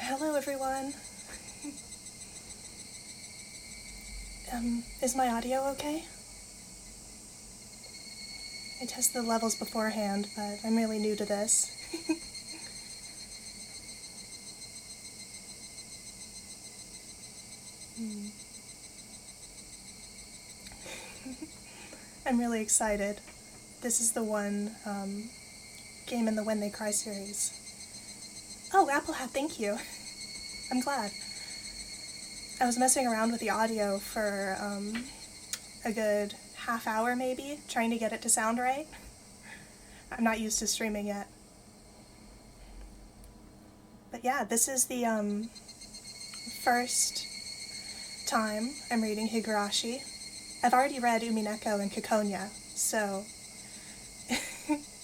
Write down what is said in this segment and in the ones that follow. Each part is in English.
Hello, everyone. Is my audio okay? I tested the levels beforehand, but I'm really new to this. I'm really excited. This is the one game in the When They Cry series. Oh, Apple Hat, thank you. I'm glad. I was messing around with the audio for a good half hour maybe, trying to get it to sound right. I'm not used to streaming yet. But yeah, this is the first time I'm reading Higurashi. I've already read Umineko and Kikonya, so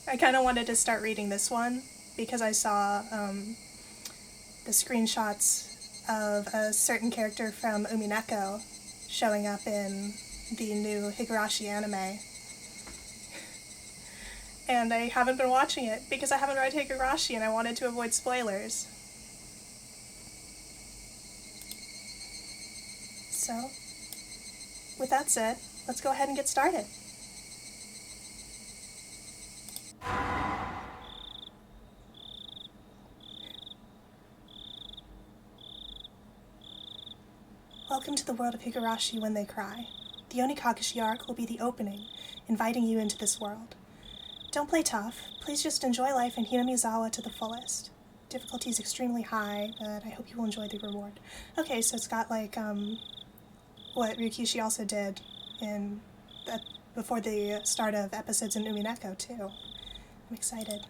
I kind of wanted to start reading this one because I saw the screenshots of a certain character from Umineko showing up in the new Higurashi anime. And I haven't been watching it because I haven't read Higurashi and I wanted to avoid spoilers. So, with that said, let's go ahead and get started. Welcome to the world of Higurashi When They Cry. The Onikakushi arc will be the opening, inviting you into this world. Don't play tough, please just enjoy life in Hinamizawa to the fullest. Difficulty is extremely high, but I hope you will enjoy the reward. Okay, so it's got like, what Ryukishi also did in before the start of episodes in Umineko, too. I'm excited.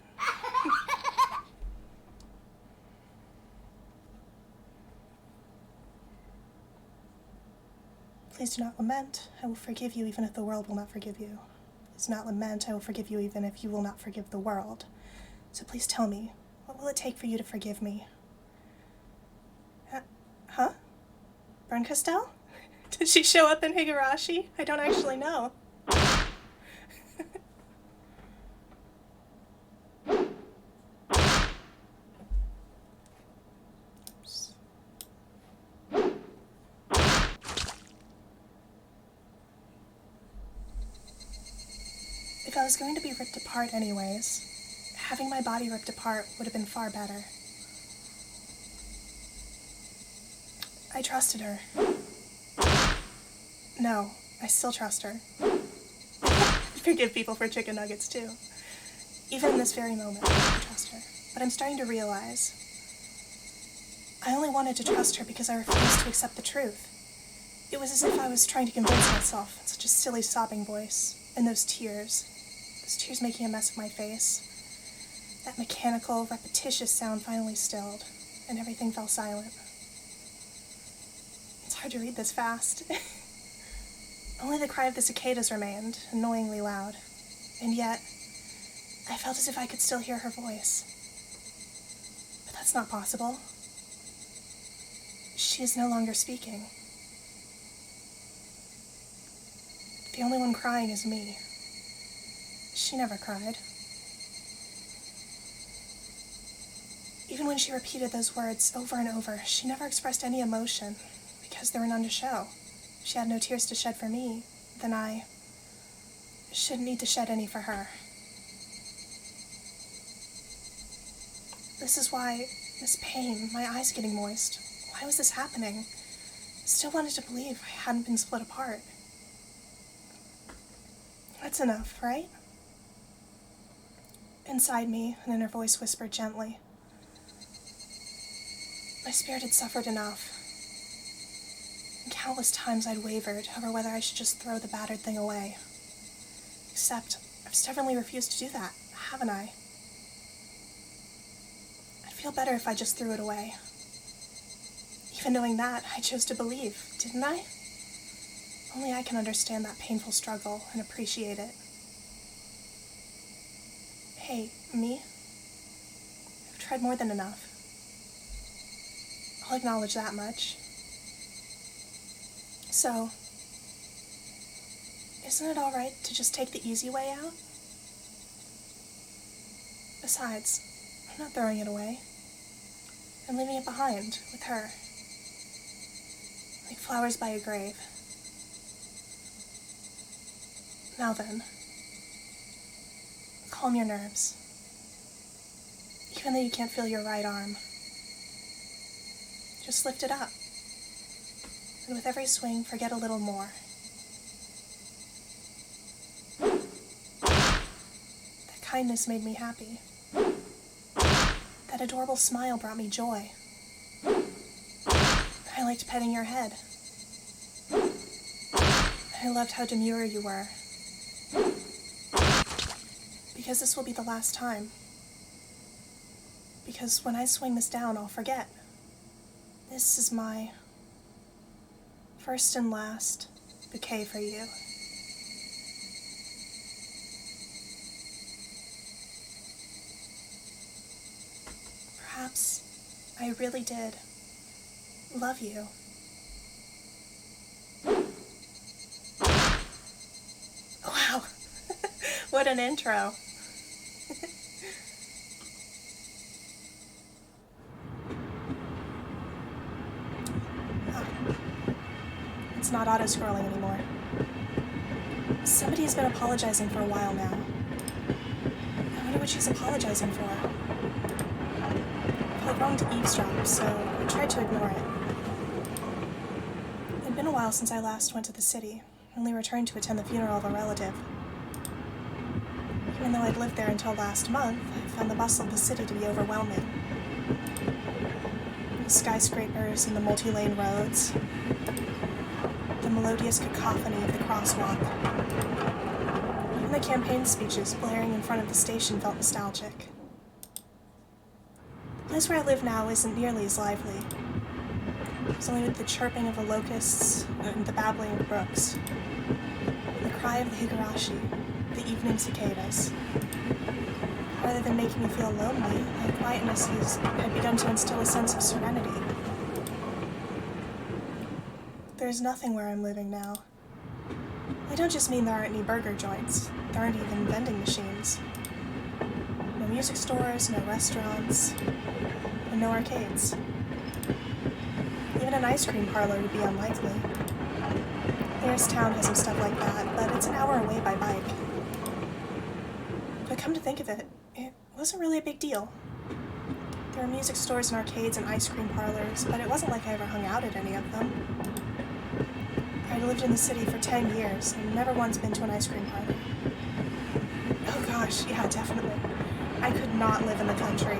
Please do not lament. I will forgive you even if the world will not forgive you. Please do not lament. I will forgive you even if you will not forgive the world. So please tell me, what will it take for you to forgive me? Huh? Burn Castell? Did she show up in Higurashi? I don't actually know. If I was going to be ripped apart anyways, having my body ripped apart would have been far better. I trusted her. No, I still trust her. Forgive people for chicken nuggets, too. Even in this very moment, I trust her. But I'm starting to realize I only wanted to trust her because I refused to accept the truth. It was as if I was trying to convince myself in such a silly sobbing voice. And those tears making a mess of my face. That mechanical, repetitious sound finally stilled, and everything fell silent. It's hard to read this fast. Only the cry of the cicadas remained, annoyingly loud. And yet, I felt as if I could still hear her voice. But that's not possible. She is no longer speaking. The only one crying is me. She never cried. Even when she repeated those words over and over, she never expressed any emotion, because there were none to show. If she had no tears to shed for me, then I shouldn't need to shed any for her. This is why, this pain, my eyes getting moist, why was this happening? I still wanted to believe I hadn't been split apart. That's enough, right? Inside me, an inner voice whispered gently. My spirit had suffered enough. And countless times I'd wavered over whether I should just throw the battered thing away. Except, I've stubbornly refused to do that, haven't I? I'd feel better if I just threw it away. Even knowing that, I chose to believe, didn't I? Only I can understand that painful struggle and appreciate it. Hey, me? I've tried more than enough. I'll acknowledge that much. So, isn't it all right to just take the easy way out? Besides, I'm not throwing it away. and leaving it behind with her, like flowers by a grave. Now then, calm your nerves. Even though you can't feel your right arm, just lift it up. And with every swing, forget a little more. That kindness made me happy. That adorable smile brought me joy. I liked petting your head. I loved how demure you were. Because this will be the last time. Because when I swing this down, I'll forget. This is my first and last bouquet for you. Perhaps I really did love you. Wow, what an intro. It's not auto-scrolling anymore. Somebody has been apologizing for a while now. I wonder what she's apologizing for. I felt wrong to eavesdrop, so I tried to ignore it. It had been a while since I last went to the city, only returned to attend the funeral of a relative. Even though I'd lived there until last month, I found the bustle of the city to be overwhelming. The skyscrapers and the multi-lane roads, the melodious cacophony of the crosswalk. Even the campaign speeches blaring in front of the station felt nostalgic. The place where I live now isn't nearly as lively. It's only with the chirping of the locusts and the babbling of brooks, and the cry of the Higurashi, the evening cicadas. Rather than making me feel lonely, the quietness had begun to instill a sense of serenity. There's nothing where I'm living now. I don't just mean there aren't any burger joints. There aren't even vending machines. No music stores, no restaurants, and no arcades. Even an ice cream parlor would be unlikely. The nearest town has some stuff like that, but it's an hour away by bike. But come to think of it, it wasn't really a big deal. There were music stores and arcades and ice cream parlors, but it wasn't like I ever hung out at any of them. I'd lived in the city for 10 years and never once been to an ice cream parlor. Oh gosh, yeah, definitely. I could not live in the country.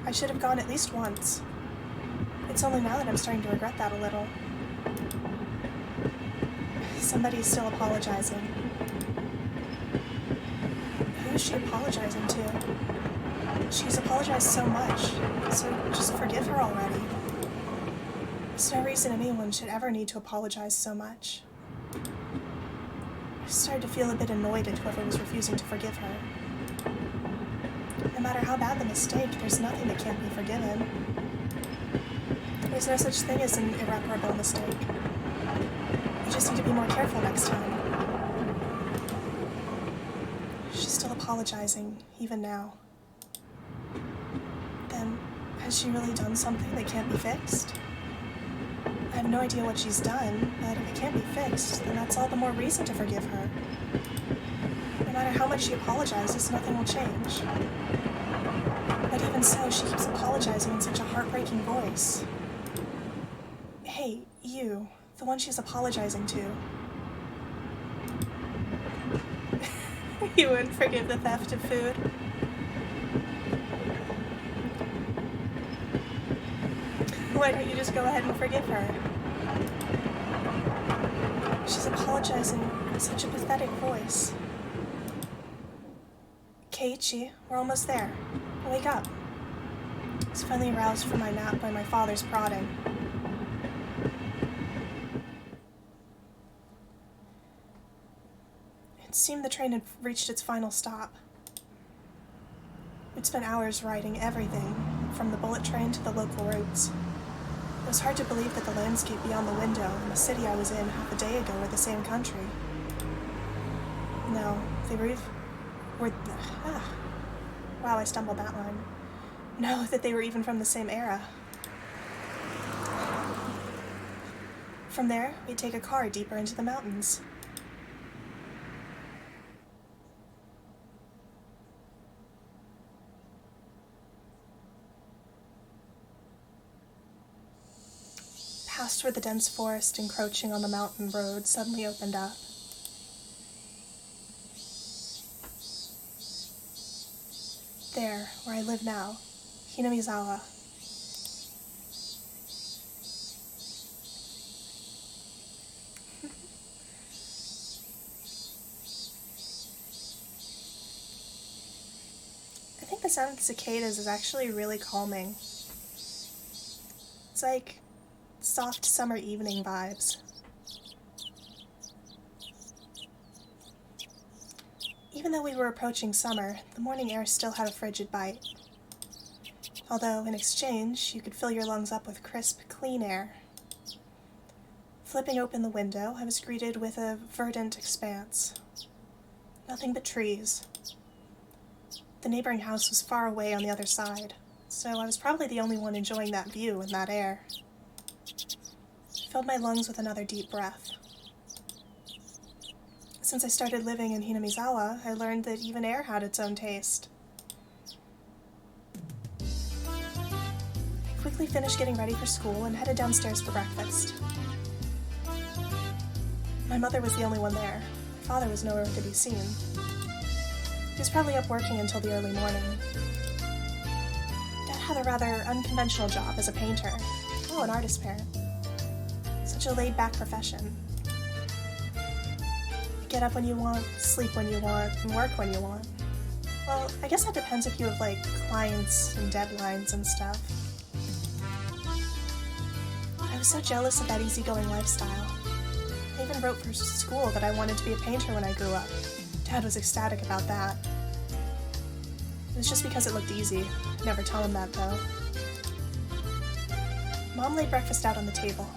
I should have gone at least once. It's only now that I'm starting to regret that a little. Somebody's still apologizing. Who is she apologizing to? She's apologized so much, so just forgive her already. There's no reason anyone should ever need to apologize so much. I started to feel a bit annoyed at whoever was refusing to forgive her. No matter how bad the mistake, there's nothing that can't be forgiven. There's no such thing as an irreparable mistake. You just need to be more careful next time. She's still apologizing, even now. Then, has she really done something that can't be fixed? I have no idea what she's done, but if it can't be fixed, then that's all the more reason to forgive her. No matter how much she apologizes, nothing will change. But even so, she keeps apologizing in such a heartbreaking voice. Hey, you, the one she's apologizing to. You wouldn't forgive the theft of food? Why don't you just go ahead and forgive her? She's apologizing in such a pathetic voice. Keiichi, we're almost there. Wake up. I was finally aroused from my nap by my father's prodding. It seemed the train had reached its final stop. We'd spent hours riding everything, from the bullet train to the local routes. It was hard to believe that the landscape beyond the window and the city I was in half a day ago were the same country. No, They wow, I stumbled that line. No, that they were even from the same era. From there, we'd take a car deeper into the mountains. Past where the dense forest encroaching on the mountain road suddenly opened up. There, where I live now, Hinamizawa. I think the sound of the cicadas is actually really calming. It's like soft summer evening vibes. Even though we were approaching summer, the morning air still had a frigid bite. Although, in exchange, you could fill your lungs up with crisp, clean air. Flipping open the window, I was greeted with a verdant expanse. Nothing but trees. The neighboring house was far away on the other side, so I was probably the only one enjoying that view and that air. I filled my lungs with another deep breath. Since I started living in Hinamizawa, I learned that even air had its own taste. I quickly finished getting ready for school and headed downstairs for breakfast. My mother was the only one there. My father was nowhere to be seen. He was probably up working until the early morning. Dad had a rather unconventional job as a painter. Oh, an artist parent. Such a laid-back profession. Get up when you want, sleep when you want, and work when you want. Well, I guess that depends if you have, like, clients and deadlines and stuff. I was so jealous of that easygoing lifestyle. I even wrote for school that I wanted to be a painter when I grew up. Dad was ecstatic about that. It was just because it looked easy. I'd never tell him that, though. Mom laid breakfast out on the table.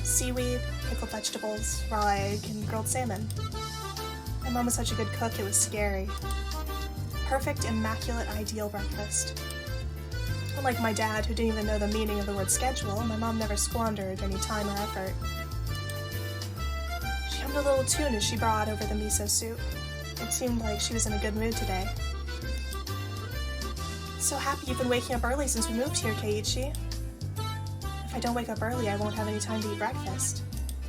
Seaweed, pickled vegetables, raw egg, and grilled salmon. My mom was such a good cook, it was scary. Perfect, immaculate, ideal breakfast. Unlike my dad, who didn't even know the meaning of the word schedule, my mom never squandered any time or effort. She hummed a little tune as she brought over the miso soup. It seemed like she was in a good mood today. So happy you've been waking up early since we moved here, Keiichi. If I don't wake up early, I won't have any time to eat breakfast.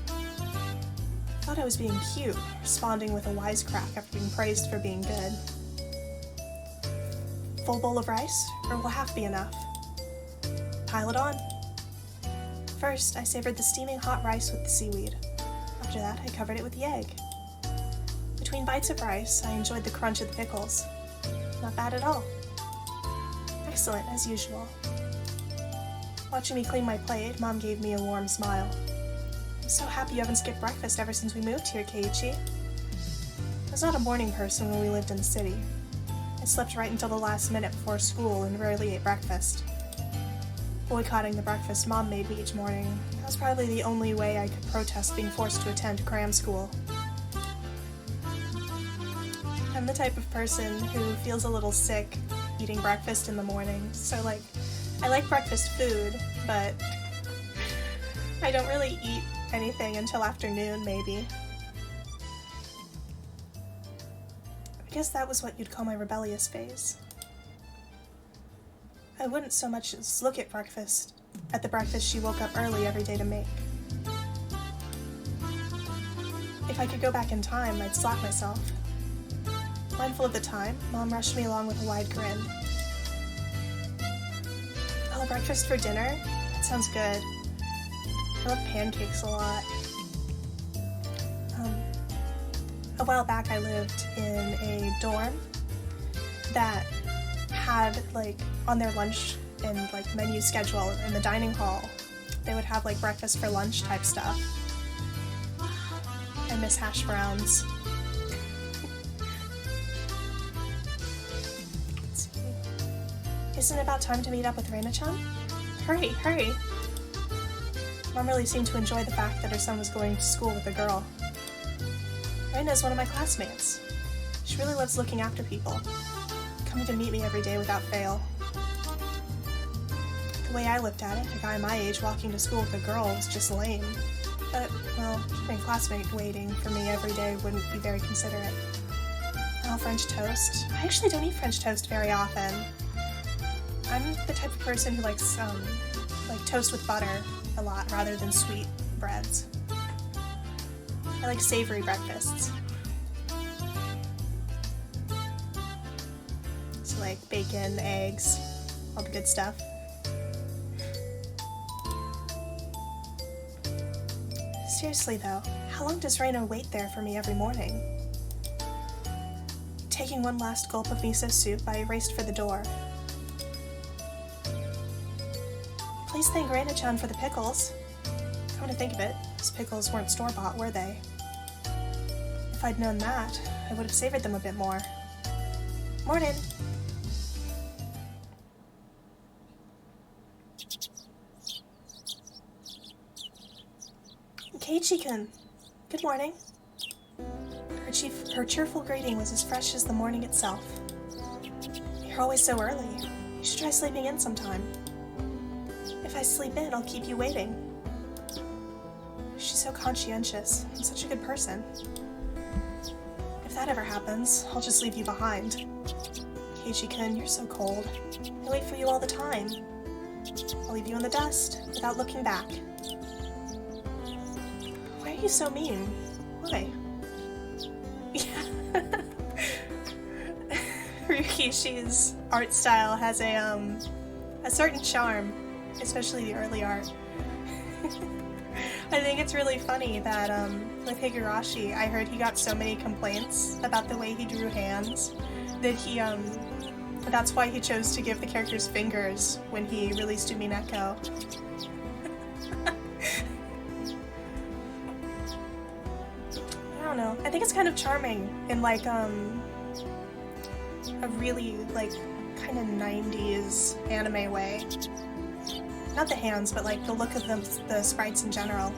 I thought I was being cute, responding with a wisecrack after being praised for being good. Full bowl of rice, or will half be enough? Pile it on. First, I savored the steaming hot rice with the seaweed. After that, I covered it with the egg. Between bites of rice, I enjoyed the crunch of the pickles. Not bad at all. Excellent, as usual. Watching me clean my plate, Mom gave me a warm smile. I'm so happy you haven't skipped breakfast ever since we moved here, Keiichi. I was not a morning person when we lived in the city. I slept right until the last minute before school and rarely ate breakfast. Boycotting the breakfast Mom made me each morning, that was probably the only way I could protest being forced to attend cram school. I'm the type of person who feels a little sick eating breakfast in the morning, so I like breakfast food, but I don't really eat anything until afternoon, maybe. I guess that was what you'd call my rebellious phase. I wouldn't so much as look at the breakfast she woke up early every day to make. If I could go back in time, I'd slap myself. Mindful of the time, Mom rushed me along with a wide grin. Oh, breakfast for dinner? That sounds good. I love pancakes a lot. A while back I lived in a dorm that had, on their lunch and, menu schedule in the dining hall, they would have, breakfast for lunch type stuff. I miss hash browns. Let's see. Isn't it about time to meet up with Reina-chan? Hurry, hurry! Mom really seemed to enjoy the fact that her son was going to school with a girl. Reina is one of my classmates. She really loves looking after people, coming to meet me every day without fail. The way I looked at it, a guy my age walking to school with a girl was just lame. But, well, keeping a classmate waiting for me every day wouldn't be very considerate. Oh, French toast. I actually don't eat French toast very often. I'm the type of person who likes, like toast with butter a lot rather than sweet breads. I like savory breakfasts. So like bacon, eggs, all the good stuff. Seriously though, how long does Reina wait there for me every morning? Taking one last gulp of miso soup, I raced for the door. Please thank Reina-chan for the pickles. Come to think of it, those pickles weren't store-bought, were they? If I'd known that, I would have savored them a bit more. Morning! Keiichi-kun, good morning. Her cheerful greeting was as fresh as the morning itself. You're always so early. You should try sleeping in sometime. If I sleep in, I'll keep you waiting. She's so conscientious and such a good person. If that ever happens, I'll just leave you behind. Keiichi-kun, you're so cold. I wait for you all the time. I'll leave you in the dust without looking back. Why are you so mean? Why? Yeah. Ryukishi's art style has a certain charm, especially the early art. I think it's really funny that with Higurashi, I heard he got so many complaints about the way he drew hands that he that's why he chose to give the characters fingers when he released Umineko. I don't know. I think it's kind of charming in like a really like kind of 90s anime way. Not the hands, but like the look of the sprites in general.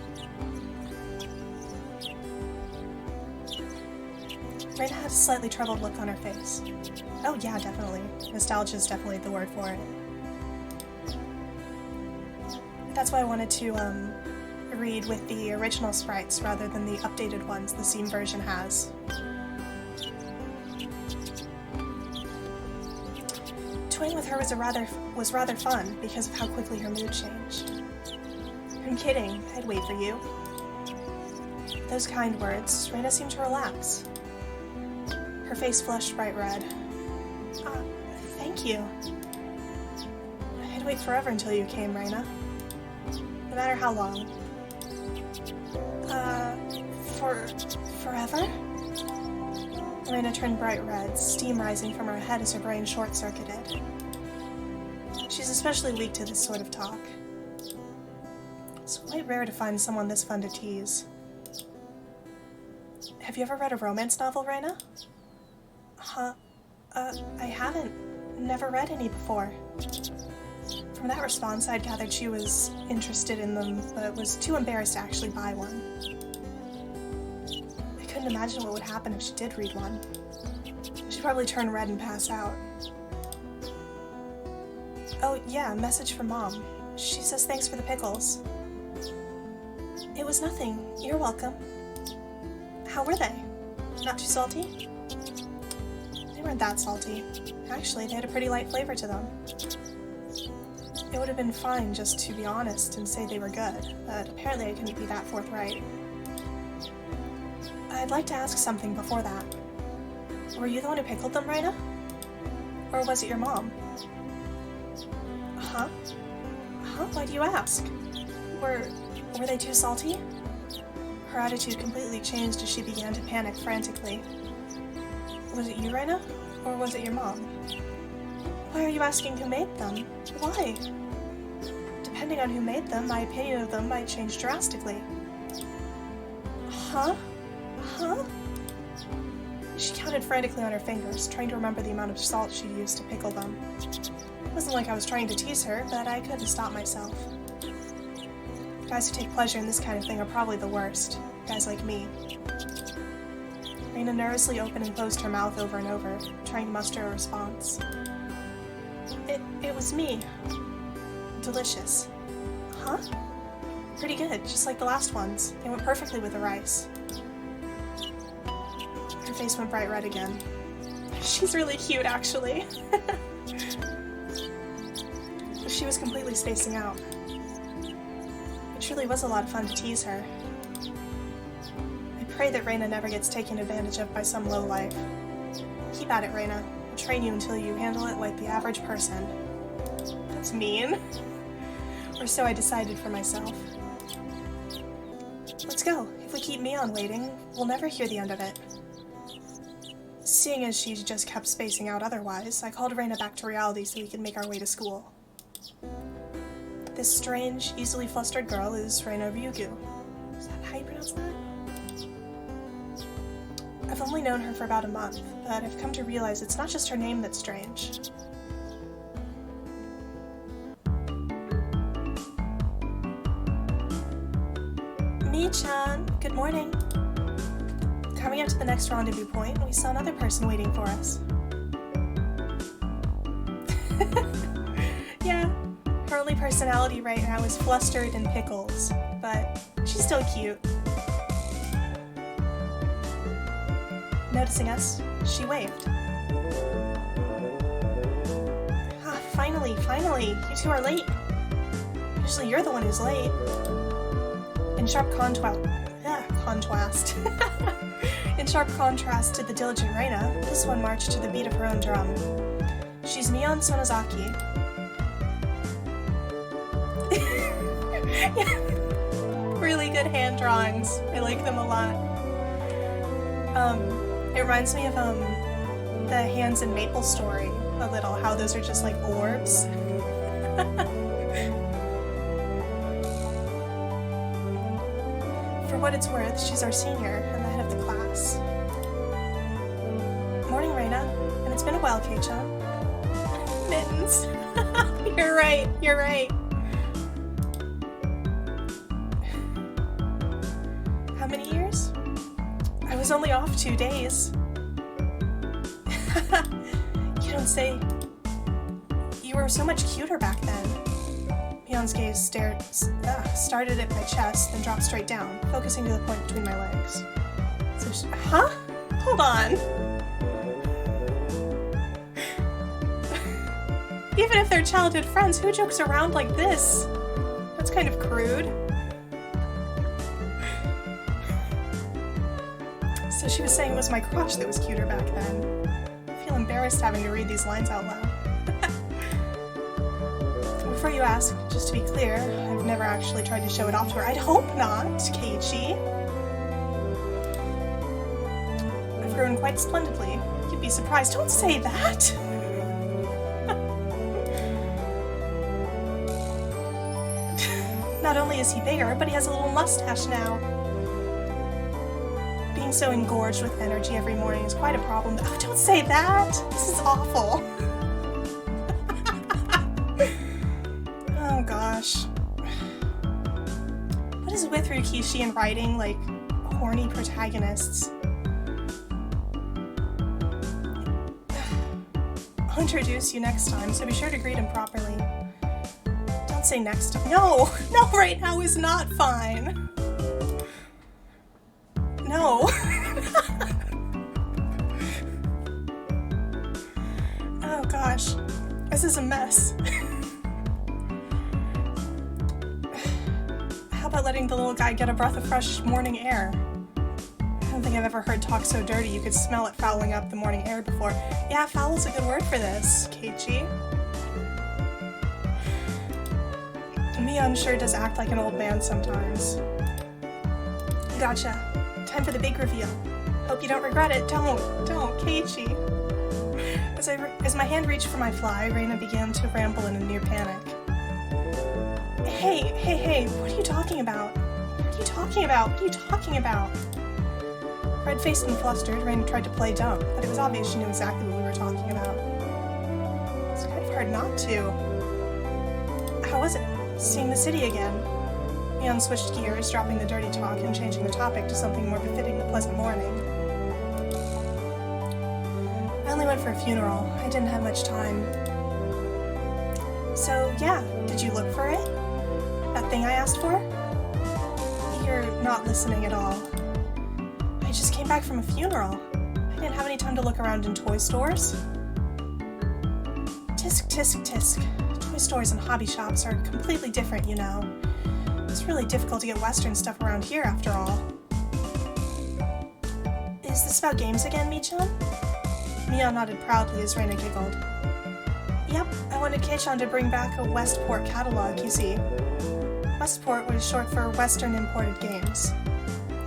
Reina had a slightly troubled look on her face. Oh yeah, definitely. Nostalgia is definitely the word for it. That's why I wanted to read with the original sprites rather than the updated ones the Steam version has. Toying with her was rather fun because of how quickly her mood changed. I'm kidding, I'd wait for you. Those kind words, Reina seemed to relax. Her face flushed bright red. Thank you. I'd wait forever until you came, Reina. No matter how long. Forever? Reina turned bright red, steam rising from her head as her brain short-circuited. She's especially weak to this sort of talk. It's quite rare to find someone this fun to tease. Have you ever read a romance novel, Reina? Huh? I haven't. Never read any before. From that response, I'd gathered she was interested in them, but was too embarrassed to actually buy one. I couldn't imagine what would happen if she did read one. She'd probably turn red and pass out. Oh, yeah, message from Mom. She says thanks for the pickles. It was nothing. You're welcome. How were they? Not too salty? They weren't that salty. Actually, they had a pretty light flavor to them. It would have been fine just to be honest and say they were good, but apparently I couldn't be that forthright. I'd like to ask something before that. Were you the one who pickled them, Reina? Or was it your mom? Huh? Huh? Why do you ask? Were they too salty? Her attitude completely changed as she began to panic frantically. Was it you, Reina? Or was it your mom? Why are you asking who made them? Why? Depending on who made them, my opinion of them might change drastically. Huh? Huh? She counted frantically on her fingers, trying to remember the amount of salt she used to pickle them. It wasn't like I was trying to tease her, but I couldn't stop myself. Guys who take pleasure in this kind of thing are probably the worst. Guys like me. Reina nervously opened and closed her mouth over and over, trying to muster a response. It was me. Delicious. Huh? Pretty good, just like the last ones. They went perfectly with the rice. Her face went bright red again. She's really cute, actually. She was completely spacing out. It truly was a lot of fun to tease her. I pray that Reina never gets taken advantage of by some lowlife. Keep at it, Reina. I'll train you until you handle it like the average person. That's mean. Or so I decided for myself. Let's go. If we keep Mion waiting, we'll never hear the end of it. Seeing as she just kept spacing out otherwise, I called Reina back to reality so we could make our way to school. This strange, easily flustered girl is Reina Ryugu. Is that how you pronounce that? I've only known her for about a month, but I've come to realize it's not just her name that's strange. Mi-chan, good morning. Coming up to the next rendezvous point, we saw another person waiting for us. Yeah, her only personality right now is flustered and pickles, but she's still cute. Noticing us, she waved. Ah, finally, you two are late. Usually you're the one who's late. In sharp contrast to the diligent Reina, this one marched to the beat of her own drum. She's Mion Sonozaki. Yeah. Really good hand drawings. I like them a lot. It reminds me of the hands in Maple Story a little, how those are just like orbs. For what it's worth, she's our senior and the head of the class. Morning, Reina. And it's been a while, Kei-chan. Mittens. You're right. How many years? I was only off 2 days. You don't say. You were so much cuter back then. Mion's gaze started at my chest, then dropped straight down, focusing to the point between my legs. So huh? Hold on. Even if they're childhood friends, who jokes around like this? That's kind of crude. So she was saying it was my crotch that was cuter back then. I feel embarrassed having to read these lines out loud. Before you ask, just to be clear, I've never actually tried to show it off to her. I'd hope not, Keiichi. I've grown quite splendidly. You'd be surprised. Don't say that! Not only is he bigger, but he has a little mustache now. Being so engorged with energy every morning is quite a problem. Oh, don't say that! This is awful. Oh gosh. What is with Rikishi and writing, like, horny protagonists? I'll introduce you next time, so be sure to greet him properly. Don't say next time. No, right now is not fine. No. Oh gosh, this is a mess. How about letting the little guy get a breath of fresh morning air? I don't think I've ever heard talk so dirty you could smell it fouling up the morning air before. Yeah, foul's a good word for this, Keiichi. Mion sure does act like an old man sometimes. Gotcha. Time for the big reveal. Hope you don't regret it. Don't, Keiichi. As my hand reached for my fly, Reina began to ramble in a near panic. Hey, what are you talking about? Red-faced and flustered, Reina tried to play dumb, but it was obvious she knew exactly what we were talking about. It's kind of hard not to. How was it? Seeing the city again? Mion switched gears, dropping the dirty talk and changing the topic to something more befitting the pleasant morning. only went for a funeral. I didn't have much time. So, yeah, did you look for it? That thing I asked for? You're not listening at all. I just came back from a funeral. I didn't have any time to look around in toy stores. Tisk, tisk, tisk. Toy stores and hobby shops are completely different, you know. It's really difficult to get Western stuff around here, after all. Is this about games again, Michan? Mia nodded proudly as Reina giggled. Yep, I wanted Keichan to bring back a Westport catalog, you see. Westport was short for Western Imported Games.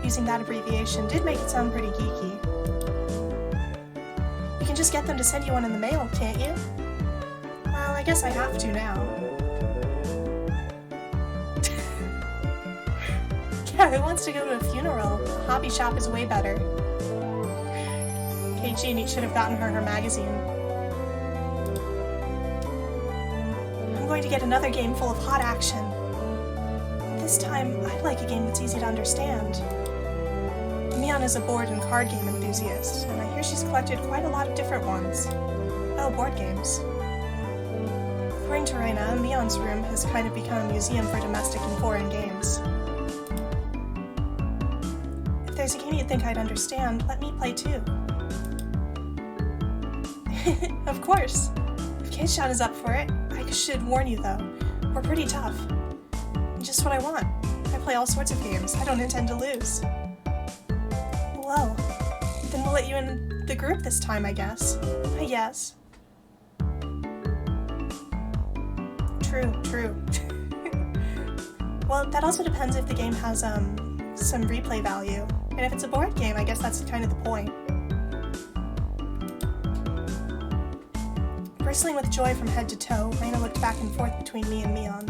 Using that abbreviation did make it sound pretty geeky. You can just get them to send you one in the mail, can't you? Well, I guess I have to now. Yeah, who wants to go to a funeral? A hobby shop is way better. Keiichi should have gotten her magazine. I'm going to get another game full of hot action. This time, I'd like a game that's easy to understand. Mion is a board and card game enthusiast, and I hear she's collected quite a lot of different ones. Oh, board games. According to Reina, Mion's room has kind of become a museum for domestic and foreign games. If there's a game you think I'd understand, let me play too. Of course. If Keichan is up for it, I should warn you though, we're pretty tough. Just what I want. I play all sorts of games. I don't intend to lose. Well, then we'll let you in the group this time, I guess. True. Well, that also depends if the game has, some replay value. And if it's a board game, I guess that's kind of the point. Bristling with joy from head to toe, Reina looked back and forth between me and Mion.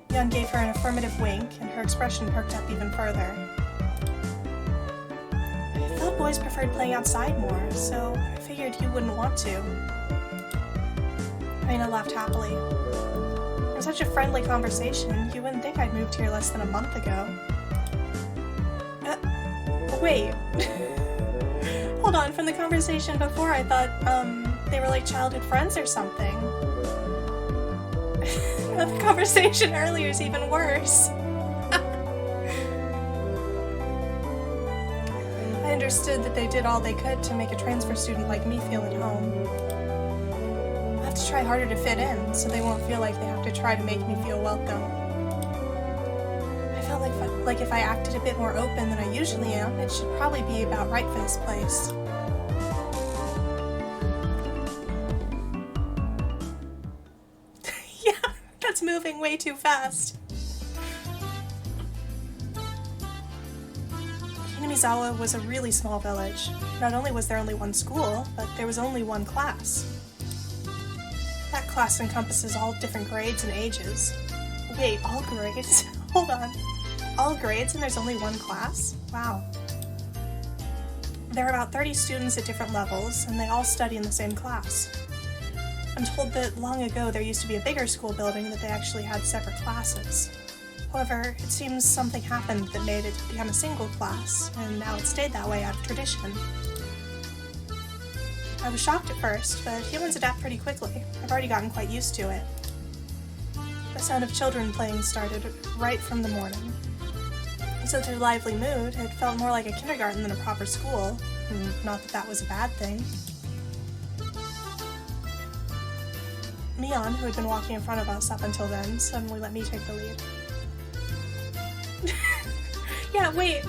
Mion gave her an affirmative wink, and her expression perked up even further. I thought boys preferred playing outside more, so I figured you wouldn't want to. Reina laughed happily. It was such a friendly conversation, you wouldn't think I'd moved here less than a month ago. Wait. Hold on, from the conversation before I thought, they were like childhood friends or something. The conversation earlier is even worse. I understood that they did all they could to make a transfer student like me feel at home. I have to try harder to fit in, so they won't feel like they have to try to make me feel welcome. I felt like if I acted a bit more open than I usually am, it should probably be about right for this place. That's moving way too fast. Hinamizawa was a really small village. Not only was there only one school, but there was only one class. That class encompasses all different grades and ages. Wait, all grades? Hold on. All grades and there's only one class? Wow. There are about 30 students at different levels, and they all study in the same class. I'm told that long ago there used to be a bigger school building that they actually had separate classes. However, it seems something happened that made it become a single class, and now it stayed that way out of tradition. I was shocked at first, but humans adapt pretty quickly. I've already gotten quite used to it. The sound of children playing started right from the morning. In such a lively mood, it felt more like a kindergarten than a proper school. Not that that was a bad thing. Mion, who had been walking in front of us up until then, suddenly let me take the lead. Yeah, wait.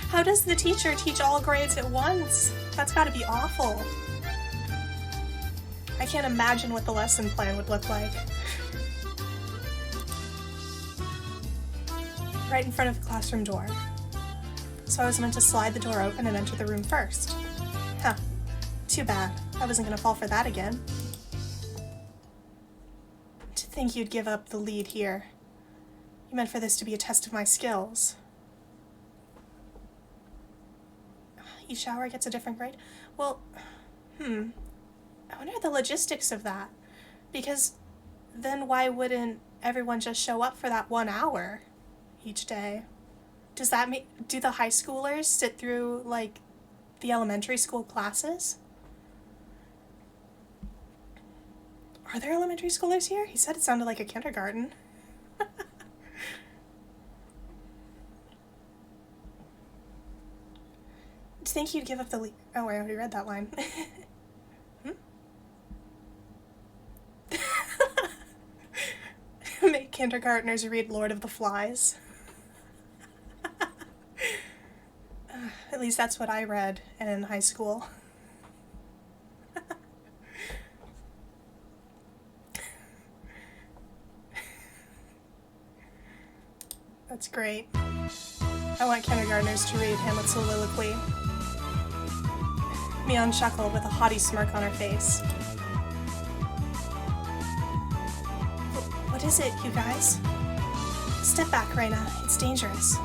How does the teacher teach all grades at once? That's gotta be awful. I can't imagine what the lesson plan would look like. Right in front of the classroom door. So I was meant to slide the door open and enter the room first. Huh. Too bad. I wasn't gonna fall for that again. To think you'd give up the lead here. You meant for this to be a test of my skills. Each shower gets a different grade? Well, I wonder the logistics of that. Because then why wouldn't everyone just show up for that 1 hour each day? Does that mean, do the high schoolers sit through, like, the elementary school classes? Are there elementary schoolers here? He said it sounded like a kindergarten. Do you think he'd give up the lead? Oh, I already read that line. Make kindergartners read Lord of the Flies. At least that's what I read in high school. That's great. I want kindergartners to read Hamlet's soliloquy. Mion chuckled with a haughty smirk on her face. What is it, you guys? Step back, Reina. It's dangerous.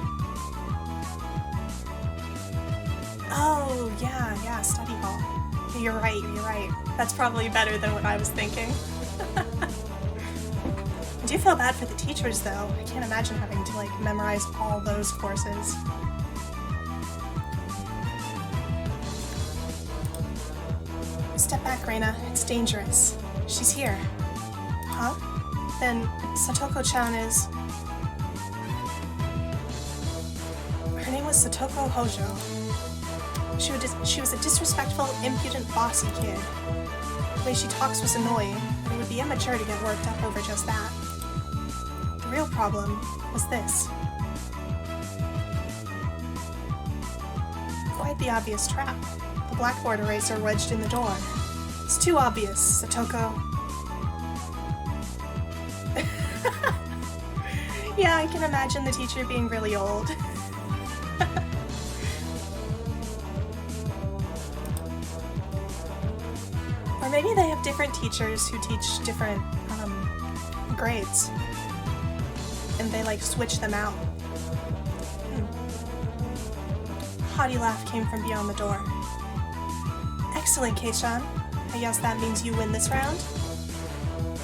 Oh, yeah, study hall. You're right. That's probably better than what I was thinking. I do feel bad for the teachers, though. I can't imagine having to, like, memorize all those courses. Step back, Reina. It's dangerous. She's here. Huh? Then Satoko-chan is... Her name was Satoko Hojo. She was a disrespectful, impudent, bossy kid. The way she talks was annoying, but it would be immature to get worked up over just that. The real problem was this. Quite the obvious trap. The blackboard eraser wedged in the door. It's too obvious, Satoko. Yeah, I can imagine the teacher being really old. Or maybe they have different teachers who teach different grades. And they, like, switch them out. Haughty laugh came from beyond the door. Excellent, Kei-chan. I guess that means you win this round?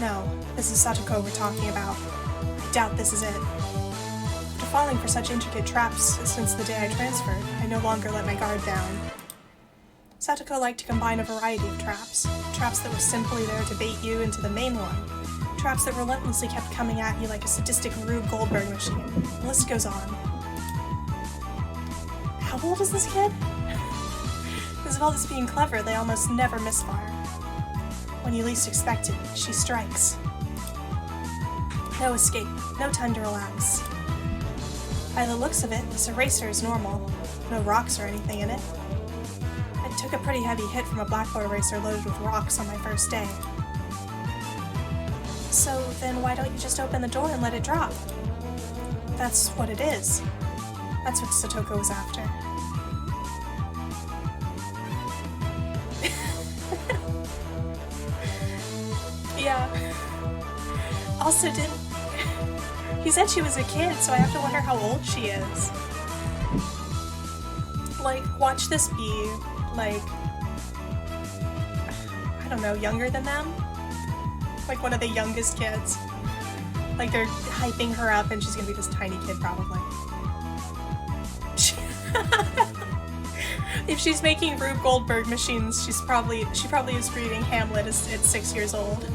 No, this is Satoko we're talking about. I doubt this is it. After falling for such intricate traps since the day I transferred, I no longer let my guard down. Satoko liked to combine a variety of traps. Traps that were simply there to bait you into the main one. Traps that relentlessly kept coming at you like a sadistic Rube Goldberg machine. The list goes on. How old is this kid? Because of all this being clever, they almost never misfire. When you least expect it, she strikes. No escape, no time to relax. By the looks of it, this eraser is normal. No rocks or anything in it. I took a pretty heavy hit from a blackboard eraser loaded with rocks on my first day. So then why don't you just open the door and let it drop? That's what it is. That's what Satoko was after. Yeah. Also, he said she was a kid, so I have to wonder how old she is. Like, watch this be, like, I don't know, younger than them? Like one of the youngest kids. Like, they're hyping her up and she's gonna be this tiny kid, probably. If she's making Rube Goldberg machines, she probably is reading Hamlet at 6 years old.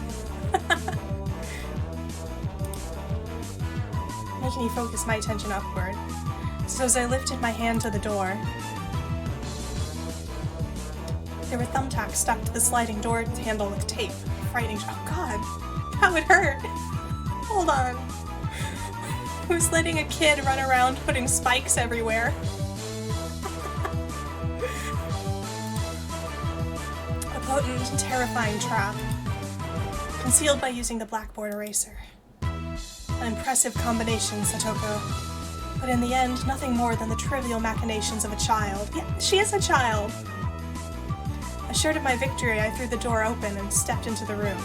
Making me focus my attention upward. So as I lifted my hand to the door, there were thumbtacks stuck to the sliding door handle with tape. Frightening. Oh god, that would hurt. Hold on. Who's letting a kid run around putting spikes everywhere? A potent and terrifying trap. Concealed by using the blackboard eraser. An impressive combination, Satoko. But in the end, nothing more than the trivial machinations of a child. Yeah, she is a child! Assured of my victory, I threw the door open and stepped into the room.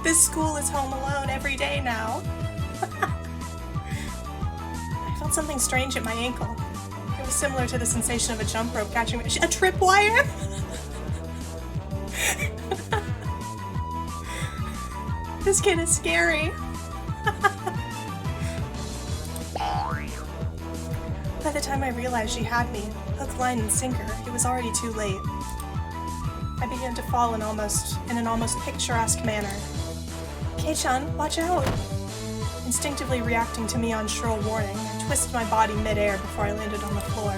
This school is home alone every day now. I felt something strange at my ankle. It was similar to the sensation of a jump rope catching me. A tripwire? This kid is scary. By the time I realized she had me, hook, line, and sinker, it was already too late. I began to fall in an almost picturesque manner. Kei-chan, watch out! Instinctively reacting to Mion's shrill warning, I twisted my body mid-air before I landed on the floor.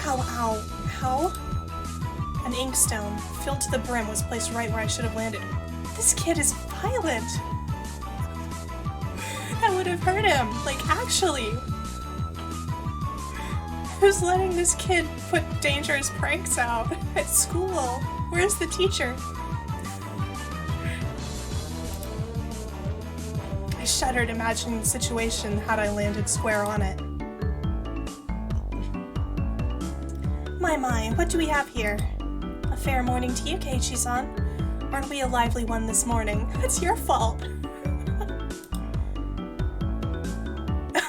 Ow, ow, ow! An inkstone, filled to the brim, was placed right where I should have landed. This kid is violent! That would have hurt him, like, actually! Who's letting this kid put dangerous pranks out at school? Where's the teacher? I shuddered imagining the situation had I landed square on it. My, what do we have here? A fair morning to you, Keiichi-san. Aren't we a lively one this morning? It's your fault.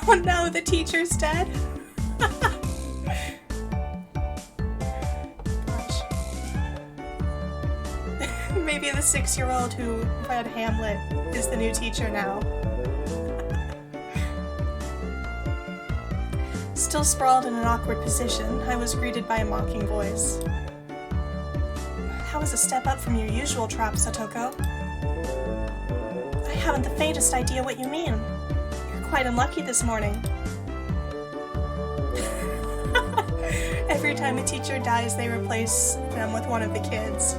Oh no, the teacher's dead? Gosh. Maybe the 6-year-old who read Hamlet is the new teacher now. Still sprawled in an awkward position, I was greeted by a mocking voice. That was a step up from your usual trap, Satoko. I haven't the faintest idea what you mean. You're quite unlucky this morning. Every time a teacher dies, they replace them with one of the kids.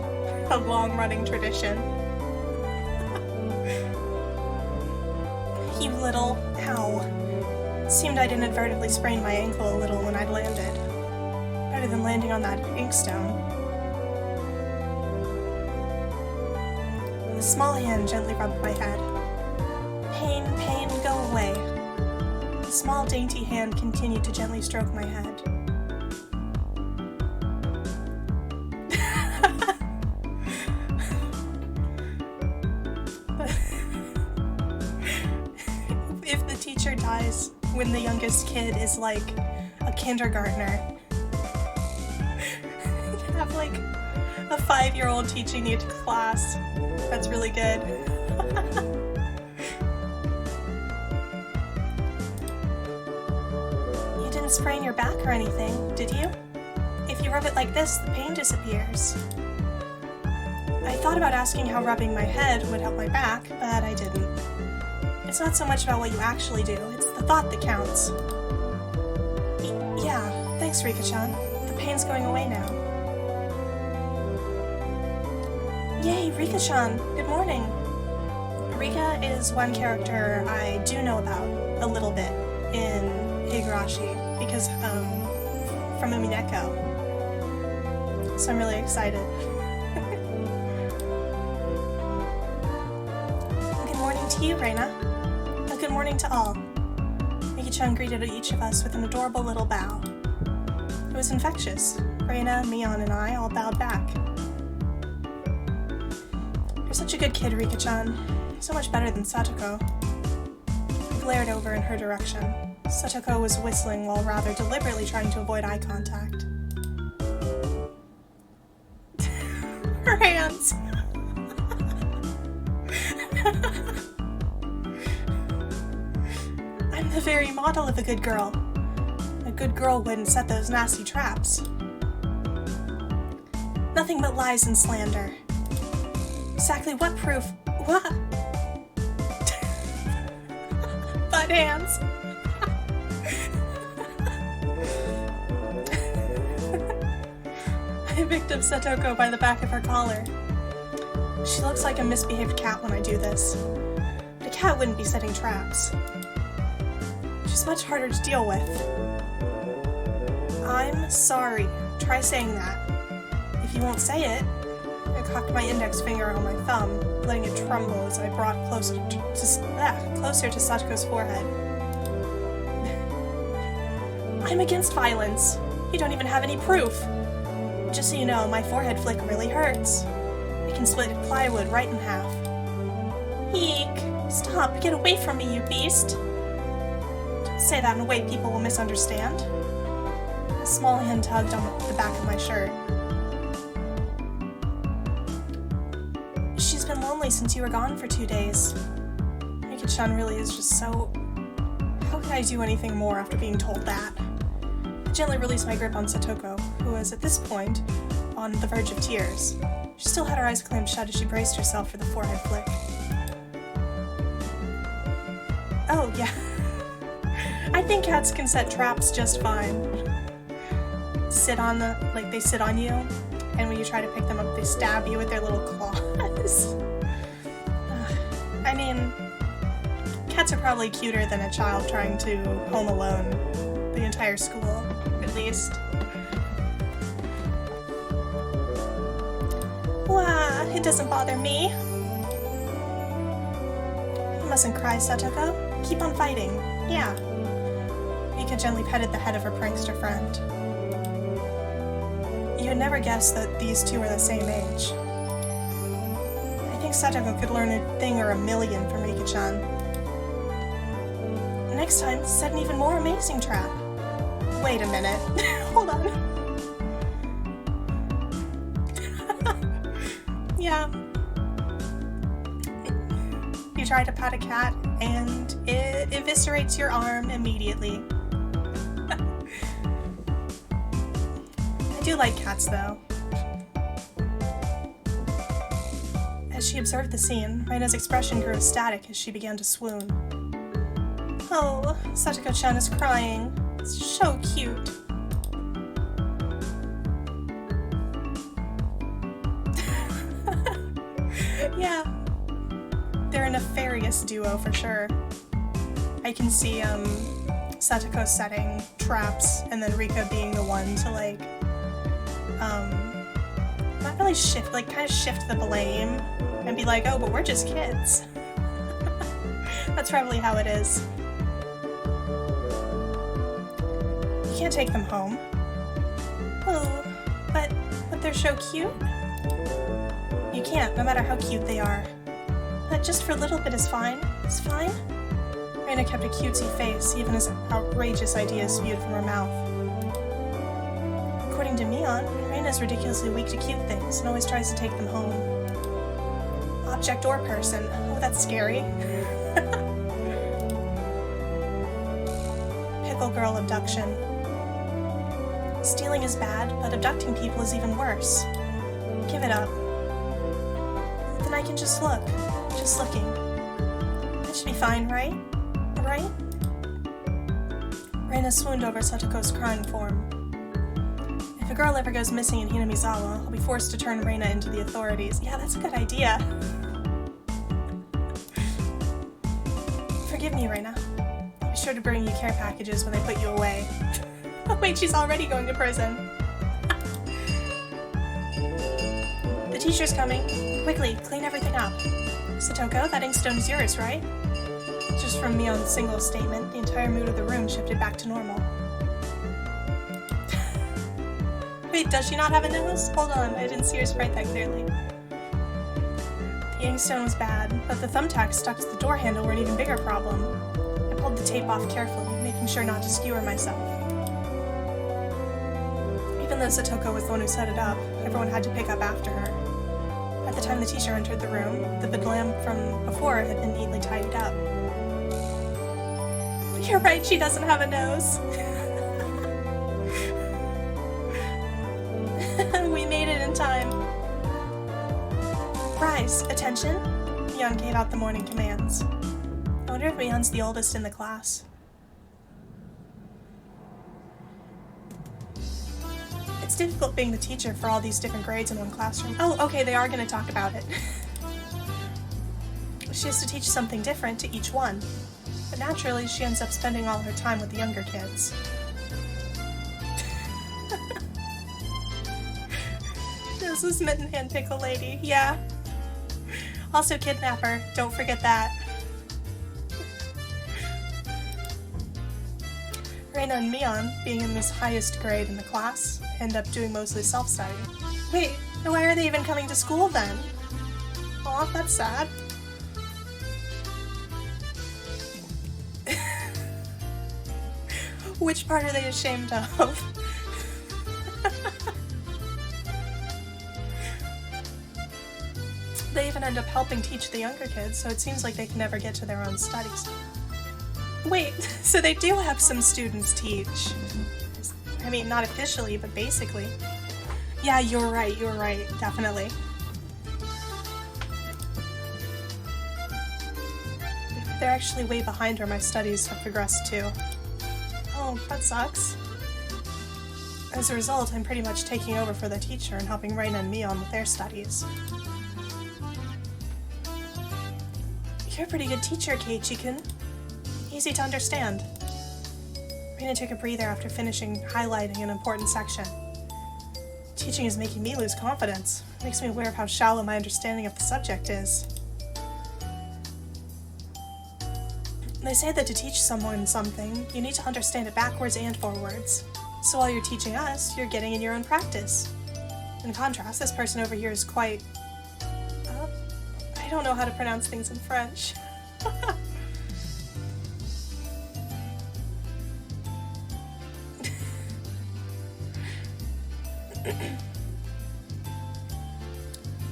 A long-running tradition. You little... Ow. Seemed I'd inadvertently sprained my ankle a little when I'd landed. Better than landing on that inkstone. The small hand gently rubbed my head. Pain, pain, go away. The small dainty hand continued to gently stroke my head. If the teacher dies when the youngest kid is like a kindergartner, you have like a 5-year-old teaching you to class. That's really good. You didn't sprain your back or anything, did you? If you rub it like this, the pain disappears. I thought about asking how rubbing my head would help my back, but I didn't. It's not so much about what you actually do, it's the thought that counts. Yeah, thanks, Rika-chan. The pain's going away now. Yay, Rika-chan! Good morning! Rika is one character I do know about a little bit in Higurashi because from Umineko. So I'm really excited. Good morning to you, Reina. Good morning to all. Miki-chan greeted each of us with an adorable little bow. It was infectious. Reina, Mion, and I all bowed back. You're such a good kid, Rika-chan. So much better than Satoko. I glared over in her direction. Satoko was whistling while rather deliberately trying to avoid eye contact. Her hands! I'm the very model of a good girl. A good girl wouldn't set those nasty traps. Nothing but lies and slander. Exactly what proof? What? Butt hands. I picked up Satoko by the back of her collar. She looks like a misbehaved cat when I do this. But a cat wouldn't be setting traps. She's much harder to deal with. I'm sorry. Try saying that. If you won't say it, I cocked my index finger on my thumb, letting it tremble as I brought closer to Satoko's forehead. I'm against violence. You don't even have any proof. Just so you know, my forehead flick really hurts. It can split plywood right in half. Eek! Stop! Get away from me, you beast! Don't say that in a way people will misunderstand. A small hand tugged on the back of my shirt. She's been lonely since you were gone for 2 days. Miki-chan really is just so... How could I do anything more after being told that? I gently released my grip on Satoko, who who was at this point on the verge of tears. She still had her eyes clamped shut as she braced herself for the forehead flick. Oh, yeah. I think cats can set traps just fine. They sit on you, and when you try to pick them up, they stab you with their little claws. I mean, cats are probably cuter than a child trying to home alone the entire school, at least. Wow, it doesn't bother me. You mustn't cry, Satoko. Keep on fighting. Yeah. Mika gently petted the head of her prankster friend. You would never guess that these two are the same age. I think Satoko could learn a thing or a million from Mika-chan. Next time, set an even more amazing trap. Wait a minute. Hold on. Yeah. You try to pat a cat, and it eviscerates your arm immediately. I do like cats, though. As she observed the scene, Reina's expression grew ecstatic as she began to swoon. Oh, Satoko-chan is crying. It's so cute. Yeah. They're a nefarious duo for sure. I can see Satoko setting traps and then Rika being the one to not really shift, kind of shift the blame and be like, oh, but we're just kids. That's probably how it is. You can't take them home. Oh, but they're so cute. You can't, no matter how cute they are. But just for a little bit is fine. It's fine. Reina kept a cutesy face, even as outrageous ideas spewed from her mouth. According to Mion, Reina's ridiculously weak to cute things and always tries to take them home. Object or person. Oh, that's scary. Pickle girl abduction. Stealing is bad, but abducting people is even worse. Give it up. Then I can just look. Just looking. That should be fine, right? Right? Reina swooned over Satoko's crying form. If a girl ever goes missing in Hinamizawa, I'll be forced to turn Reina into the authorities. Yeah, that's a good idea. Forgive me, Reina. I'll be sure to bring you care packages when they put you away. Oh wait, she's already going to prison. The teacher's coming. Quickly, clean everything up. Satoko, that inkstone is yours, right? Just from Mion's single statement, the entire mood of the room shifted back to normal. Wait, does she not have a nose? Hold on, I didn't see her sprite that clearly. The inkstone was bad, but the thumbtacks stuck to the door handle were an even bigger problem. I pulled the tape off carefully, making sure not to skewer myself. Even though Satoko was the one who set it up, everyone had to pick up after her. At the time the teacher entered the room, the bedlam from before had been neatly tidied up. You're right, she doesn't have a nose. We made it in time. Rise, attention. Mion gave out the morning commands. I wonder if Mion's the oldest in the class. It's difficult being the teacher for all these different grades in one classroom. Oh, okay, they are going to talk about it. She has to teach something different to each one. But naturally, she ends up spending all her time with the younger kids. This is Mitten Hand Pickle Lady, yeah. Also Kidnapper, don't forget that. Reina and Mion, being in this highest grade in the class, end up doing mostly self-study. Wait, why are they even coming to school then? Aw, that's sad. Which part are they ashamed of? They even end up helping teach the younger kids, so it seems like they can never get to their own studies. Wait, so they do have some students teach. I mean, not officially, but basically. Yeah, you're right, definitely. They're actually way behind where my studies have progressed to. Oh, that sucks. As a result, I'm pretty much taking over for the teacher and helping Reina and Mion with their studies. You're a pretty good teacher, Keiichi-kun. Easy to understand. Reina took a breather after finishing highlighting an important section. Teaching is making me lose confidence. It makes me aware of how shallow my understanding of the subject is. They say that to teach someone something, you need to understand it backwards and forwards. So while you're teaching us, you're getting in your own practice. In contrast, this person over here is quite... I don't know how to pronounce things in French.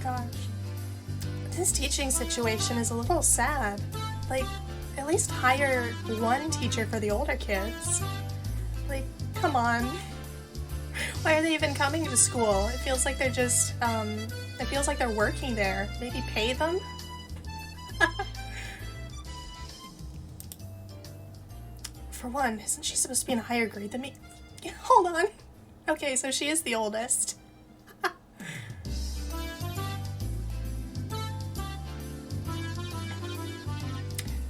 Gosh. This teaching situation is a little sad. Like, at least hire one teacher for the older kids. Like, come on. Why are they even coming to school? It feels like they're just, it feels like they're working there. Maybe pay them? For one, isn't she supposed to be in a higher grade than me? Hold on. Okay, so she is the oldest.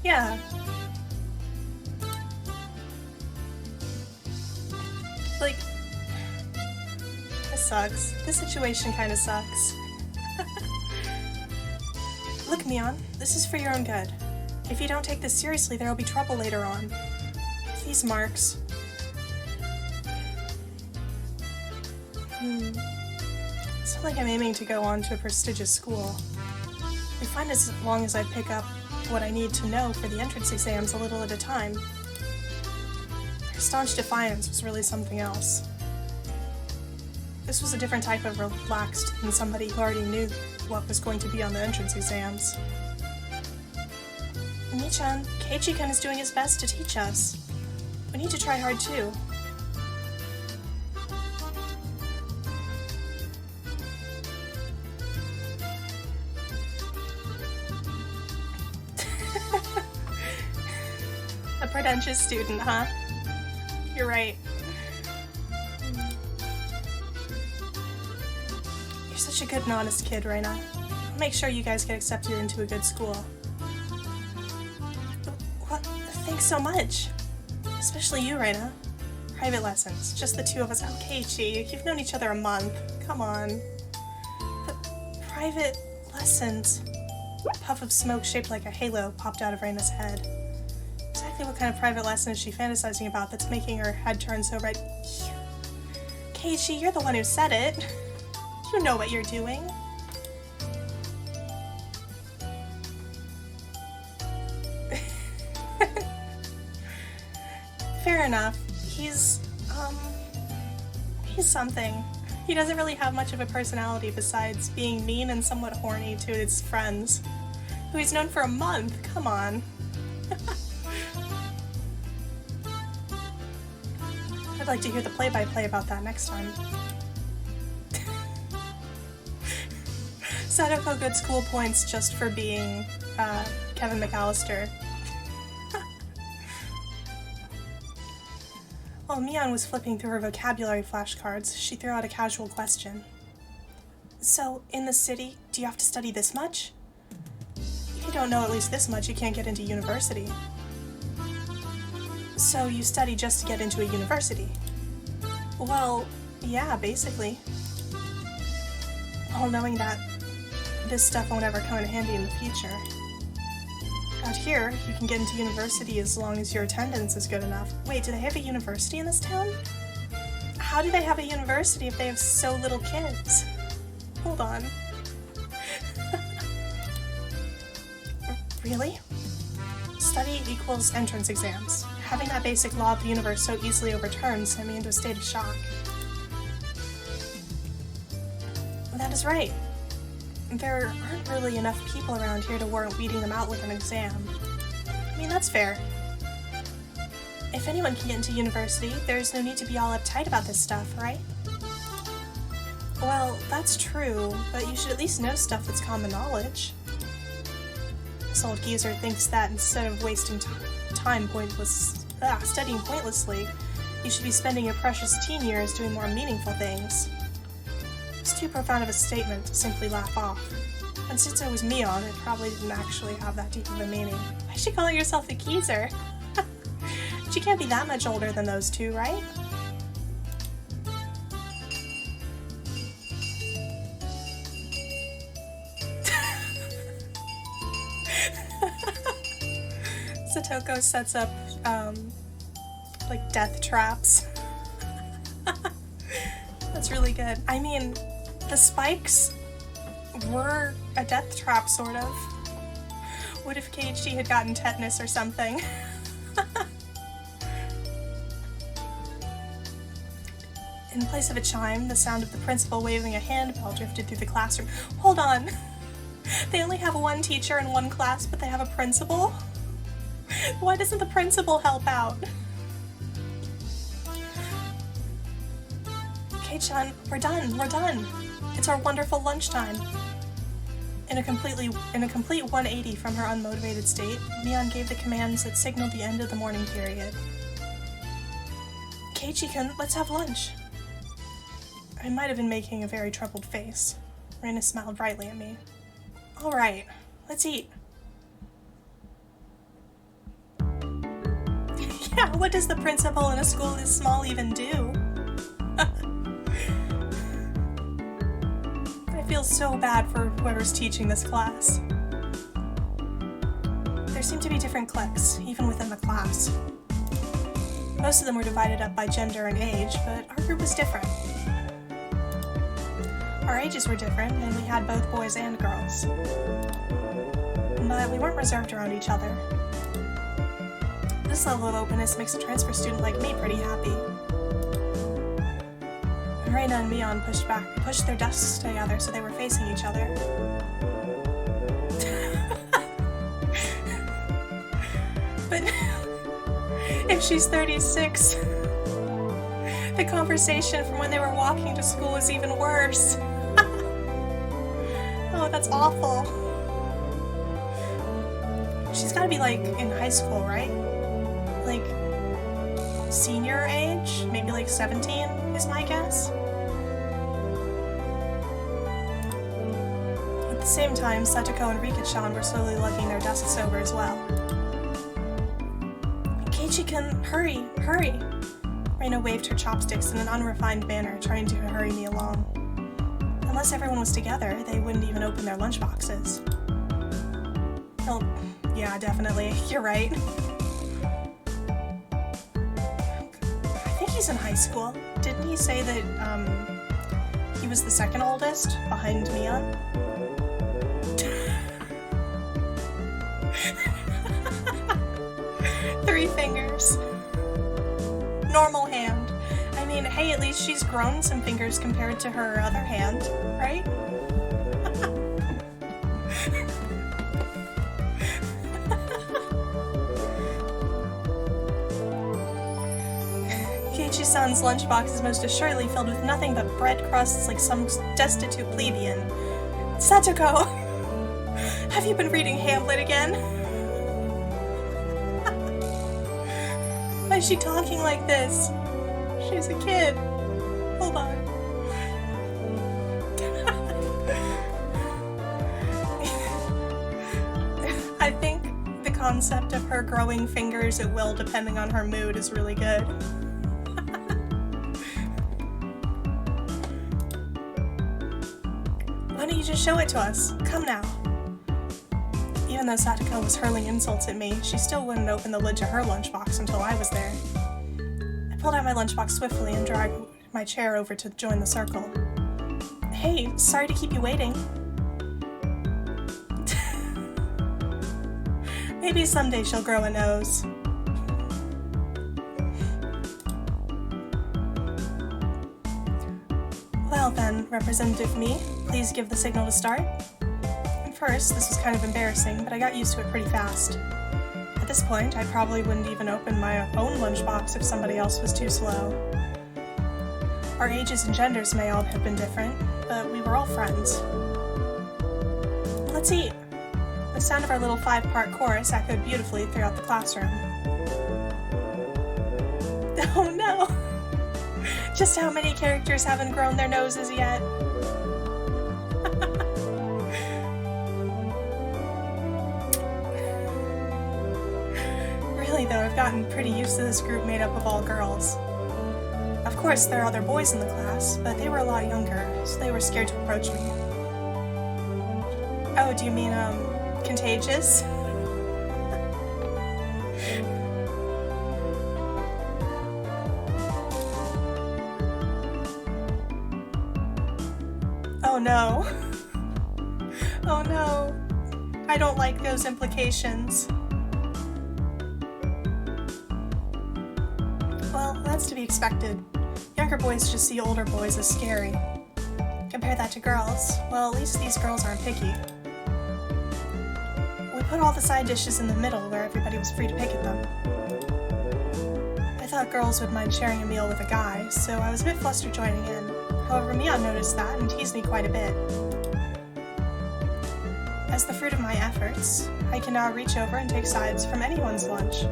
Yeah. Like, this sucks. This situation kind of sucks. Look, Mion, this is for your own good. If you don't take this seriously, there will be trouble later on. These marks. It's not like I'm aiming to go on to a prestigious school. I find as long as I pick up what I need to know for the entrance exams a little at a time. Her staunch defiance was really something else. This was a different type of relaxed than somebody who already knew what was going to be on the entrance exams. Mii-chan, Keiichi-kun is doing his best to teach us. We need to try hard too. A pretentious student, huh? You're right. You're such a good and honest kid, Reina. I'll make sure you guys get accepted into a good school. What? Thanks so much. Especially you, Reina. Private lessons. Just the two of us. Oh, Keiichi, you've known each other a month. Come on. But private lessons. A puff of smoke shaped like a halo popped out of Reina's head. Exactly what kind of private lesson is she fantasizing about that's making her head turn so red? Keiichi, you're the one who said it. You know what you're doing. Fair enough. He's something. He doesn't really have much of a personality besides being mean and somewhat horny to his friends, who he's known for a month. Come on. I'd like to hear the play-by-play about that next time. Sadako good school points just for being Kevin McAllister. While Mion was flipping through her vocabulary flashcards, she threw out a casual question. So, in the city, do you have to study this much? If you don't know at least this much, you can't get into university. So you study just to get into a university? Well, yeah, basically. All knowing that this stuff won't ever come in handy in the future. Out here, you can get into university as long as your attendance is good enough. Wait, do they have a university in this town? How do they have a university if they have so little kids? Hold on. Really? Study equals entrance exams. Having that basic law of the universe so easily overturned sent me into a state of shock. That is right. There aren't really enough people around here to warrant weeding them out with an exam. I mean, that's fair. If anyone can get into university, there's no need to be all uptight about this stuff, right? Well, that's true, but you should at least know stuff that's common knowledge. This old geezer thinks that instead of wasting time studying pointlessly, you should be spending your precious teen years doing more meaningful things. It's too profound of a statement to simply laugh off. And since it was Mion, it probably didn't actually have that deep of a meaning. Why is she calling herself a geezer? She can't be that much older than those two, right? Satoko sets up, like, death traps. That's really good. I mean, the spikes were a death trap, sort of. What if Keiichi had gotten tetanus or something? In place of a chime, the sound of the principal waving a handbell drifted through the classroom. Hold on! They only have one teacher in one class, but they have a principal? Why doesn't the principal help out? Kei-chan, we're done! It's our wonderful lunchtime. In a complete 180 from her unmotivated state, Mion gave the commands that signaled the end of the morning period. Keiichi-kun, let's have lunch. I might have been making a very troubled face. Reina smiled brightly at me. Alright, let's eat. Yeah, what does the principal in a school this small even do? I feel so bad for whoever's teaching this class. There seem to be different cliques, even within the class. Most of them were divided up by gender and age, but our group was different. Our ages were different, and we had both boys and girls. But we weren't reserved around each other. This level of openness makes a transfer student like me pretty happy. Reina and Mion pushed their desks together so they were facing each other. But if she's 36, the conversation from when they were walking to school was even worse. Oh, that's awful. She's gotta be, like, in high school, right? Like, senior age? Maybe, like, 17 is my guess? At the same time, Satoko and Rika-chan were slowly lugging their desks over as well. Keiichi-kun, hurry! Reina waved her chopsticks in an unrefined manner, trying to hurry me along. Unless everyone was together, they wouldn't even open their lunchboxes. Well, yeah, definitely. You're right. I think he's in high school. Didn't he say that, he was the second oldest, behind Mion? Three fingers. Normal hand. I mean, hey, at least she's grown some fingers compared to her other hand, right? Keiichi-san's lunchbox is most assuredly filled with nothing but bread crusts like some destitute plebeian. Satoko! Have you been reading Hamlet again? Why is she talking like this? She's a kid. Hold on. I think the concept of her growing fingers at will depending on her mood is really good. Why don't you just show it to us? Come now. Even though Satoko was hurling insults at me, she still wouldn't open the lid to her lunchbox until I was there. I pulled out my lunchbox swiftly and dragged my chair over to join the circle. Hey, sorry to keep you waiting. Maybe someday she'll grow a nose. Well then, Representative Me, please give the signal to start. At first, this was kind of embarrassing, but I got used to it pretty fast. At this point, I probably wouldn't even open my own lunchbox if somebody else was too slow. Our ages and genders may all have been different, but we were all friends. Let's eat. The sound of our little 5-part chorus echoed beautifully throughout the classroom. Oh no! Just how many characters haven't grown their noses yet? Really though, I've gotten pretty used to this group made up of all girls. Of course, there are other boys in the class, but they were a lot younger, so they were scared to approach me. Oh, do you mean, contagious? Oh no. Oh no. I don't like those implications. Well, that's to be expected. Younger boys just see older boys as scary. Compare that to girls. Well, at least these girls aren't picky. We put all the side dishes in the middle where everybody was free to pick at them. I thought girls would mind sharing a meal with a guy, so I was a bit flustered joining in. However, Mia noticed that and teased me quite a bit. As the fruit of my efforts, I can now reach over and take sides from anyone's lunch.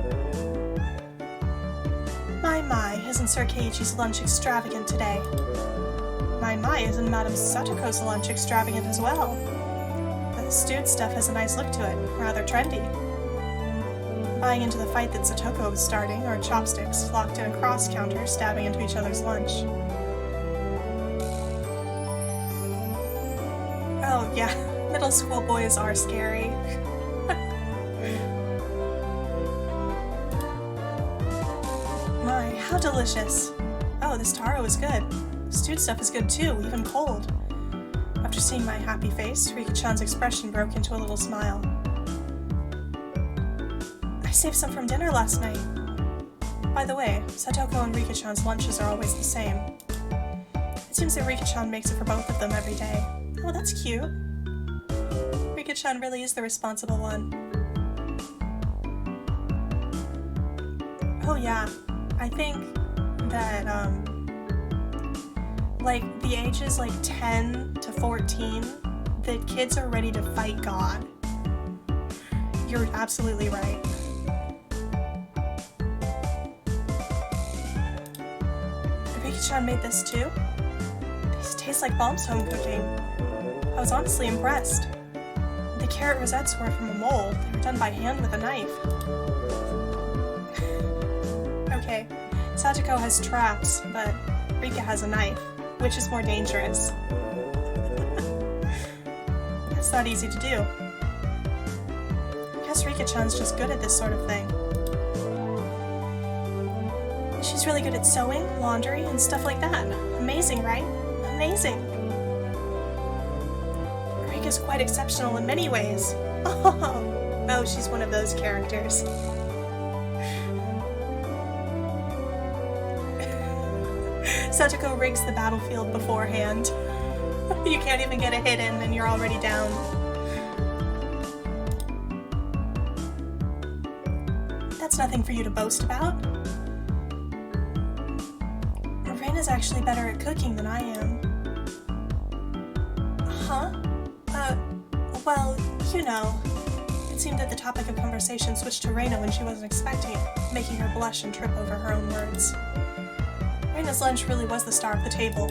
My, isn't Sir Keiichi's lunch extravagant today? My, isn't Madame Satoko's lunch extravagant as well? The stewed stuff has a nice look to it, rather trendy. Buying into the fight that Satoko was starting, our chopsticks locked in a cross counter, stabbing into each other's lunch. Oh yeah, middle school boys are scary. My, how delicious. Oh, this taro is good. Stewed stuff is good too, even cold. After seeing my happy face, Rika-chan's expression broke into a little smile. I saved some from dinner last night. By the way, Satoko and Rika-chan's lunches are always the same. It seems that Rika-chan makes it for both of them every day. Oh, that's cute. Rika-chan really is the responsible one. Oh yeah, I think that, like, the ages, 10 to 14, that kids are ready to fight God. You're absolutely right. Rika-chan made this too? These taste like Mom's home cooking. I was honestly impressed. The carrot rosettes were from a mold. They were done by hand with a knife. Okay, Satoko has traps, but Rika has a knife. Which is more dangerous? That's not easy to do. I guess Rika-chan's just good at this sort of thing. She's really good at sewing, laundry, and stuff like that. Amazing, right? Amazing. Rika's quite exceptional in many ways. Oh, she's one of those characters. Satoko rigs the battlefield beforehand. You can't even get a hit in and you're already down. That's nothing for you to boast about. Reina's actually better at cooking than I am. Huh? Well, you know. It seemed that the topic of conversation switched to Reina when she wasn't expecting it, making her blush and trip over her own words. Reina's lunch really was the star of the table.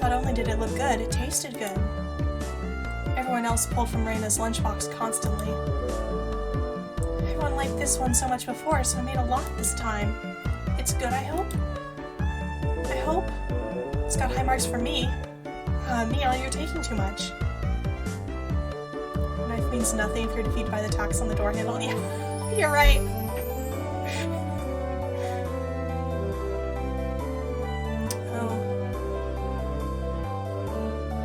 Not only did it look good, it tasted good. Everyone else pulled from Reina's lunchbox constantly. Everyone liked this one so much before, so I made a lot this time. It's good, I hope? I hope? It's got high marks for me. Mia, you're taking too much. Knife means nothing if you're defeated by the tacks on the door handle. Yeah, you're right.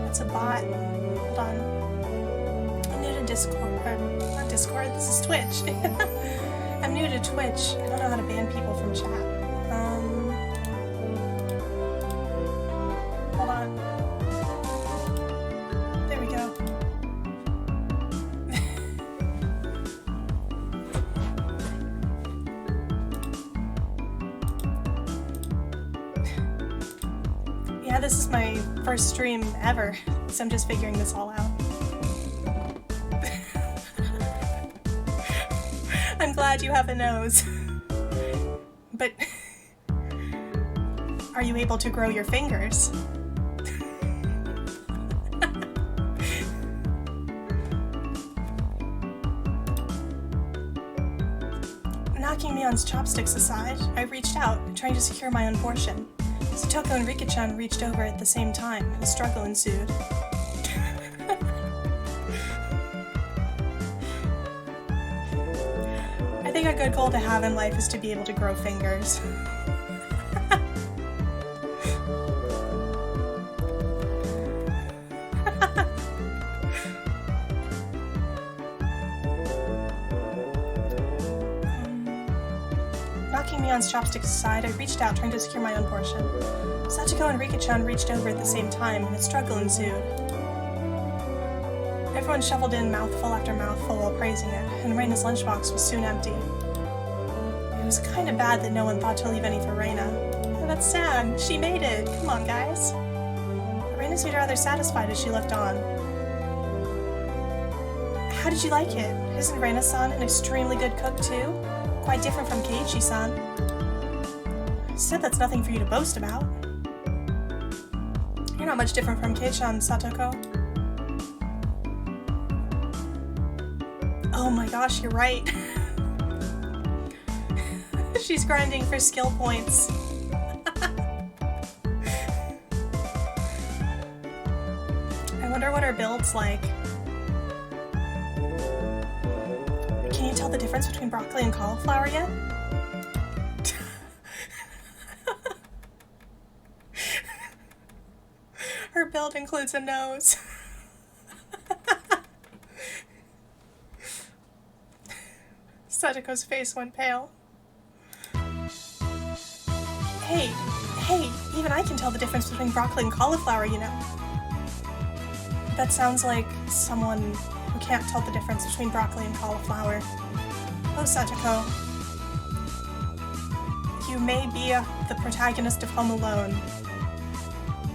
It's a bot. Hold on. I'm new to Discord. Not Discord, this is Twitch. I'm new to Twitch. I don't know how to ban people from chat. Hold on. There we go. this is my first stream ever, so I'm just figuring this all out. I'm glad you have a nose. But are you able to grow your fingers? Knocking Mion's chopsticks aside, I reached out, trying to secure my own portion. Satoko and Rika-chan reached over at the same time, and a struggle ensued. I think a good goal to have in life is to be able to grow fingers. Knocking Mion's chopsticks aside, I reached out, trying to secure my own portion. Satoko and Rika-chan reached over at the same time, and a struggle ensued. Everyone shuffled in mouthful after mouthful while praising it, and Reina's lunchbox was soon empty. It was kinda bad that no one thought to leave any for Reina. Oh, that's sad. She made it. Come on, guys. But Reina seemed rather satisfied as she looked on. How did you like it? Isn't Reina-san an extremely good cook, too? Quite different from Keiichi-san. Said that's nothing for you to boast about. You're not much different from Kei-chan, Satoko. Oh my gosh, you're right. She's grinding for skill points. I wonder what her build's like. Can you tell the difference between broccoli and cauliflower yet? Her build includes a nose. Satoko's face went pale. Hey, even I can tell the difference between broccoli and cauliflower, you know. That sounds like someone who can't tell the difference between broccoli and cauliflower. Oh, Satoko. You may be the protagonist of Home Alone,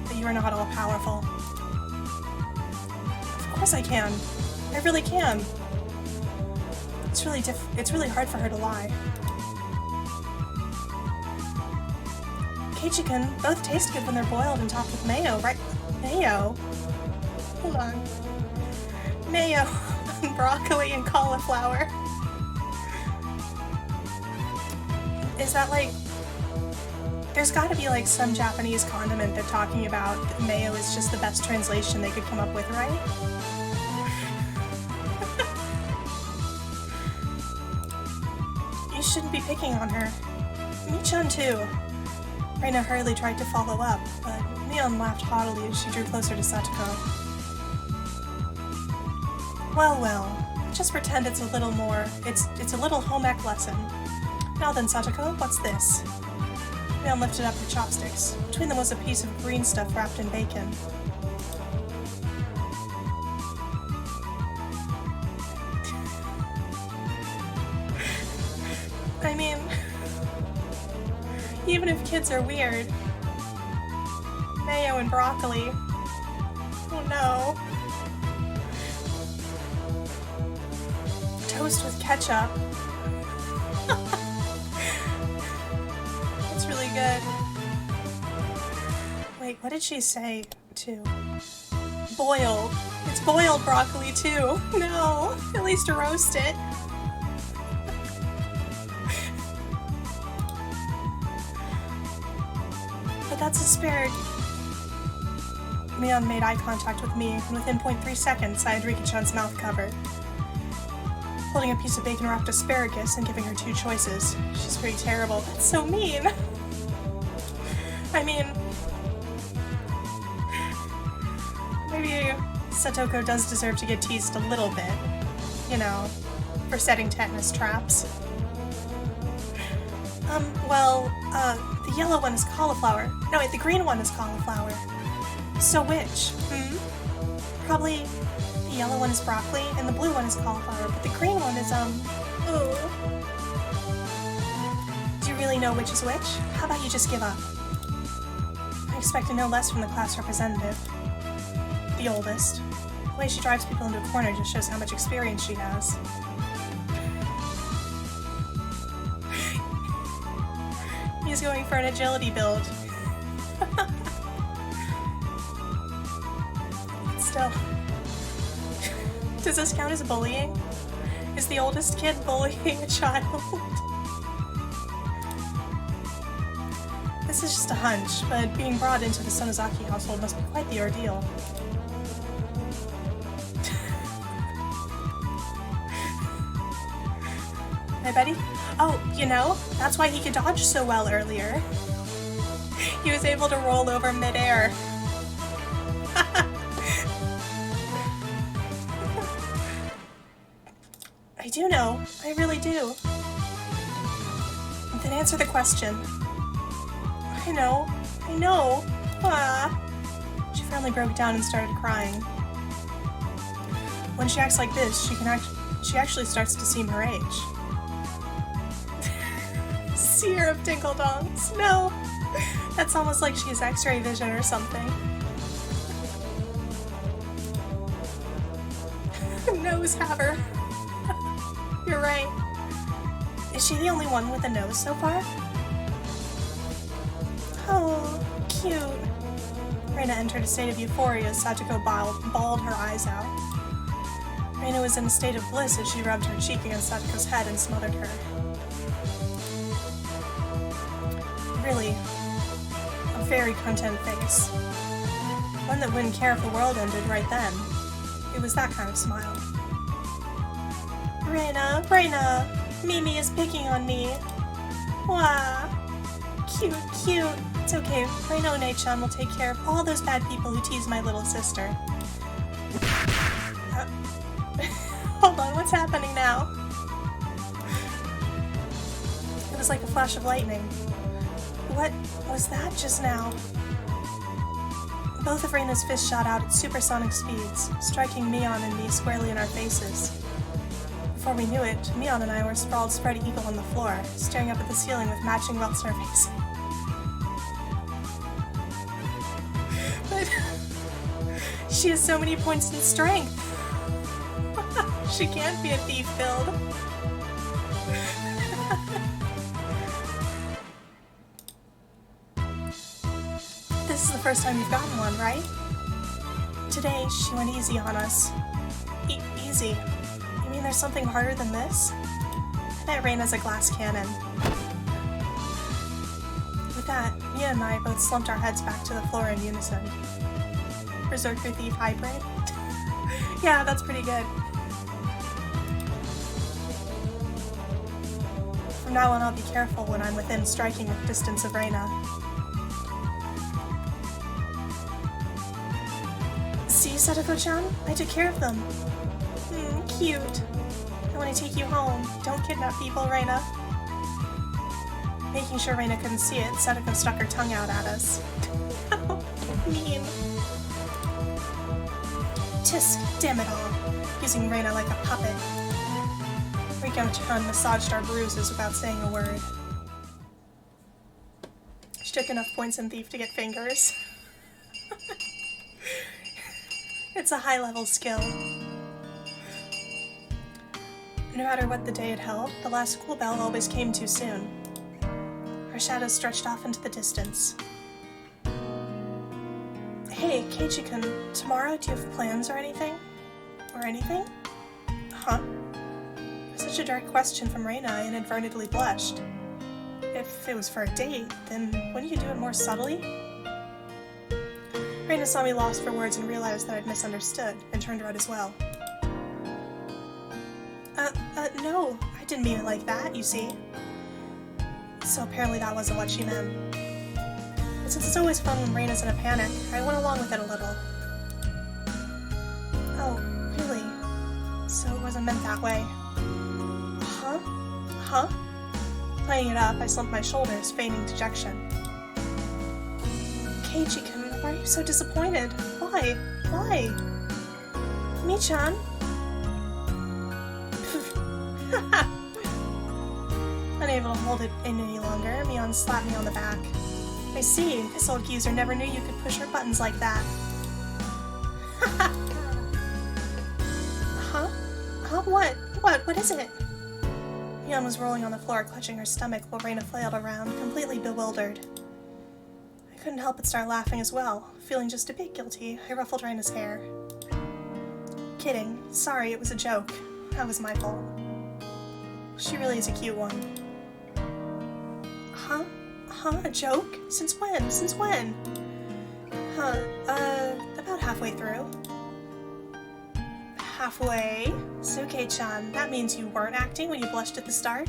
but you are not all-powerful. Of course I can. I really can. It's really hard for her to lie. Keiichi-kun, both taste good when they're boiled and topped with mayo, right? Mayo? Hold on. Mayo on broccoli and cauliflower. Is that like... There's gotta be like some Japanese condiment they're talking about that mayo is just the best translation they could come up with, right? You shouldn't be picking on her. Mi-chan too. Reina hurriedly tried to follow up, but Mion laughed haughtily as she drew closer to Satoko. Well, just pretend it's a little more. It's a little home ec lesson. Now then, Satoko, what's this? Mion lifted up her chopsticks. Between them was a piece of green stuff wrapped in bacon. I mean, even if kids are weird. Mayo and broccoli. Oh no. Toast with ketchup. It's really good. Wait, what did she say, too? Boiled. It's boiled broccoli, too. No, at least roast it. But that's asparagus. Mion made eye contact with me, and within 0.3 seconds, I had Rika-chan's mouth covered. Holding a piece of bacon-wrapped asparagus and giving her two choices. She's pretty terrible. That's so mean! I mean... Maybe Satoko does deserve to get teased a little bit. You know, for setting tetanus traps. The yellow one is cauliflower. No, wait, the green one is cauliflower. So which? Probably the yellow one is broccoli and the blue one is cauliflower, but the green one is, ooh. Do you really know which is which? How about you just give up? expected no less from the class representative. The oldest. The way she drives people into a corner just shows how much experience she has. He's going for an agility build. Still. Does this count as bullying? Is the oldest kid bullying a child? This is just a hunch, but being brought into the Sonozaki household must be quite the ordeal. Hey, Betty? Oh, you know, that's why he could dodge so well earlier. He was able to roll over midair. I do know. I really do. Then answer the question. I know. I know. Ah. She finally broke down and started crying. When she acts like this, she actually starts to seem her age. Seer of Dingle-Dongs. No. That's almost like she has X-ray vision or something. Nose haver. You're right. Is she the only one with a nose so far? Oh, cute. Reina entered a state of euphoria as Satoko bawled her eyes out. Reina was in a state of bliss as she rubbed her cheek against Satoko's head and smothered her. Really, a very content face. One that wouldn't care if the world ended right then. It was that kind of smile. Reina, Reina! Mimi is picking on me. Wah! Cute, cute. It's okay. Reina One-chan will take care of all those bad people who tease my little sister. Hold on, what's happening now? It was like a flash of lightning. What was that just now? Both of Reina's fists shot out at supersonic speeds, striking Mion and me squarely in our faces. Before we knew it, Mion and I were sprawled spread eagle on the floor, staring up at the ceiling with matching welts in our faces. But she has so many points in strength. She can't be a thief build. This is the first time you've gotten one, right? Today, she went easy on us. Easy? You mean there's something harder than this? I bet Reina's a glass cannon. With that, Mia and I both slumped our heads back to the floor in unison. Berserker Thief Hybrid? Yeah, that's pretty good. From now on, I'll be careful when I'm within striking distance of Reina. See, Satoko-chan? I took care of them. Cute. I want to take you home. Don't kidnap people, Reina. Making sure Reina couldn't see it, Satoko stuck her tongue out at us. Mean. Tisk, damn it all. Using Reina like a puppet. Riko-chan massaged our bruises without saying a word. She took enough points in Thief to get fingers. It's a high-level skill. No matter what the day had held, the last school bell always came too soon. Our shadows stretched off into the distance. Hey, Keiichi-kun, tomorrow do you have plans or anything? Or anything? Huh? Such a direct question from Reina, I inadvertently blushed. If it was for a date, then wouldn't you do it more subtly? Reina saw me lost for words and realized that I'd misunderstood, and turned red as well. No, I didn't mean it like that, you see. So apparently that wasn't what she meant. But since it's always fun when Reina's in a panic, I went along with it a little. Oh, really? So it wasn't meant that way. Huh? Huh? Playing it up, I slumped my shoulders, feigning dejection. Keiichi-kun, why are you so disappointed? Why? Why? Mi-chan? Unable to hold it in any longer, Mion slapped me on the back. I see. This old geezer never knew you could push her buttons like that. Huh? Huh? What? What is it? Mion was rolling on the floor, clutching her stomach while Reina flailed around, completely bewildered. I couldn't help but start laughing as well. Feeling just a bit guilty, I ruffled Reina's hair. Kidding. Sorry, it was a joke. That was my fault. She really is a cute one. Huh? Huh? A joke? Since when? Since when? About halfway through. Halfway? Suke-chan, that means you weren't acting when you blushed at the start?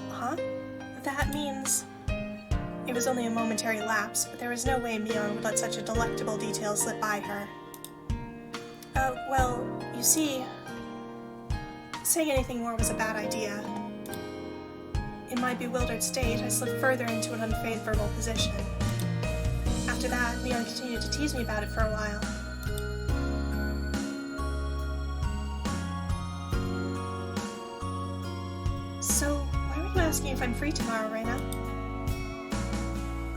Huh? That means... It was only a momentary lapse, but there was no way Mion would let such a delectable detail slip by her. Well, you see... Saying anything more was a bad idea. In my bewildered state, I slipped further into an unfavorable position. After that, Mion continued to tease me about it for a while. So, why were you asking if I'm free tomorrow, Reina?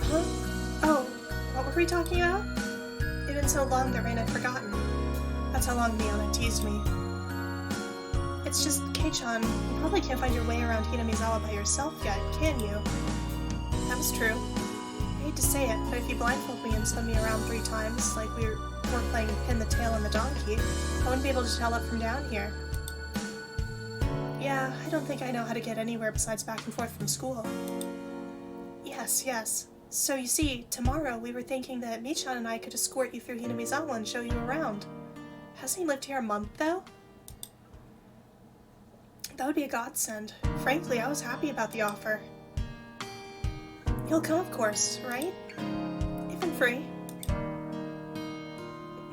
Huh? Oh, what were we talking about? It had been so long that Reina had forgotten. That's how long Mion had teased me. It's just, Kei-chan, you probably can't find your way around Hinamizawa by yourself yet, can you? That was true. I hate to say it, but if you blindfold me and spin me around 3 times, like we were playing pin the tail on the donkey, I wouldn't be able to tell up from down here. Yeah, I don't think I know how to get anywhere besides back and forth from school. Yes. So you see, tomorrow we were thinking that Michan and I could escort you through Hinamizawa and show you around. Hasn't he lived here a month, though? That would be a godsend. Frankly, I was happy about the offer. You'll come, of course, right? If I'm free.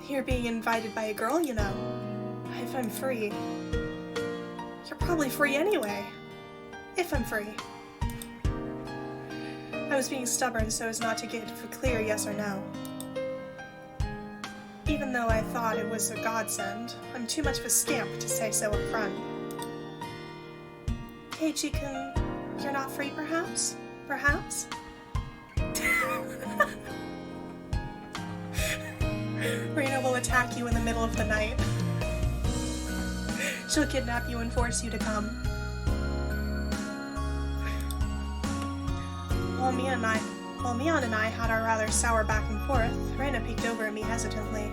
You're being invited by a girl, you know. If I'm free. You're probably free anyway. If I'm free. I was being stubborn so as not to get a clear yes or no. Even though I thought it was a godsend, I'm too much of a scamp to say so up front. Keiichi-kun, you're not free, perhaps? Perhaps? Reina will attack you in the middle of the night. She'll kidnap you and force you to come. While Mion and I had our rather sour back and forth, Reina peeked over at me hesitantly.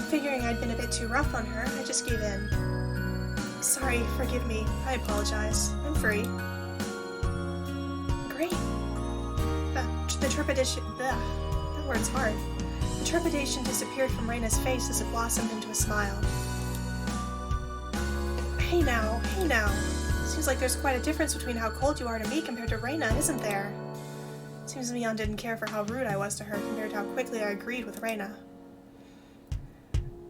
Figuring I'd been a bit too rough on her, I just gave in. Sorry, forgive me. I apologize. I'm free. Great. The trepidation... That word's hard. The trepidation disappeared from Reina's face as it blossomed into a smile. Hey now. Seems like there's quite a difference between how cold you are to me compared to Reina, isn't there? Seems Mion didn't care for how rude I was to her compared to how quickly I agreed with Reina.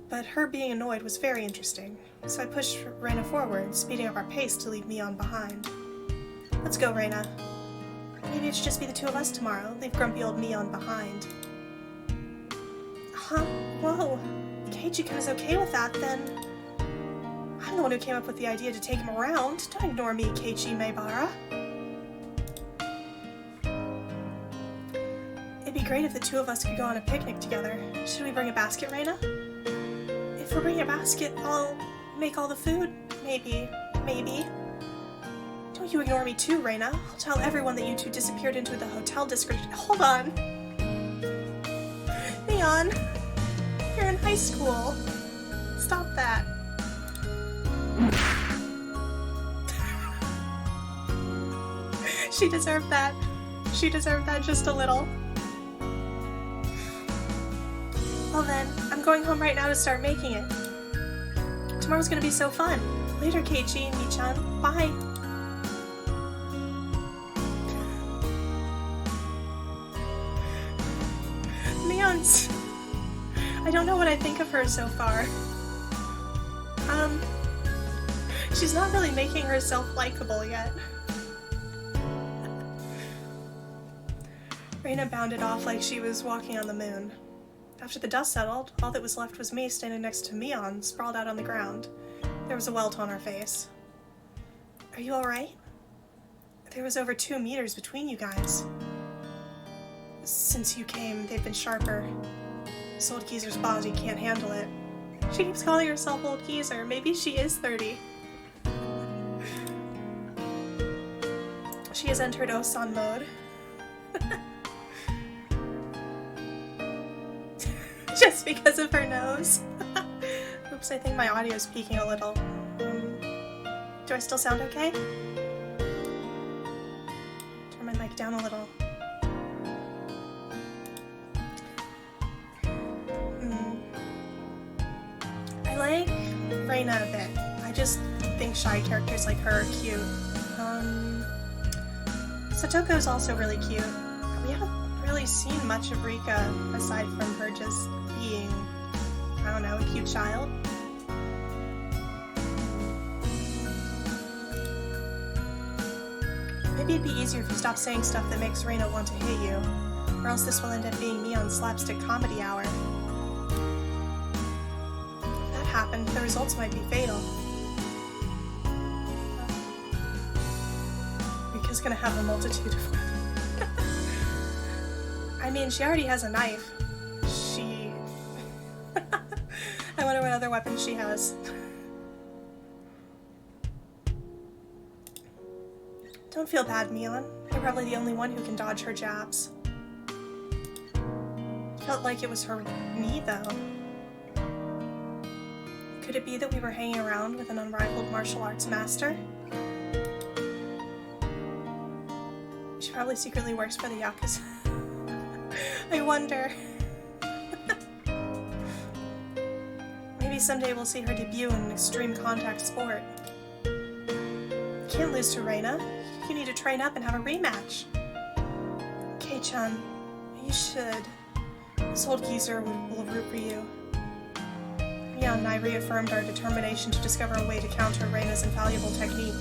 But her being annoyed was very interesting, so I pushed Reina forward, speeding up our pace to leave Mion behind. Let's go, Reina. Maybe it should just be the 2 of us tomorrow, leave grumpy old Mion behind. Huh? Whoa. Keiichi-kun is okay with that, then... I'm the one who came up with the idea to take him around. Don't ignore me, Keiichi Maebara. It'd be great if the 2 of us could go on a picnic together. Should we bring a basket, Reina? If we're bringing a basket, I'll make all the food. Maybe. Don't you ignore me too, Reina. I'll tell everyone that you 2 disappeared into the hotel district. Hold on. Mion, you're in high school. Stop that. She deserved that. She deserved that just a little. Well then, I'm going home right now to start making it. Tomorrow's gonna be so fun. Later, Keiichi and Michan. Bye. Mion, I don't know what I think of her so far. She's not really making herself likable yet. Reina bounded off like she was walking on the moon. After the dust settled, all that was left was me standing next to Mion, sprawled out on the ground. There was a welt on her face. Are you alright? There was over 2 meters between you guys. Since you came, they've been sharper. This old geezer's body can't handle it. She keeps calling herself old geezer. Maybe she is 30. She has entered Osan mode. Just because of her nose. Oops, I think my audio is peaking a little. Do I still sound okay? Turn my mic down a little. I like Reina a bit. I just think shy characters like her are cute. Satoko is also really cute. We haven't really seen much of Rika aside from her just being, I don't know, a cute child. Maybe it'd be easier if you stopped saying stuff that makes Reina want to hit you, or else this will end up being me on Slapstick Comedy Hour. If that happened, the results might be fatal. Rika's gonna have a multitude of weapons. I mean, she already has a knife. I wonder what other weapons she has. Don't feel bad, Mion. You're probably the only one who can dodge her jabs. Felt like it was her knee, though. Could it be that we were hanging around with an unrivaled martial arts master? She probably secretly works for the Yakuza. I wonder. Maybe someday we'll see her debut in an extreme contact sport. You can't lose to Reina. You need to train up and have a rematch. Kei-chan, you should. This old geezer will root for you. Mia and I reaffirmed our determination to discover a way to counter Reina's infallible technique.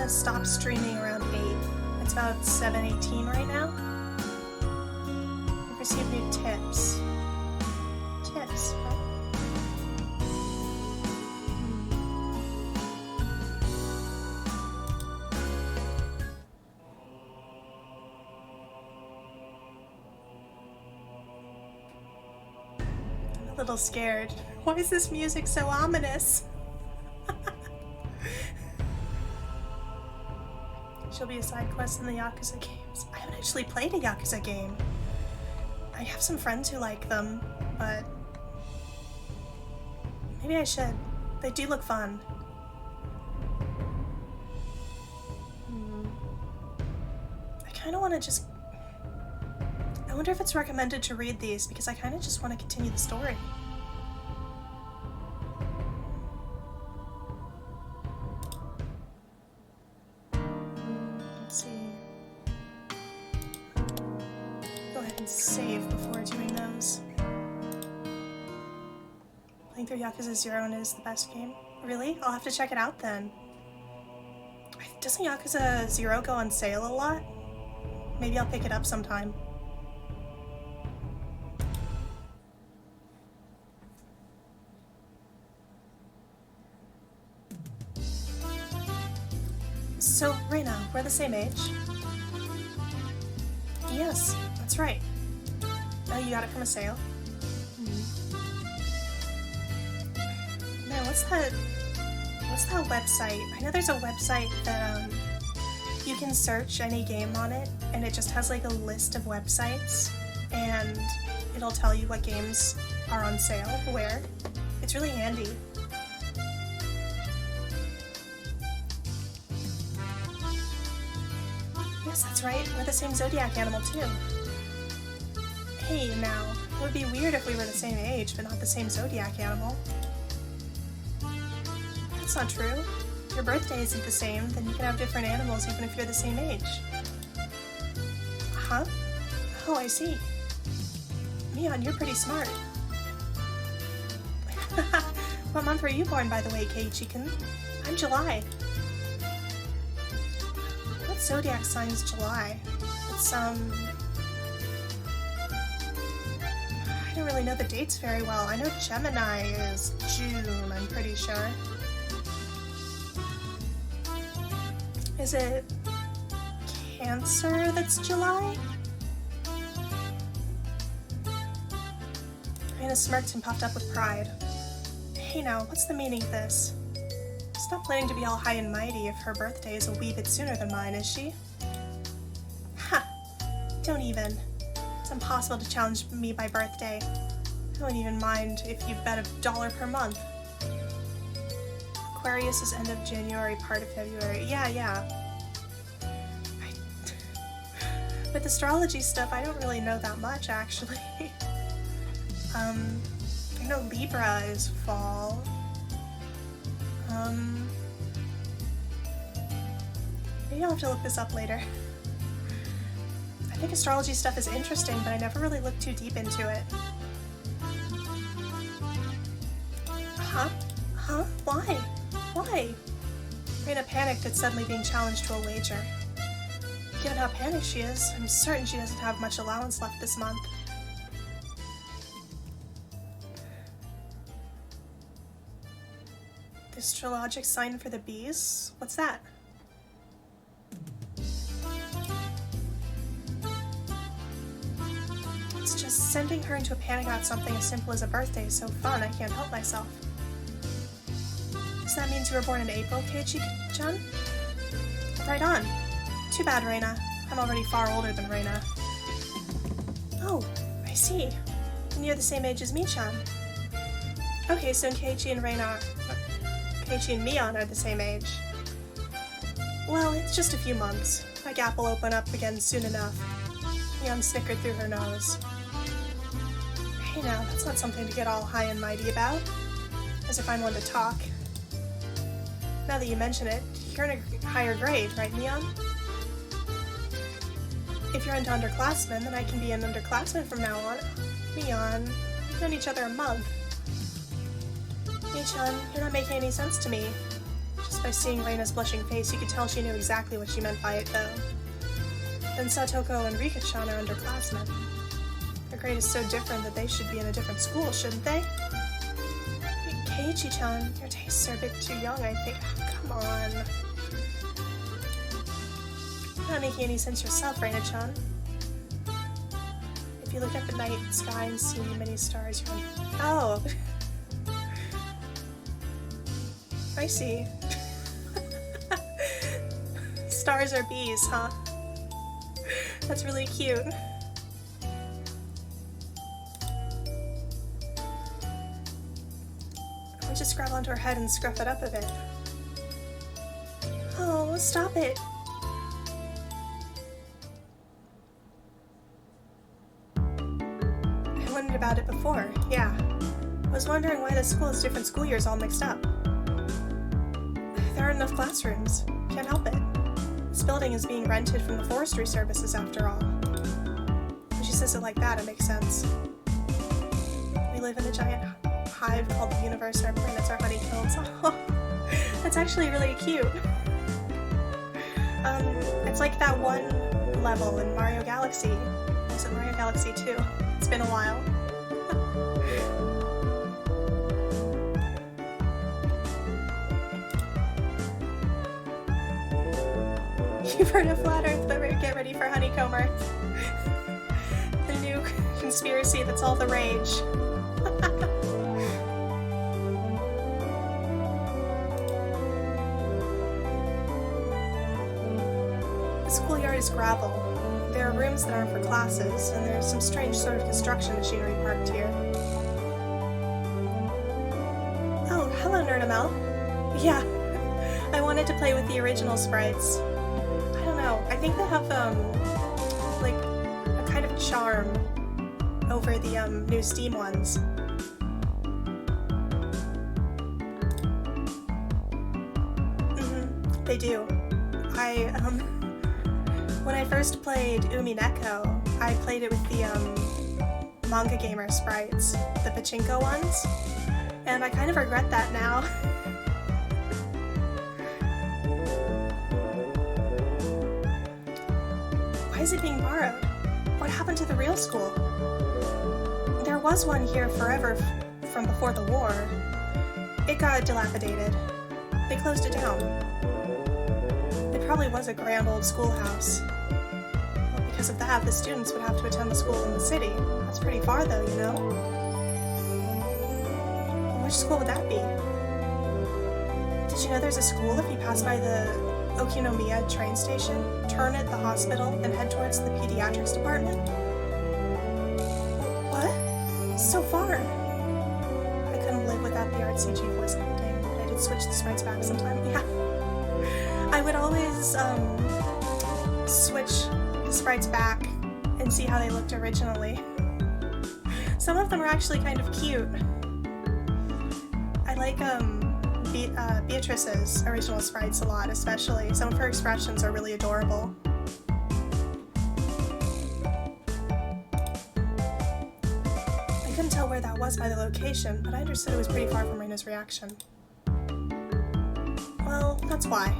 Stop streaming around 8. It's about 7:18 right now. We've received new tips. Tips, right? I'm a little scared. Why is this music so ominous? She'll be a side quest in the Yakuza games. I haven't actually played a Yakuza game. I have some friends who like them, but maybe I should. They do look fun. I kind of want to just... I wonder if it's recommended to read these, because I kind of just want to continue the story. Save before doing those. Playing through Yakuza 0 is the best game. Really? I'll have to check it out then. Doesn't Yakuza 0 go on sale a lot? Maybe I'll pick it up sometime. So, Reina, we're the same age? Yes, that's right. Oh, you got it from a sale? Man, what's that website? I know there's a website that, you can search any game on it, and it just has like a list of websites, and it'll tell you what games are on sale, where. It's really handy. Yes, that's right. We're the same zodiac animal, too. Hey, now, it would be weird if we were the same age, but not the same zodiac animal. That's not true. If your birthday isn't the same, then you can have different animals even if you're the same age. Huh? Oh, I see. Mion, you're pretty smart. What month were you born, by the way, Keiichi-kun? I'm July. What zodiac sign is July? It's, I don't really know the dates very well. I know Gemini is June, I'm pretty sure. Is it Cancer that's July? Raina smirked and puffed up with pride. Hey now, what's the meaning of this? She's not planning to be all high and mighty if her birthday is a wee bit sooner than mine, is she? Ha! Don't even. It's impossible to challenge me by birthday. I don't even mind if you bet $1 per month. Aquarius is end of January, part of February. Yeah. With astrology stuff, I don't really know that much, actually. I know Libra is fall. Maybe I'll have to look this up later. I think astrology stuff is interesting, but I never really looked too deep into it. Huh? Why? Raina panicked at suddenly being challenged to a wager. Given how panicked she is, I'm certain she doesn't have much allowance left this month. The astrologic sign for the bees? What's that? It's just sending her into a panic about something as simple as a birthday is so fun, I can't help myself. Does that mean you were born in April, Keiichi-chan? Right on. Too bad, Raina. I'm already far older than Raina. Oh, I see. And you're the same age as me-chan. Okay, so Keiichi and Mion are the same age. Well, it's just a few months. My gap will open up again soon enough. Mion snickered through her nose. Hey now, that's not something to get all high and mighty about. As if I'm one to talk. Now that you mention it, you're in a higher grade, right, Mion? If you're into underclassmen, then I can be an underclassman from now on. Mion, we've known each other a month. Mi-chan, you're not making any sense to me. Just by seeing Reina's blushing face, you could tell she knew exactly what she meant by it, though. Then Satoko and Rika-chan are underclassmen. Their grade is so different that they should be in a different school, shouldn't they? Keiichi-chan, your tastes are a bit too young, I think. Oh, come on. You're not making any sense yourself, Reina-chan. If you look at the night sky and see many stars, you're like, oh. I see. Stars are bees, huh? That's really cute. I just grab onto her head and scruff it up a bit. Oh, stop it. I wondered about it before, yeah. I was wondering why the school has different school years all mixed up. There aren't enough classrooms. Can't help it. This building is being rented from the forestry services after all. When she says it like that, it makes sense. We live in a giant hive called the universe. Our planets are honeycombs. Oh, that's actually really cute. It's like that one level in Mario Galaxy. Was it Mario Galaxy 2? It's been a while. You've heard of Flat Earth, but get ready for Honeycomb Earth. The new conspiracy that's all the rage. The schoolyard is gravel. There are rooms that aren't for classes, and there's some strange sort of construction machinery parked here. Oh, hello, Nerdamel. Yeah, I wanted to play with the original sprites. I think they have, like, a kind of charm over the, new Steam ones. They do. When I first played Umineko, I played it with the, Manga Gamer sprites, the pachinko ones, and I kind of regret that now. is it being borrowed? What happened to the real school? There was one here forever from before the war. It got dilapidated. They closed it down. It probably was a grand old schoolhouse. Well, because of that, the students would have to attend the school in the city. That's pretty far though, you know? Which school would that be? Did you know there's a school if you pass by the Okinomiya train station, turn at the hospital, and head towards the pediatrics department? What? So far. I couldn't live without the artsy G voice acting, but I did switch the sprites back sometime. Yeah. I would always, switch the sprites back and see how they looked originally. Some of them are actually kind of cute. I like, Beatrice's original sprites a lot, especially. Some of her expressions are really adorable. I couldn't tell where that was by the location, but I understood it was pretty far from Reina's reaction. Well, that's why.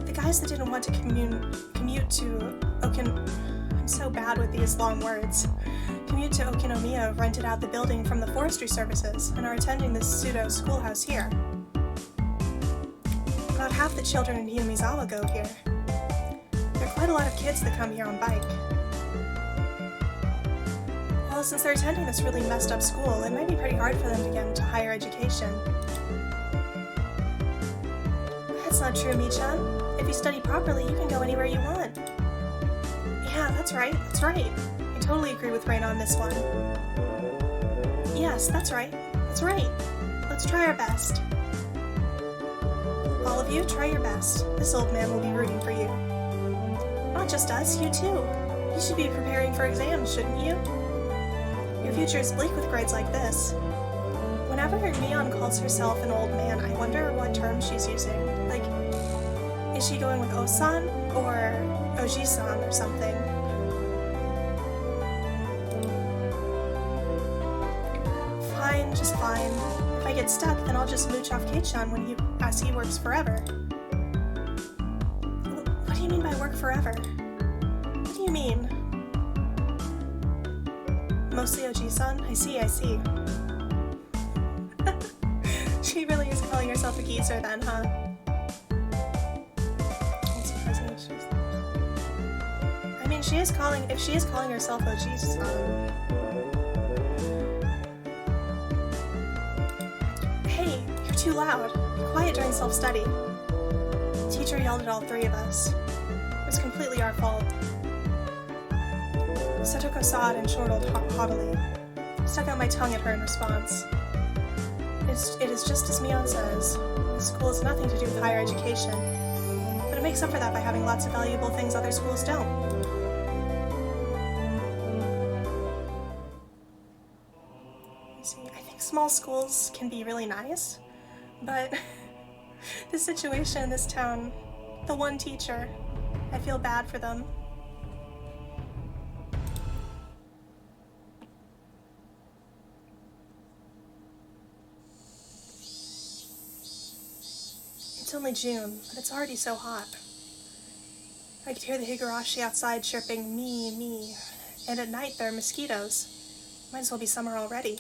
The guys that didn't want to commute to I'm so bad with these long words. Commute to Okinomiya rented out the building from the forestry services and are attending this pseudo schoolhouse here. About half the children in Hinamizawa go here. There are quite a lot of kids that come here on bike. Well, since they're attending this really messed up school, it might be pretty hard for them to get into higher education. That's not true, Mi-chan. If you study properly, you can go anywhere you want. Yeah, that's right. I totally agree with Reina on this one. Yes, that's right. Let's try our best. All of you, try your best. This old man will be rooting for you. Not just us, you too. You should be preparing for exams, shouldn't you? Your future is bleak with grades like this. Whenever Mion calls herself an old man, I wonder what term she's using. Like, is she going with Osan or Oji-san or something? Fine, just fine. If I get stuck, then I'll just mooch off Kate-chan as he works forever. What do you mean by work forever? What do you mean? Mostly Oji-san? I see. She really is calling herself a geezer then, huh? I mean, if she is calling herself Oji-san. Hey, you're too loud. Be quiet during self-study. The teacher yelled at all three of us. It was completely our fault. Satoko saw it and chortled haughtily. I stuck out my tongue at her in response. It is just as Mion says. This school has nothing to do with higher education. But it makes up for that by having lots of valuable things other schools don't. You see, I think small schools can be really nice, but the situation in this town, the one teacher, I feel bad for them. It's only June, but it's already so hot. I could hear the Higurashi outside chirping, me, and at night there are mosquitoes. Might as well be summer already.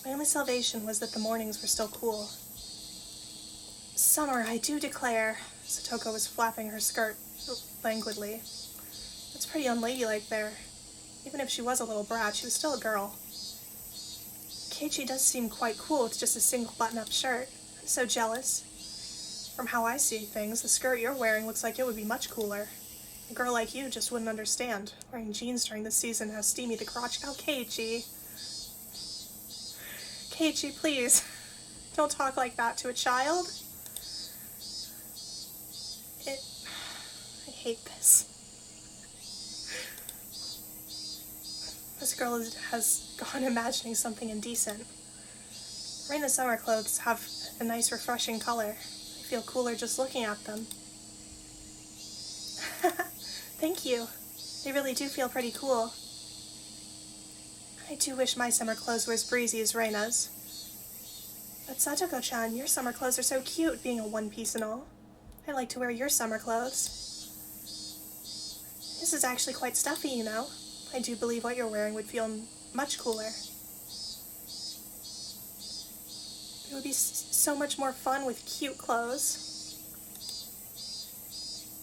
My only salvation was that the mornings were still cool. Summer, I do declare. Satoko was flapping her skirt languidly. It's pretty unladylike there. Even if she was a little brat, she was still a girl. Keiichi does seem quite cool with just a single button-up shirt. I'm so jealous. From how I see things, the skirt you're wearing looks like it would be much cooler. A girl like you just wouldn't understand. Wearing jeans during this season, how steamy the crotch... Oh, Keiichi. Keiichi, please. Don't talk like that to a child. I hate this. This girl has gone imagining something indecent. Reina's summer clothes have a nice, refreshing color. I feel cooler just looking at them. Thank you. They really do feel pretty cool. I do wish my summer clothes were as breezy as Reina's. But Satoko-chan, your summer clothes are so cute, being a one-piece and all. I like to wear your summer clothes. This is actually quite stuffy, you know. I do believe what you're wearing would feel much cooler. It would be so much more fun with cute clothes.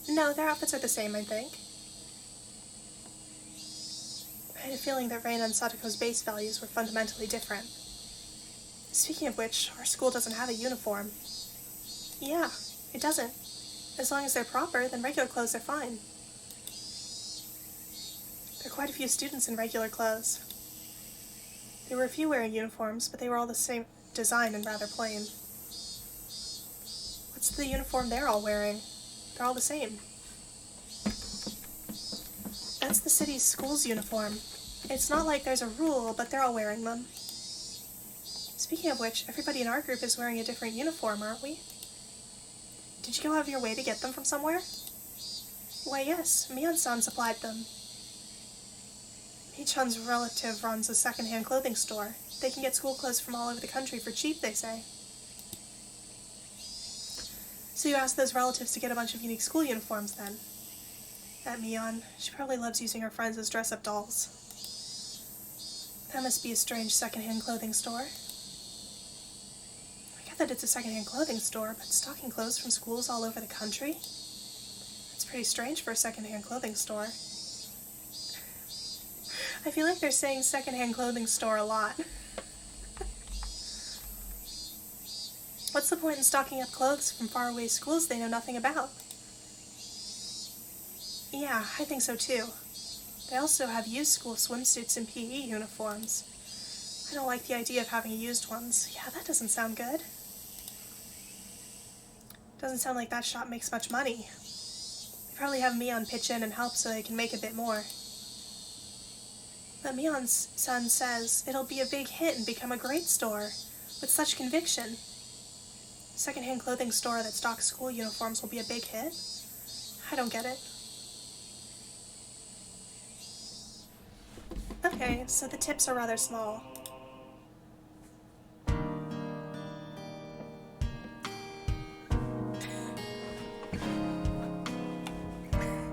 No, their outfits are the same, I think. I had a feeling that Reina and Satoko's base values were fundamentally different. Speaking of which, our school doesn't have a uniform. Yeah, it doesn't. As long as they're proper, then regular clothes are fine. There are quite a few students in regular clothes. There were a few wearing uniforms, but they were all the same design and rather plain. What's the uniform they're all wearing? They're all the same. That's the city's school's uniform. It's not like there's a rule, but they're all wearing them. Speaking of which, everybody in our group is wearing a different uniform, aren't we? Did you go out of your way to get them from somewhere? Why, yes, Mion-san supplied them. Michan's relative runs a second-hand clothing store. They can get school clothes from all over the country for cheap, they say. So you asked those relatives to get a bunch of unique school uniforms, then? That Mion, she probably loves using her friends as dress-up dolls. That must be a strange second-hand clothing store. I get that it's a second-hand clothing store, but stocking clothes from schools all over the country? That's pretty strange for a second-hand clothing store. I feel like they're saying second-hand clothing store a lot. What's the point in stocking up clothes from faraway schools they know nothing about? Yeah, I think so too. They also have used school swimsuits and PE uniforms. I don't like the idea of having used ones. Yeah, that doesn't sound good. Doesn't sound like that shop makes much money. They probably have Mion pitch in and help so they can make a bit more. But Mion's son says it'll be a big hit and become a great store, with such conviction. A second-hand clothing store that stocks school uniforms will be a big hit? I don't get it. Okay, so the tips are rather small.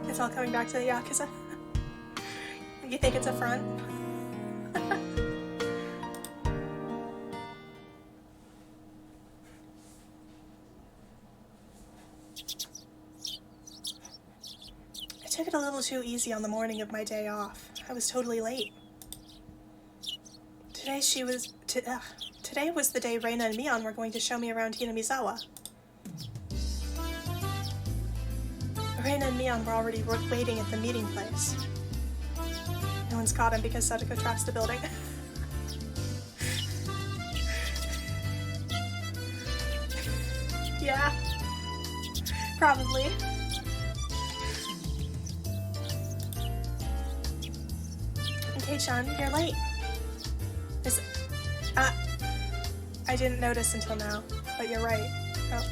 It's all coming back to the Yakuza. You think it's a front? I took it a little too easy on the morning of my day off. I was totally late. Today was the day Reina and Mion were going to show me around Hinamizawa. Reina and Mion were already waiting at the meeting place. No one's caught him because Sadako trashed the building. Yeah. Probably. Kei-chan, you're late. I didn't notice until now, but you're right. Oh.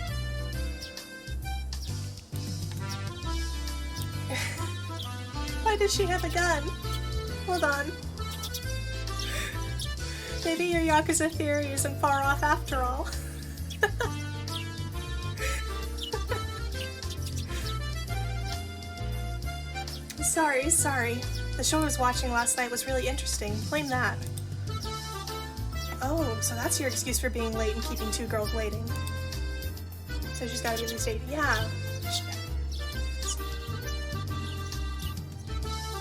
Why does she have a gun? Hold on. Maybe your Yakuza theory isn't far off after all. Sorry. The show I was watching last night was really interesting. Blame that. Oh, so that's your excuse for being late and keeping two girls waiting. So she's gotta be at least 8. Yeah.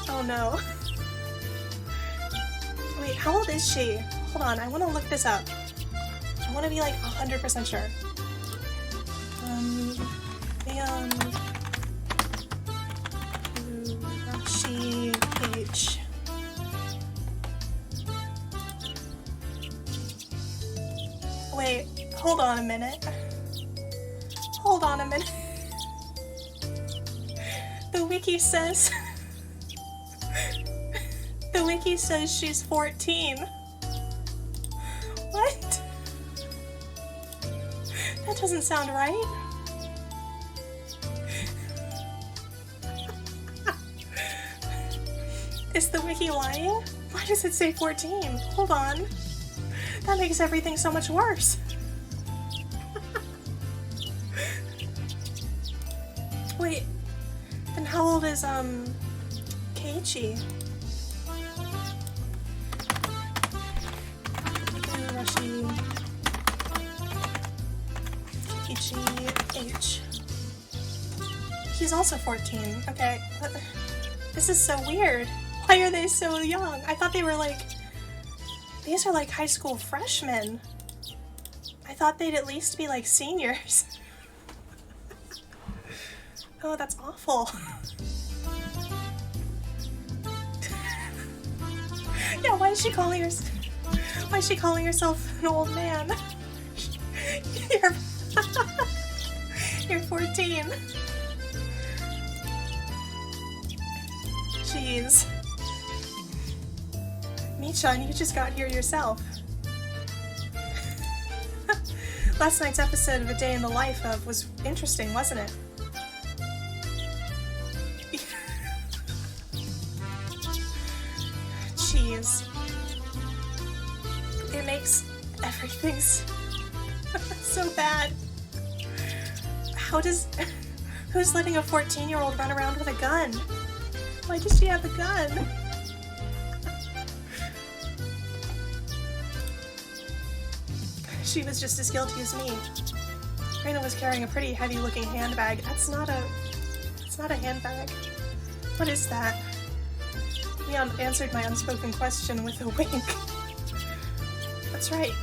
Oh no. Wait, how old is she? Hold on, I want to look this up. I want to be like 100% sure. Higurashi page. Wait, hold on a minute. The wiki says... The wiki says she's 14. What? That doesn't sound right. Is the wiki lying? Why does it say 14? Hold on. That makes everything so much worse. Wait, then how old is, Keiichi. Higurashi. Keiichi H. He's also 14. Okay. This is so weird. Why are they so young? I thought they were like... These are like high school freshmen. I thought they'd at least be like seniors. Oh, that's awful. Yeah, why is she calling herself an old man? You're 14. Jeez. Michan, you just got here yourself. Last night's episode of A Day in the Life of was interesting, wasn't it? Jeez. It makes everything so bad. Who's letting a 14-year-old run around with a gun? Why does she have a gun? She was just as guilty as me. Reina was carrying a pretty heavy-looking handbag. It's not a handbag. What is that? Leon answered my unspoken question with a wink. That's right.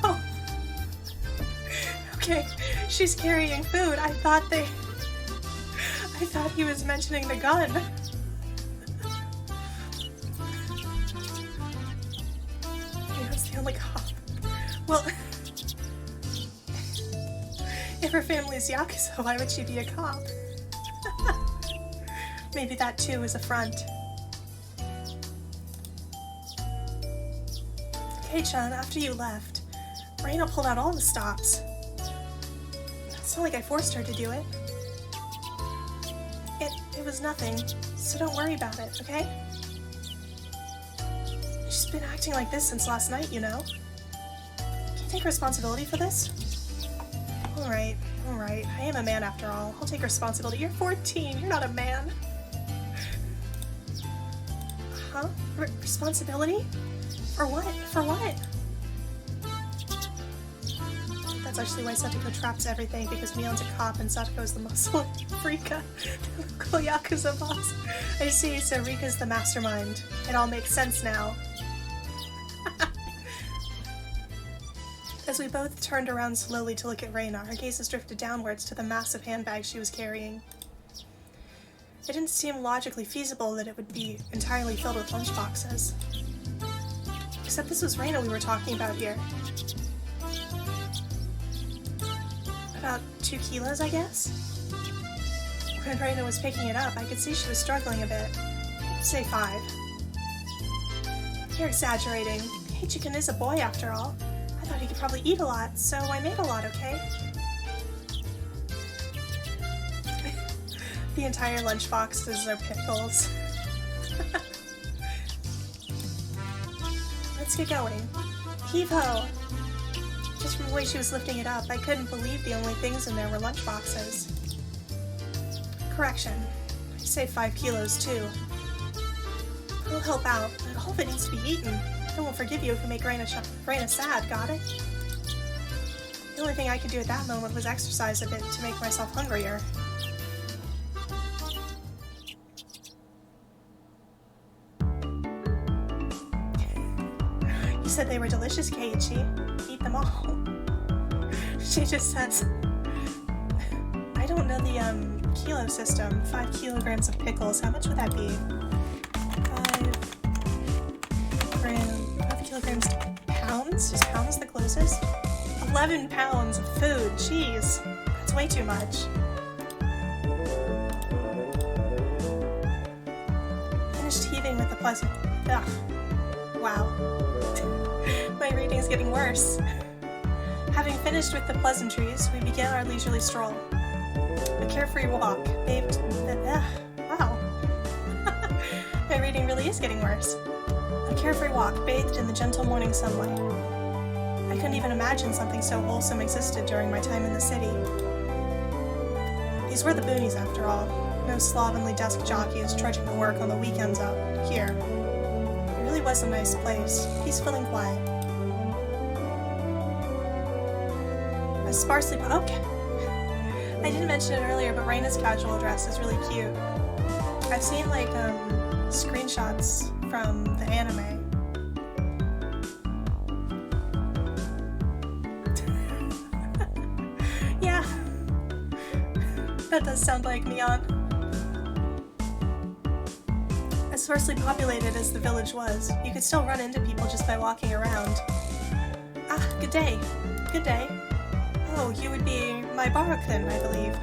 Oh. Okay, she's carrying food. I thought he was mentioning the gun. Leon's the only cop. Well, if her family's Yakuza, why would she be a cop? Maybe that too is a front. Kei-chan, after you left, Reina pulled out all the stops. It's not like I forced her to do it. It was nothing, so don't worry about it, okay? She's been acting like this since last night, you know? Can you take responsibility for this? Alright. I am a man after all. I'll take responsibility. You're 14, you're not a man. Huh? Responsibility? For what? For what? That's actually why Satoko traps everything, because Mion's a cop and Satoko's the muscle. Rika, the local Yakuza boss. I see, so Rika's the mastermind. It all makes sense now. As we both turned around slowly to look at Reina, our gazes drifted downwards to the massive handbag she was carrying. It didn't seem logically feasible that it would be entirely filled with lunchboxes. Except this was Reina we were talking about here. About 2 kilos, I guess? When Reina was picking it up, I could see she was struggling a bit. Say 5. You're exaggerating. Heichiken is a boy after all. I thought he could probably eat a lot, so I made a lot, okay? The entire lunchboxes are pickles. Let's get going. Heave-ho! Just from the way she was lifting it up, I couldn't believe the only things in there were lunchboxes. Correction. I saved 5 kilos, too. I'll help out, but all of it needs to be eaten. I won't forgive you if you make Reina sad, got it? The only thing I could do at that moment was exercise a bit to make myself hungrier. You said they were delicious, Keiichi. Eat them all. She just says... I don't know the, kilo system. 5 kilograms of pickles. How much would that be? 5 kilograms to pounds? Is pounds the closest? 11 pounds of food. Jeez. That's way too much. Finished heaving with the pleasant... Ugh. Wow. My reading's getting worse. Having finished with the pleasantries, we began our leisurely stroll. A carefree walk, bathed... wow. My reading really is getting worse. A carefree walk, bathed in the gentle morning sunlight. I couldn't even imagine something so wholesome existed during my time in the city. These were the boonies, after all. No slovenly desk jockeys trudging to work on the weekends out here. It really was a nice place, peaceful and quiet. A sparsely... Okay. I didn't mention it earlier, but Reina's casual dress is really cute. I've seen, like, screenshots from the anime. Yeah. That does sound like Neon. As sparsely populated as the village was, you could still run into people just by walking around. Ah, good day. Good day. Oh, you would be my Barakun, I believe.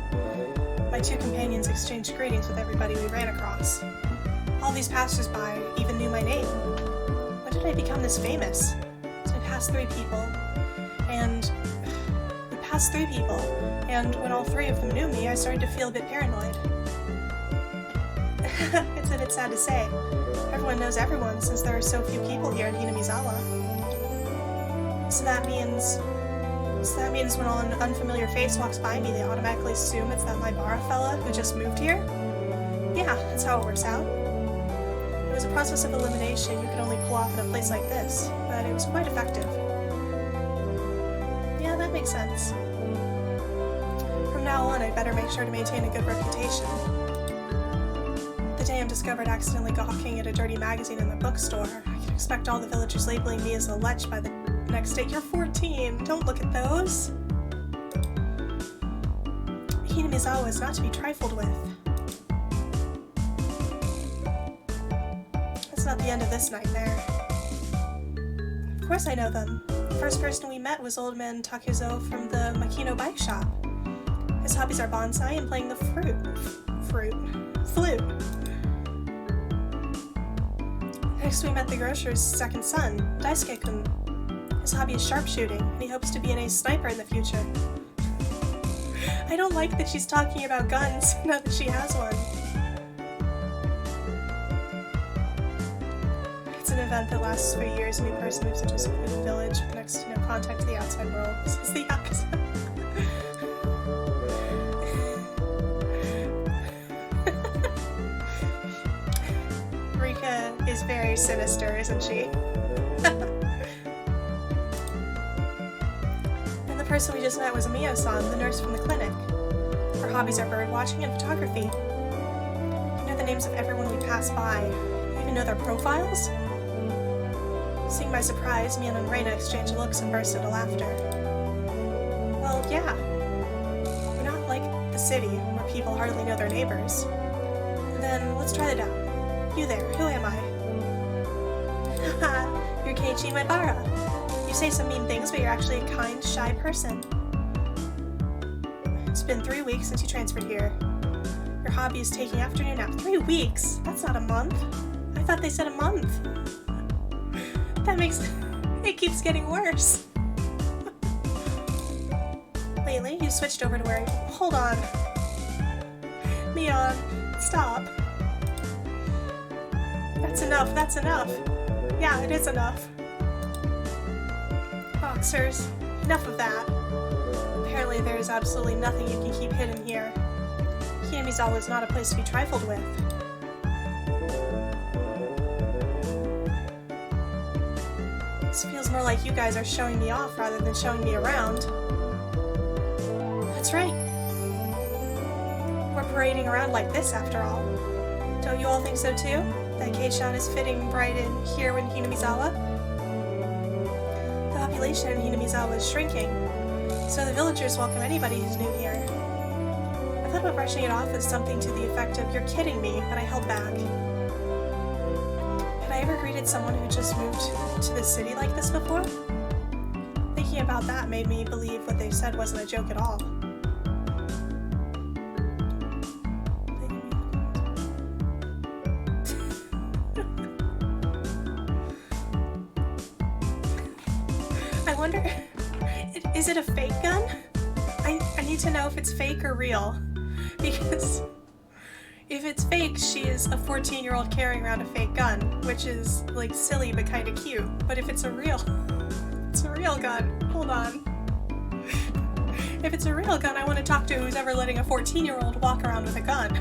My two companions exchanged greetings with everybody we ran across. All these passers-by even knew my name. When did I become this famous? So we passed three people, and when all three of them knew me, I started to feel a bit paranoid. It's a bit sad to say. Everyone knows everyone since there are so few people here in Hinamizawa. So that means when an unfamiliar face walks by me, they automatically assume it's that my Bara fella who just moved here? Yeah, that's how it works out. It was a process of elimination you could only pull off in a place like this, but it was quite effective. Yeah, that makes sense. From now on, I'd better make sure to maintain a good reputation. The day I'm discovered accidentally gawking at a dirty magazine in the bookstore, I can expect all the villagers labeling me as a lech by the next day. You're 14, don't look at those. Hinamizawa is not to be trifled with. That's not the end of this nightmare. Of course I know them. The first person we met was old man Takuzo from the Makino bike shop. His hobbies are bonsai and playing the flute. Next we met the grocer's second son, Daisuke-kun. His hobby is sharpshooting, and he hopes to be an ace sniper in the future. I don't like that she's talking about guns now that she has one. It's an event that lasts for years. A new person moves into a secluded village with next to no contact to the outside world. This is the opposite. Rika is very sinister, isn't she? And the person we just met was Mio-san, the nurse from the clinic. Her hobbies are bird watching and photography. You know the names of everyone we pass by. You even know their profiles? Seeing my surprise, Mian and Reina exchanged looks and burst into laughter. Well, yeah. We're not like the city, where people hardly know their neighbors. Then, let's try it out. You there, who am I? Haha, you're Keiichi, my Bara. You say some mean things, but you're actually a kind, shy person. It's been 3 weeks since you transferred here. Your hobby is taking afternoon nap. 3 weeks? That's not a month. I thought they said a month. That makes... it keeps getting worse. Lately, you switched over to wearing... Hold on. Mion, stop. That's enough. Yeah, it is enough. Boxers, enough of that. Apparently there is absolutely nothing you can keep hidden here. Hinamizawa is not a place to be trifled with. This feels more like you guys are showing me off rather than showing me around. That's right. We're parading around like this, after all. Don't you all think so too? That Kei-chan is fitting right in here in Hinamizawa? The population in Hinamizawa is shrinking, so the villagers welcome anybody who's new here. I thought about brushing it off as something to the effect of, "You're kidding me," but I held back. Had I ever greeted someone who just moved to the city like this before? Thinking about that made me believe what they said wasn't a joke at all. I wonder, is it a fake gun? I need to know if it's fake or real, because if it's fake, she is a 14-year-old carrying around a fake gun, which is, like, silly but kind of cute. But if it's a real gun, hold on. If it's a real gun, I want to talk to who's ever letting a 14-year-old walk around with a gun.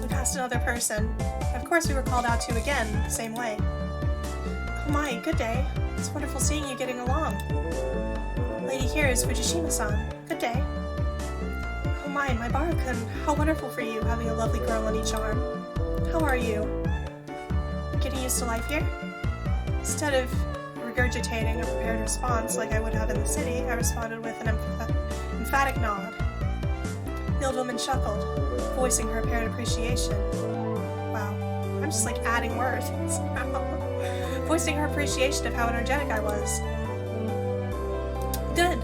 We passed another person. Of course we were called out to again, the same way. Oh my, good day. It's wonderful seeing you getting along. Lady here is Fujishima-san. Good day. Oh my Baru-kun, how wonderful for you, having a lovely girl on each arm. How are you? Getting used to life here? Instead of regurgitating a prepared response like I would have in the city, I responded with an emphatic nod. The old woman chuckled, voicing her apparent appreciation. Wow, I'm just like adding words. Voicing her appreciation of how energetic I was. Good.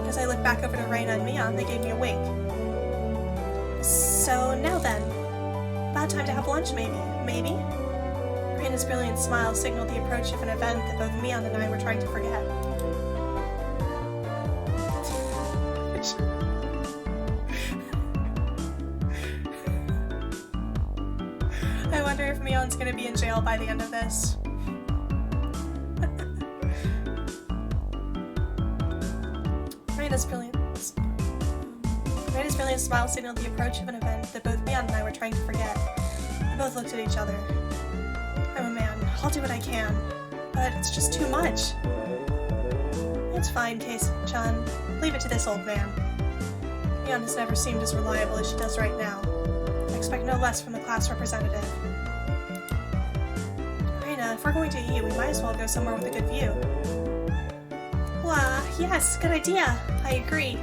As I looked back over to Reina and Mion, they gave me a wink. So now then, about time to have lunch maybe? Maybe? Reina's brilliant smile signaled the approach of an event that both Mion and I were trying to forget. I wonder if Mion's gonna be in jail by the end of this. Reina's brilliant smile signaled the approach of an event that both Mion and I were trying to forget. We both looked at each other. I'm a man. I'll do what I can. But it's just too much. It's fine, Case-chan. Leave it to this old man. Mion has never seemed as reliable as she does right now. I expect no less from the class representative. Reina, if we're going to eat, we might as well go somewhere with a good view. Wah, yes, good idea. I agree.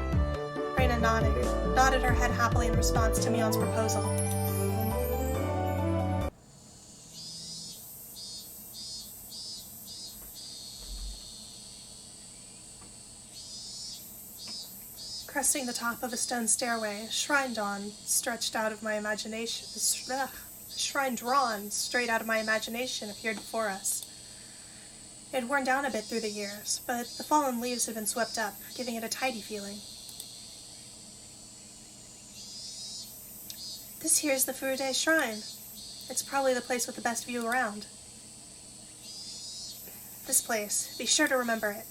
Reina nodded her head happily in response to Mion's proposal. Cresting the top of a stone stairway, a shrine drawn straight out of my imagination appeared before us. It had worn down a bit through the years, but the fallen leaves had been swept up, giving it a tidy feeling. This here's the Furude Shrine. It's probably the place with the best view around. This place. Be sure to remember it.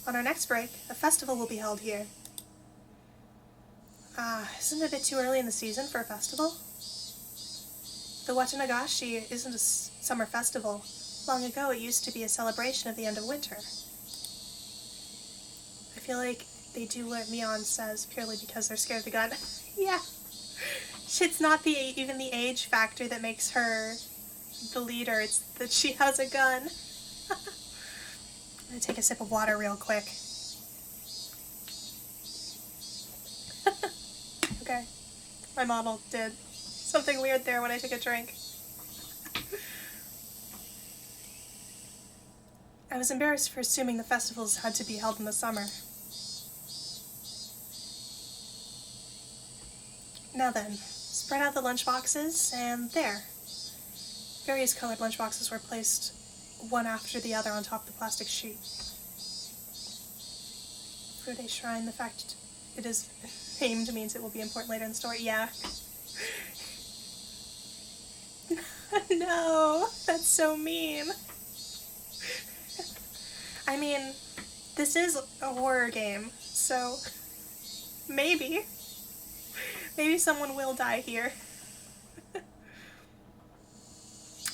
On our next break, a festival will be held here. Isn't it a bit too early in the season for a festival? The Watanagashi isn't a summer festival. Long ago, it used to be a celebration of the end of winter. I feel like they do what Mion says purely because they're scared of the gun. Yeah. It's not even the age factor that makes her the leader. It's that she has a gun. I'm gonna take a sip of water real quick. Okay. My model did something weird there when I took a drink. I was embarrassed for assuming the festivals had to be held in the summer. Now then, spread out the lunchboxes, and there. Various colored lunchboxes were placed one after the other on top of the plastic sheet. Furude Shrine, the fact it is named means it will be important later in the story. Yeah. No, that's so mean. I mean, this is a horror game, so maybe someone will die here.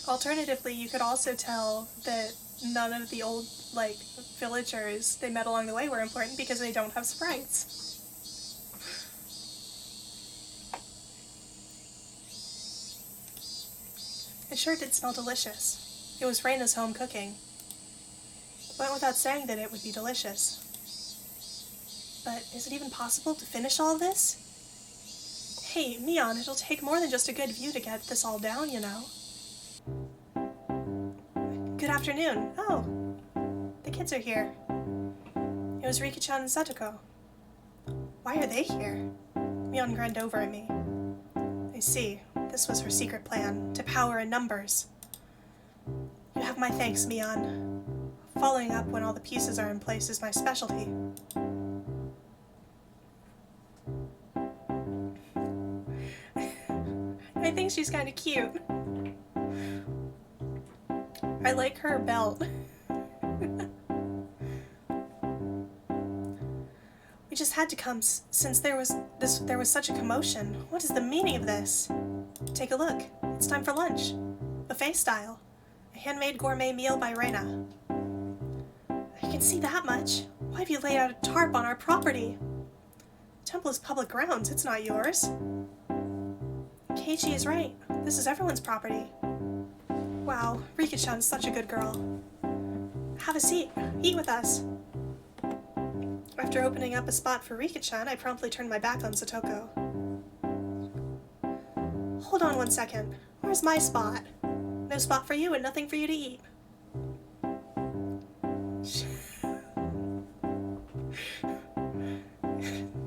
Alternatively, you could also tell that none of the old, villagers they met along the way were important because they don't have sprites. It sure did smell delicious. It was Reina's home cooking. Went without saying that it would be delicious. But is it even possible to finish all this? Hey, Mion, it'll take more than just a good view to get this all down, you know. Good afternoon. Oh, the kids are here. It was Rika-chan and Satoko. Why are they here? Mion grinned over at me. I see. This was her secret plan, to power in numbers. You have my thanks, Mion. Following up when all the pieces are in place is my specialty. I think she's kind of cute. I like her belt. just had to come since there was such a commotion. What is the meaning of this? Take a look. It's time for lunch. Buffet style. A handmade gourmet meal by Reina. I can see that much. Why have you laid out a tarp on our property? The temple is public grounds. It's not yours. Keiichi is right. This is everyone's property. Wow, Rika-chan's such a good girl. Have a seat. Eat with us. After opening up a spot for Rika-chan, I promptly turned my back on Satoko. Hold on 1 second. Where's my spot? No spot for you and nothing for you to eat.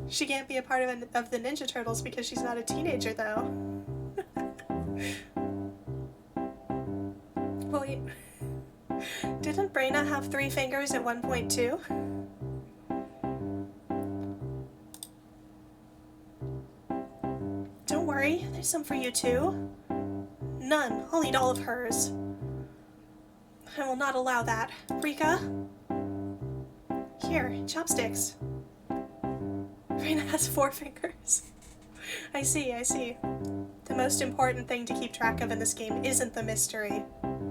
She can't be a part of the Ninja Turtles because she's not a teenager, though. Wait. Didn't Reina have 3 fingers at 1.2? Don't worry, there's some for you too. None. I'll eat all of hers. I will not allow that. Rika? Here, chopsticks. Reina has 4 fingers. I see. The most important thing to keep track of in this game isn't the mystery.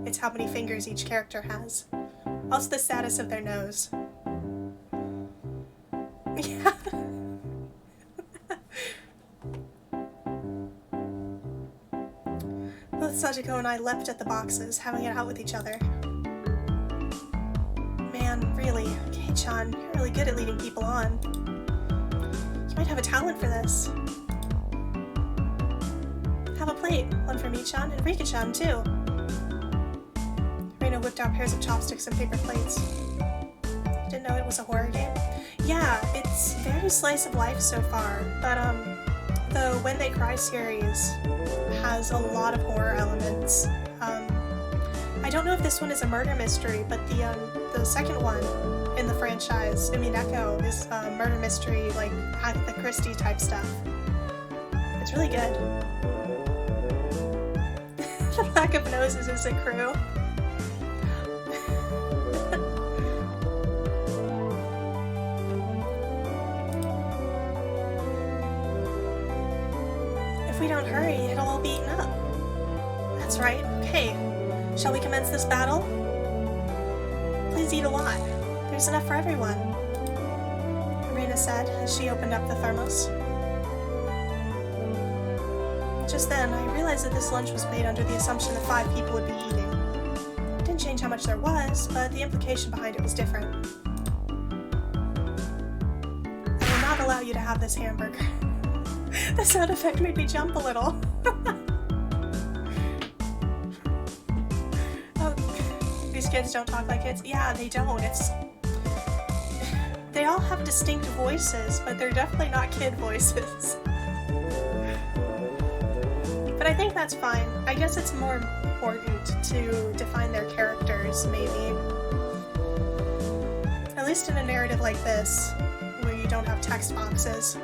It's how many fingers each character has. Also the status of their nose. Yeah. Both Satoko and I leapt at the boxes, having it out with each other. Man, really, Kei-chan, you're really good at leading people on. You might have a talent for this. Have a plate, one for me-chan and Rika-chan too. Reina whipped out pairs of chopsticks and paper plates. Didn't know it was a horror game? Yeah, it's very slice of life so far, but the When They Cry series has a lot of horror elements. I don't know if this one is a murder mystery, but the second one in the franchise, Echo, is a murder mystery, like Agatha Christie type stuff. It's really good. The lack of noses is a crew. If we don't hurry, it'll all be eaten up. That's right. Okay. Shall we commence this battle? Please eat a lot. There's enough for everyone, Reina said as she opened up the thermos. Just then, I realized that this lunch was made under the assumption that 5 people would be eating. It didn't change how much there was, but the implication behind it was different. I will not allow you to have this hamburger. The sound effect made me jump a little. Oh, these kids don't talk like kids. Yeah, they don't. They all have distinct voices, but they're definitely not kid voices. But I think that's fine. I guess it's more important to define their characters, maybe. At least in a narrative like this, where you don't have text boxes.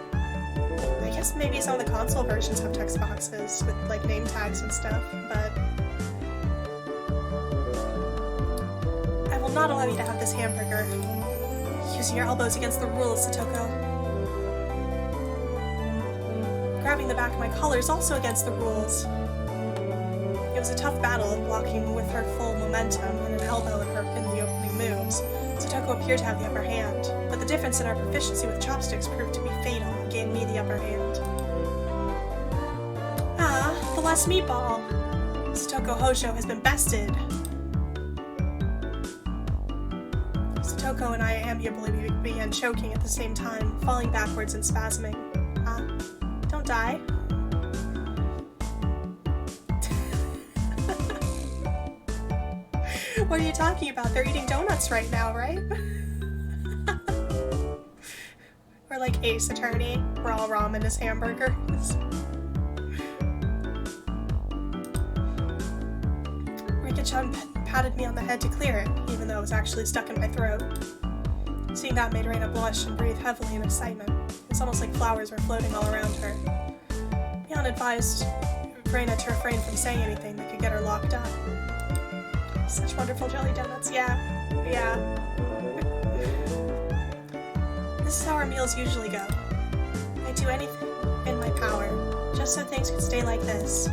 I guess maybe some of the console versions have text boxes with, like, name tags and stuff, but I will not allow you to have this hamburger. Using your elbows against the rules, Satoko. Grabbing the back of my collar is also against the rules. It was a tough battle, blocking with her full momentum and an elbow in the opening moves. Satoko appeared to have the upper hand, but the difference in our proficiency with chopsticks proved to be fatal and gave me the upper hand. Ah, the last meatball! Satoko Hojo has been bested! Satoko and I amiably began choking at the same time, falling backwards and spasming. Don't die. What are you talking about? They're eating donuts right now, right? Or like Ace Attorney, where all ramen is hamburgers. Rika-chan patted me on the head to clear it, even though it was actually stuck in my throat. Seeing that made Reina blush and breathe heavily in excitement. It's almost like flowers were floating all around her. Mion advised Reina to refrain from saying anything that could get her locked up. Such wonderful jelly donuts, yeah. This is how our meals usually go. I'd do anything in my power, just so things could stay like this.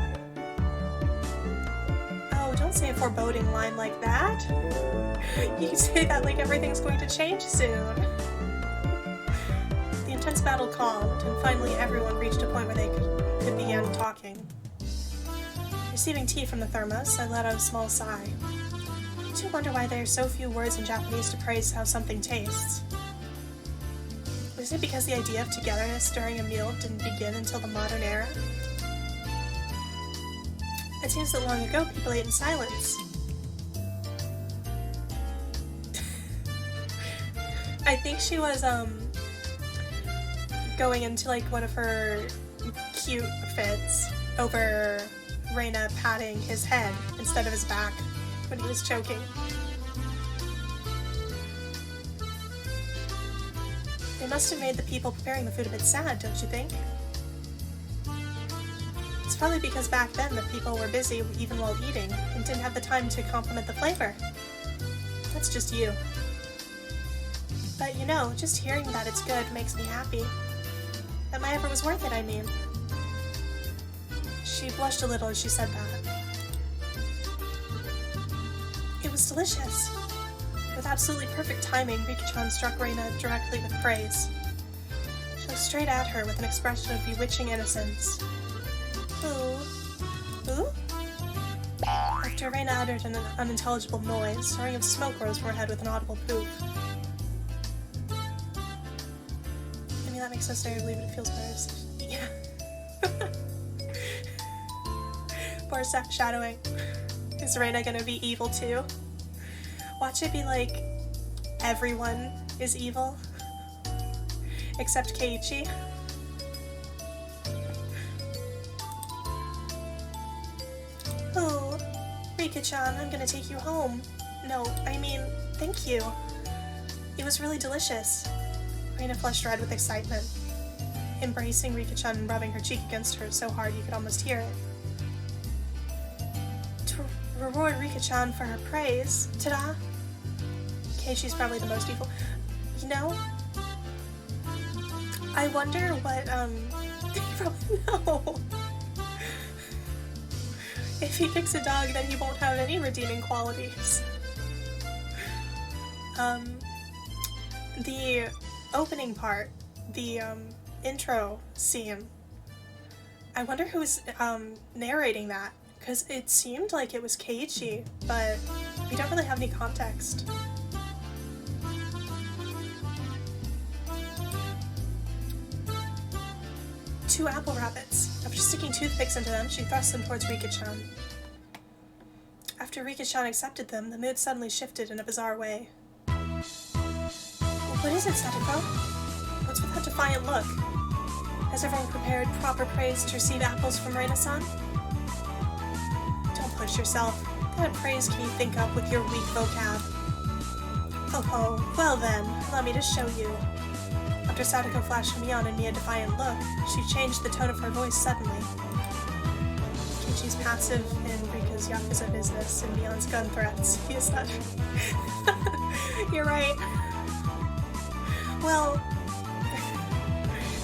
Oh, don't say a foreboding line like that. You can say that like everything's going to change soon. The intense battle calmed, and finally everyone reached a point where they could begin talking. Receiving tea from the thermos, I let out a small sigh. I do wonder why there are so few words in Japanese to praise how something tastes. Was it because the idea of togetherness during a meal didn't begin until the modern era? It seems that long ago people ate in silence. I think she was going into like one of her cute fits over Reina patting his head instead of his back when he was choking. They must have made the people preparing the food a bit sad, don't you think? It's probably because back then the people were busy even while eating and didn't have the time to compliment the flavor. That's just you. But you know, just hearing that it's good makes me happy. That my effort was worth it, I mean. She blushed a little as she said that. It was delicious. With absolutely perfect timing, Rika-chan struck Reina directly with praise. She looked straight at her with an expression of bewitching innocence. Ooh? After Reina uttered an unintelligible noise, a stirring of smoke rose from her head with an audible poof. I mean, that makes sense. I believe it feels better. Yeah. Poor shadowing. Is Reina gonna be evil too? Watch it be like everyone is evil except Keiichi. Oh, Rika-chan, I'm gonna take you home. No, I mean, thank you. It was really delicious. Reina flushed red with excitement, embracing Rika-chan and rubbing her cheek against her so hard you could almost hear it. Reward Rika-chan for her praise. Ta-da! Keishi's probably the most evil. You know, I wonder what, you probably know. If he picks a dog, then he won't have any redeeming qualities. The opening part, the, intro scene, I wonder who's, narrating that. Because it seemed like it was Keiichi, but we don't really have any context. Two apple rabbits. After sticking toothpicks into them, she thrust them towards Rika-chan. After Rika-chan accepted them, the mood suddenly shifted in a bizarre way. What is it, Satoko? What's with that defiant look? Has everyone prepared proper praise to receive apples from Reina-san? Push yourself. What kind of praise can you think up with your weak vocab? Oh, well then, allow me to show you. After Satoko flashed Mion and me a defiant look, she changed the tone of her voice suddenly. Keiichi's passive in Rika's Yakuza business and Mion's gun threats. He is not... You're right. Well,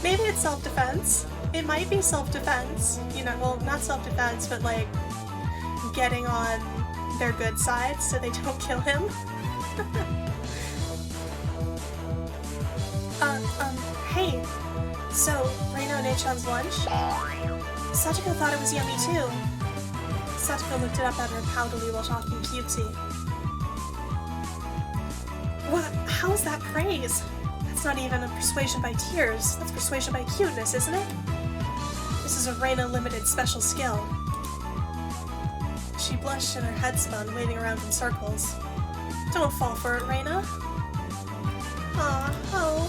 maybe it's self-defense. It might be self-defense. You know, well, not self-defense, but like, getting on their good side so they don't kill him. Hey, so, Reina One-chan's lunch? Satoko thought it was yummy too. Satoko looked it up at her proudly while talking cutesy. What? How is that praise? That's not even a persuasion by tears. That's persuasion by cuteness, isn't it? This is a Reina limited special skill. She blushed and her head spun, waving around in circles. Don't fall for it, Reina. Aw, oh.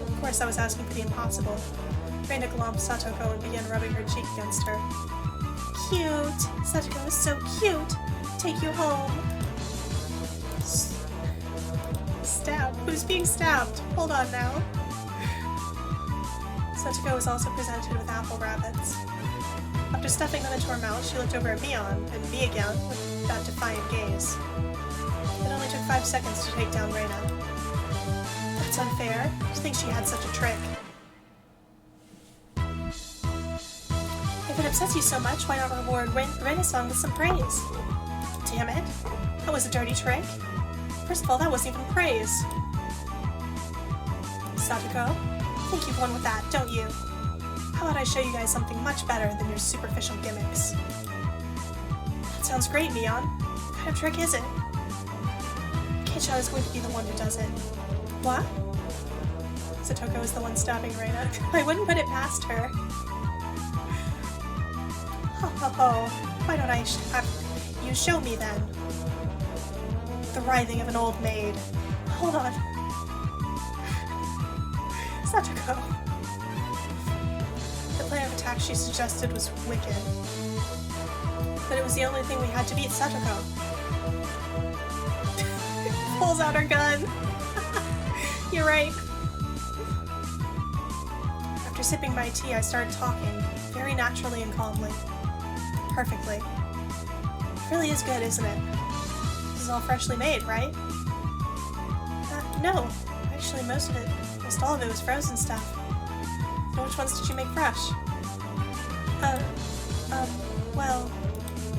Of course I was asking for the impossible. Reina glomped Satoko and began rubbing her cheek against her. Cute! Satoko is so cute! Take you home! Stabbed? Who's being stabbed? Hold on now. Satoko was also presented with apple rabbits. After stuffing them into her mouth, she looked over at Mion, and me again, with that defiant gaze. It only took 5 seconds to take down Reina. That's That's unfair. To think she had such a trick. If it upsets you so much, why not reward Renaissance with some praise? Damn it. That was a dirty trick. First of all, that wasn't even praise. Satoko, I think you've won with that, don't you? How about I show you guys something much better than your superficial gimmicks? That sounds great, Neon. What kind of trick is it? Keisha is going to be the one who does it. What? Satoko is the one stabbing Reina. I wouldn't put it past her. Ho ho ho. Why don't I have you show me then? The writhing of an old maid. Hold on. Satoko. The plan of attack she suggested was wicked. But it was the only thing we had to beat Satoko. Pulls out her gun. You're right. After sipping my tea, I started talking, very naturally and calmly. Perfectly. It really is good, isn't it? This is all freshly made, right? No. Actually, most all of it was frozen stuff. So which ones did you make fresh? Well,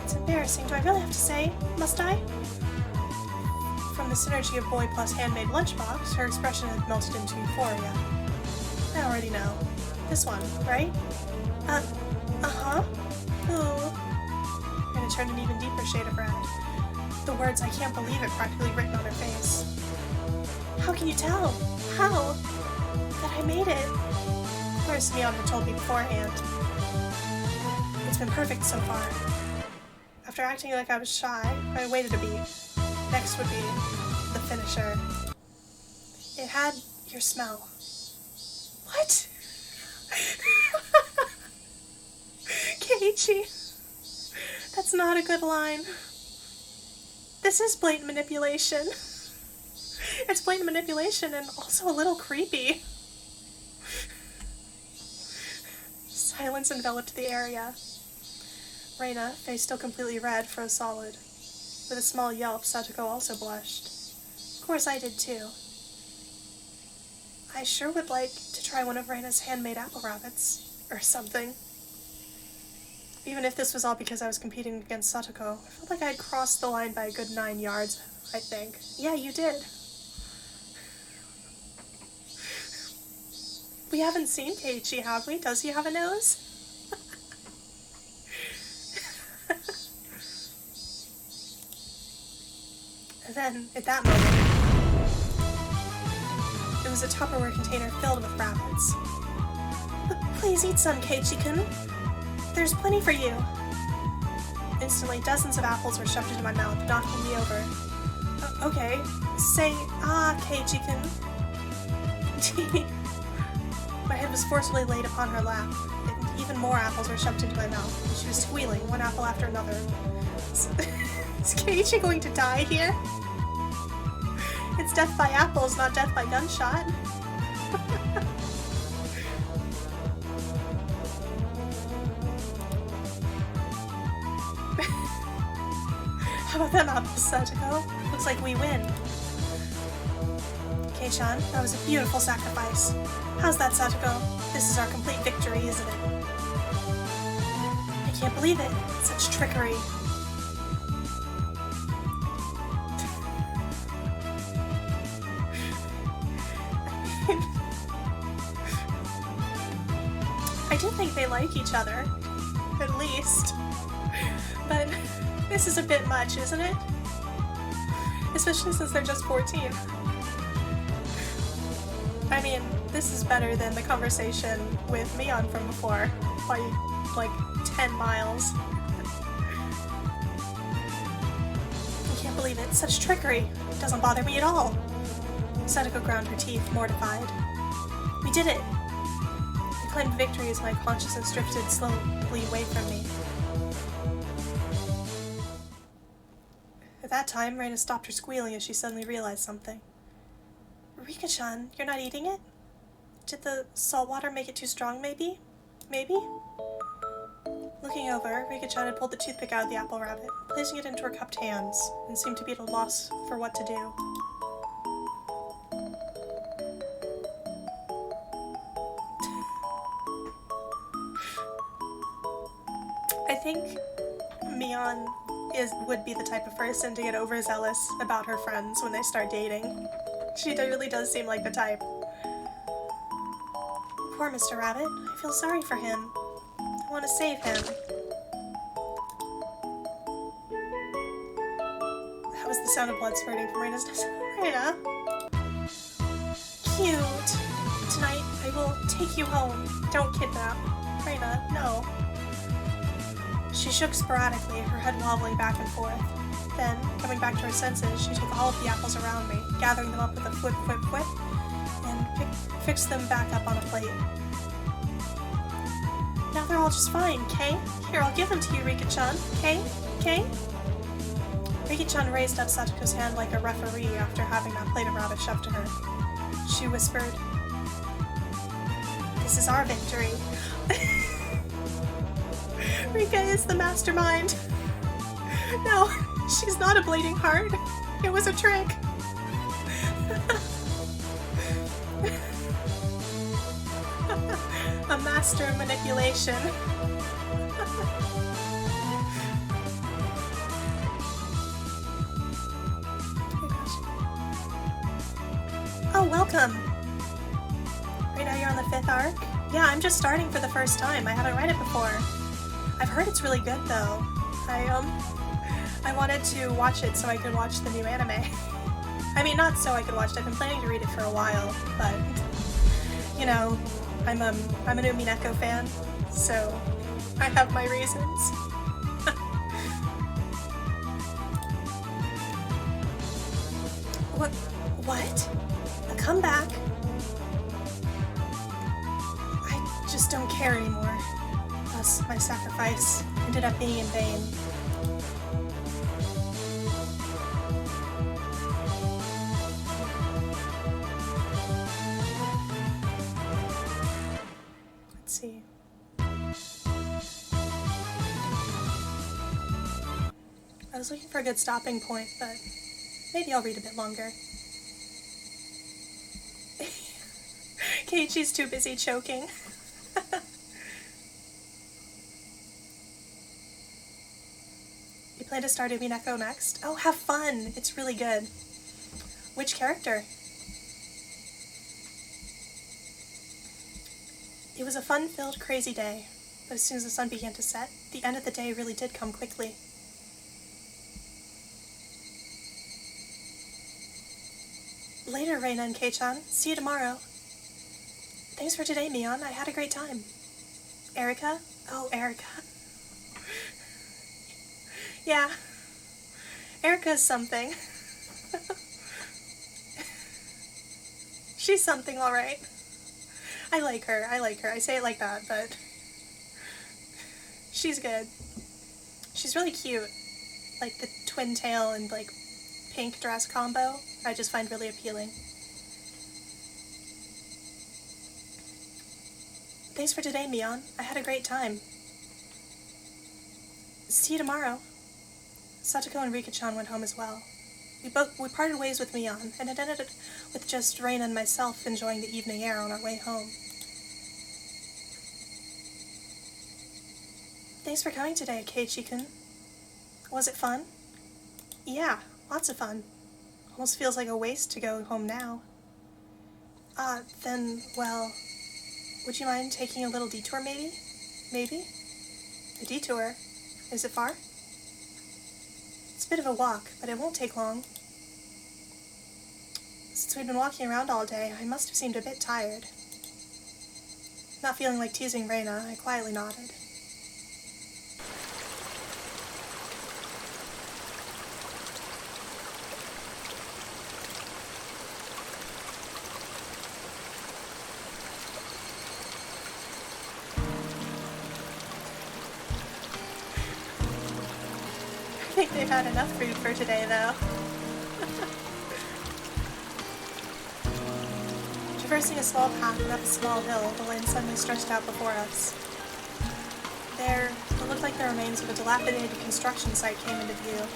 it's embarrassing. Do I really have to say? Must I? From the synergy of boy plus handmade lunchbox, her expression had melted into euphoria. I already know. This one, right? Uh-huh. Ooh. Gonna turn an even deeper shade of red. The words "I can't believe it" practically written on her face. How can you tell? How? That I made it? Of course, Neon had told me beforehand. It's been perfect so far. After acting like I was shy, I waited a beat. Next would be the finisher. It had your smell. What? Keiichi. That's not a good line. This is blatant manipulation. It's blatant manipulation and also a little creepy. Silence enveloped the area. Reina, face still completely red, froze solid. With a small yelp, Satoko also blushed. Of course I did too. I sure would like to try one of Reina's handmade apple rabbits. Or something. Even if this was all because I was competing against Satoko, I felt like I had crossed the line by a good 9 yards, I think. Yeah, you did. We haven't seen Keiichi, have we? Does he have a nose? And then, at that moment, it was a Tupperware container filled with rabbits. Please eat some, Keiichi-kun. There's plenty for you. Instantly, dozens of apples were shoved into my mouth, knocking me over. Okay. Say, Keiichi-kun. My head was forcibly laid upon her lap, and even more apples were shoved into my mouth, and she was squealing, one apple after another. Is Keiichi going to die here? It's death by apples, not death by gunshot. How about them apples, Satoko? Looks like we win. Kei-chan, that was a beautiful sacrifice. How's that, Satoko? This is our complete victory, isn't it? I can't believe it. Such trickery. I do think they like each other. At least. But this is a bit much, isn't it? Especially since they're just 14. I mean, this is better than the conversation with Mion from before, by like 10 miles. I can't believe it. Such trickery. It doesn't bother me at all. Satoko ground her teeth, mortified. We did it. I claimed victory as my consciousness drifted slowly away from me. At that time, Reina stopped her squealing as she suddenly realized something. Rika-chan, you're not eating it? Did the salt water make it too strong, maybe? Maybe? Looking over, Rika-chan had pulled the toothpick out of the apple rabbit, placing it into her cupped hands, and seemed to be at a loss for what to do. think Mion would be the type of person to get overzealous about her friends when they start dating. She really does seem like the type. Poor Mr. Rabbit. I feel sorry for him. I want to save him. That was the sound of blood spurting from Reina's nose. Reina. Cute. Tonight, I will take you home. Don't kidnap. Reina, no. She shook sporadically, her head wobbling back and forth. Then, coming back to her senses, she took all of the apples around me, gathering them up with a whip, and fixed them back up on a plate. Now they're all just fine, Kay? Here, I'll give them to you, Rika-chan. Kay? Kay? Rika-chan raised up Satoko's hand like a referee after having that plate of rabbit shoved to her. She whispered, "This is our victory." Rika is the mastermind. No, she's not a bleeding heart. It was a trick. A master of manipulation. Oh, welcome. Right now you're on the 5th arc? Yeah, I'm just starting for the first time. I haven't read it before. I've heard it's really good, though. I wanted to watch it so I could watch the new anime. I mean, not so I could watch it. I've been planning to read it for a while, but, you know, I'm an Umineko fan, so I have my reasons. What? A comeback? I just don't care anymore. Thus, my sacrifice ended up being in vain. Let's see. I was looking for a good stopping point, but maybe I'll read a bit longer. Keiichi's too busy choking. You plan to start Umineko next? Oh, have fun! It's really good. Which character? It was a fun-filled, crazy day, but as soon as the sun began to set, the end of the day really did come quickly. Later, Reina and Kei-chan. See you tomorrow. Thanks for today, Mion. I had a great time. Erica? Oh, Erica. Yeah. Erica's something. She's something, alright. I like her. I say it like that, but she's good. She's really cute. Like the twin tail and like pink dress combo, I just find really appealing. Thanks for today, Mion. I had a great time. See you tomorrow. Satoko and Rika-chan went home as well. We parted ways with Mion, and it ended with just Reina and myself enjoying the evening air on our way home. Thanks for coming today, Keiichi-kun. Was it fun? Yeah, lots of fun. Almost feels like a waste to go home now. Then, well, would you mind taking a little detour, maybe? Maybe? A detour? Is it far? It's a bit of a walk, but it won't take long. Since we've been walking around all day, I must have seemed a bit tired. Not feeling like teasing Reina, I quietly nodded. I think they've had enough food for today, though. Traversing a small path and up a small hill, the land suddenly stretched out before us. There, it looked like the remains of a dilapidated construction site came into view.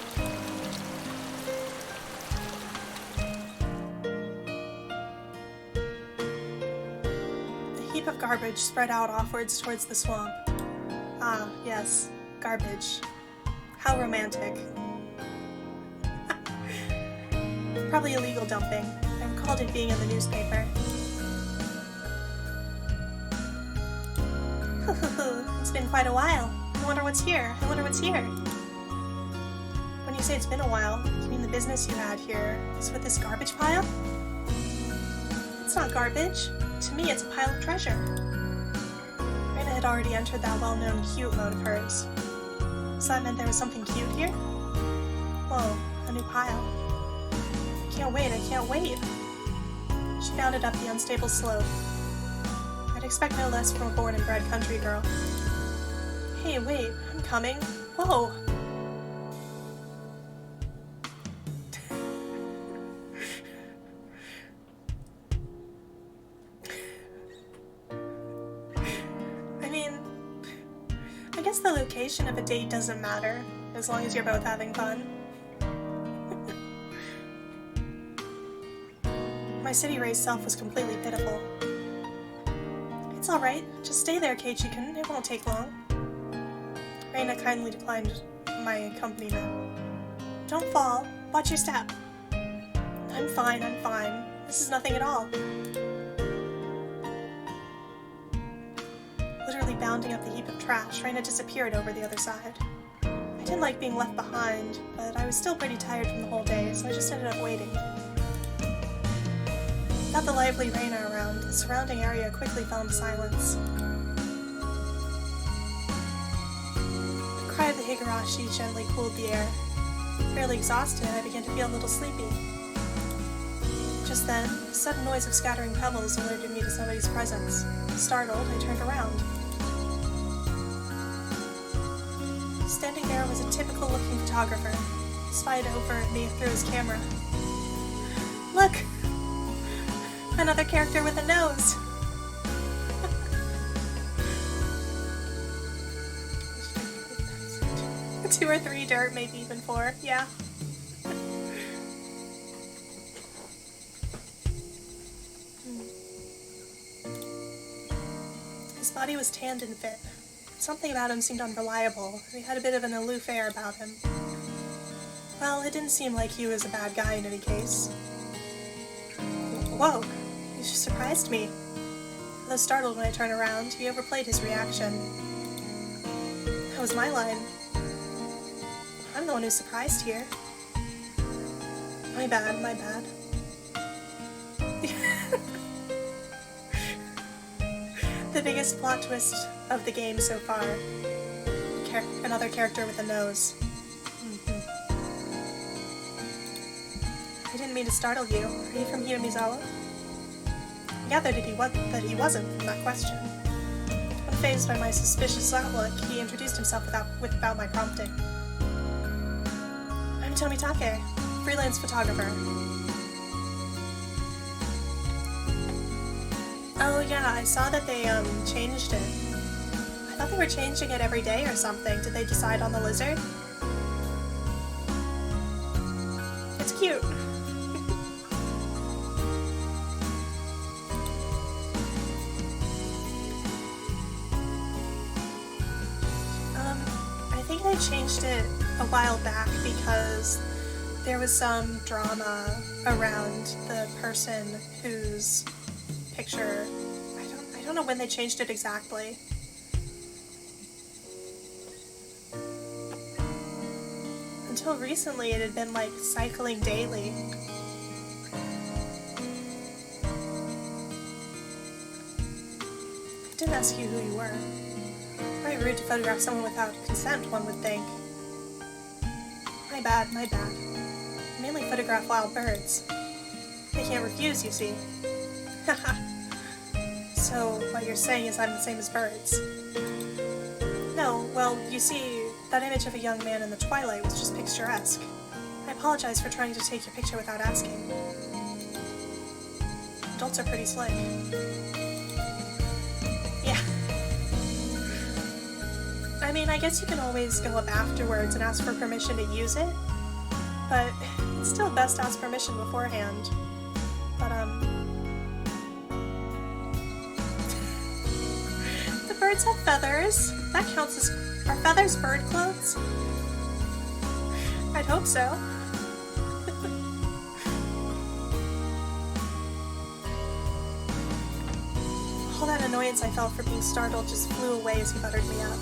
A heap of garbage spread out offwards towards the swamp. Ah, yes, Garbage. How romantic. Probably illegal dumping. I recalled it being in the newspaper. It's been quite a while. I wonder what's here. I wonder what's here. When you say it's been a while, you mean the business you had here is with this garbage pile? It's not garbage. To me, it's a pile of treasure. Raina had already entered that well-known cute mode of hers. So that meant there was something cute here? Whoa, a new pile. I can't wait. She bounded up the unstable slope. I'd expect no less from a born and bred country girl. Hey, wait, I'm coming. Whoa! I mean, I guess the location of a date doesn't matter, as long as you're both having fun. My city raised self was completely pitiful. It's alright, just stay there, Keiichi-kun, it won't take long. Raina kindly declined my accompaniment. Don't fall, watch your step. I'm fine. This is nothing at all. Literally bounding up the heap of trash, Raina disappeared over the other side. I didn't like being left behind, but I was still pretty tired from the whole day, so I just ended up waiting. Without the lively Raina around, the surrounding area quickly fell into silence. The cry of the Higurashi gently cooled the air. Fairly exhausted, I began to feel a little sleepy. Just then, a sudden noise of scattering pebbles alerted me to somebody's presence. Startled, I turned around. Standing there was a typical-looking photographer, spied over at me through his camera. Look! Another character with a nose! 2 or 3 dirt, maybe even 4, yeah. His body was tanned and fit. Something about him seemed unreliable. He had a bit of an aloof air about him. Well, it didn't seem like he was a bad guy in any case. Whoa! You just surprised me. Though startled when I turned around, he overplayed his reaction. That was my line. I'm the one who's surprised here. My bad. The biggest plot twist of the game so far. Another character with a nose. I didn't mean to startle you. Are you from Hiyamizawa? I gathered that he wasn't from that question. Unfazed by my suspicious outlook, he introduced himself without my prompting. I'm Tomitake, freelance photographer. Oh yeah, I saw that they changed it. I thought they were changing it every day or something. Did they decide on the lizard? It's cute. I think they changed it a while back because there was some drama around the person whose picture. I don't know when they changed it exactly. Until recently, it had been like cycling daily. I didn't ask you who you were. Quite rude to photograph someone without consent, one would think. My bad. I mainly photograph wild birds. They can't refuse, you see. Haha. So, what you're saying is I'm the same as birds? No, well, you see, that image of a young man in the twilight was just picturesque. I apologize for trying to take your picture without asking. Adults are pretty slick. Yeah. I mean, I guess you can always go up afterwards and ask for permission to use it, but it's still best to ask permission beforehand. But, the birds have feathers. That counts as Are feathers bird clothes? I'd hope so. All that annoyance I felt for being startled just flew away as he buttered me up.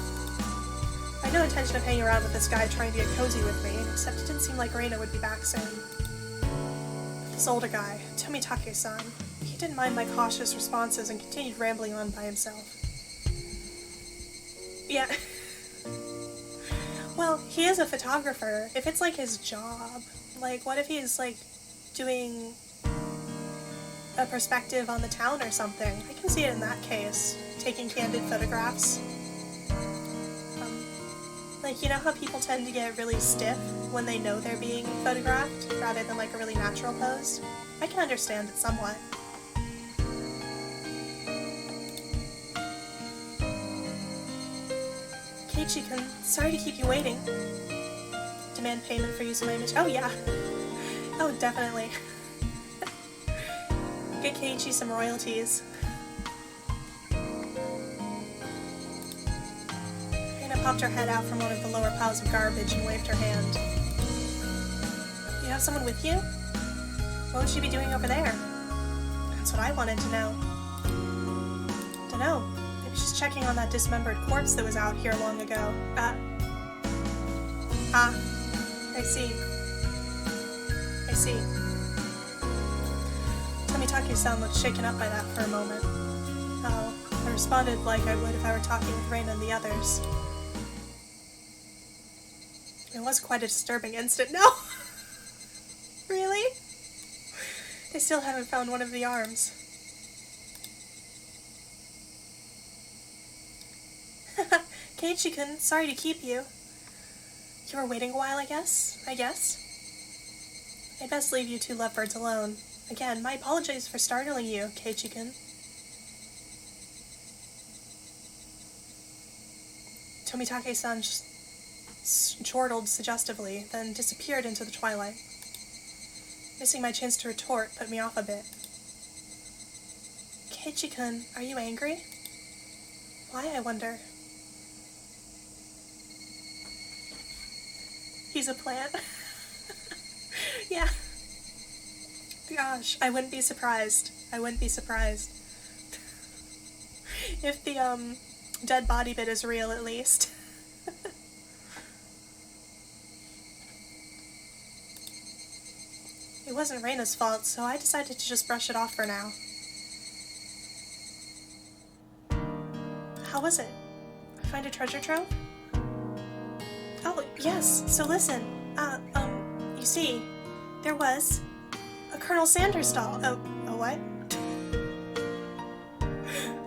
I had no intention of hanging around with this guy trying to get cozy with me, except it didn't seem like Reina would be back soon. This older guy, Tomitake-san, he didn't mind my cautious responses and continued rambling on by himself. Yeah. Well, he is a photographer. If it's like his job, like what if he's like doing a perspective on the town or something? I can see it in that case, taking candid photographs. Like, you know how people tend to get really stiff when they know they're being photographed, rather than like a really natural pose? I can understand it somewhat. Keiichi-kun, sorry to keep you waiting. Demand payment for use of my image. Oh yeah. Oh, definitely. Get Keiichi some royalties. Reina popped her head out from one of the lower piles of garbage and waved her hand. You have someone with you? What would she be doing over there? That's what I wanted to know. Dunno. Maybe she's checking on that dismembered corpse that was out here long ago. I see. I see. Tomitake-san looked shaken up by that for a moment. Oh, I responded like I would if I were talking with Reina and the others. It was quite a disturbing instant. No! Really? They still haven't found one of the arms. Keiichi-kun, sorry to keep you. You were waiting a while, I guess? I'd best leave you two lovebirds alone. Again, my apologies for startling you, Keiichi-kun. Tomitake-san chortled suggestively, then disappeared into the twilight. Missing my chance to retort put me off a bit. Keiichi-kun, are you angry? Why, I wonder? He's a plant. Yeah. Gosh, I wouldn't be surprised. If the, dead body bit is real, at least. It wasn't Reina's fault, so I decided to just brush it off for now. How was it? Find a treasure trove? Oh, yes, so listen. You see, there was a Colonel Sanders doll. Oh, a what?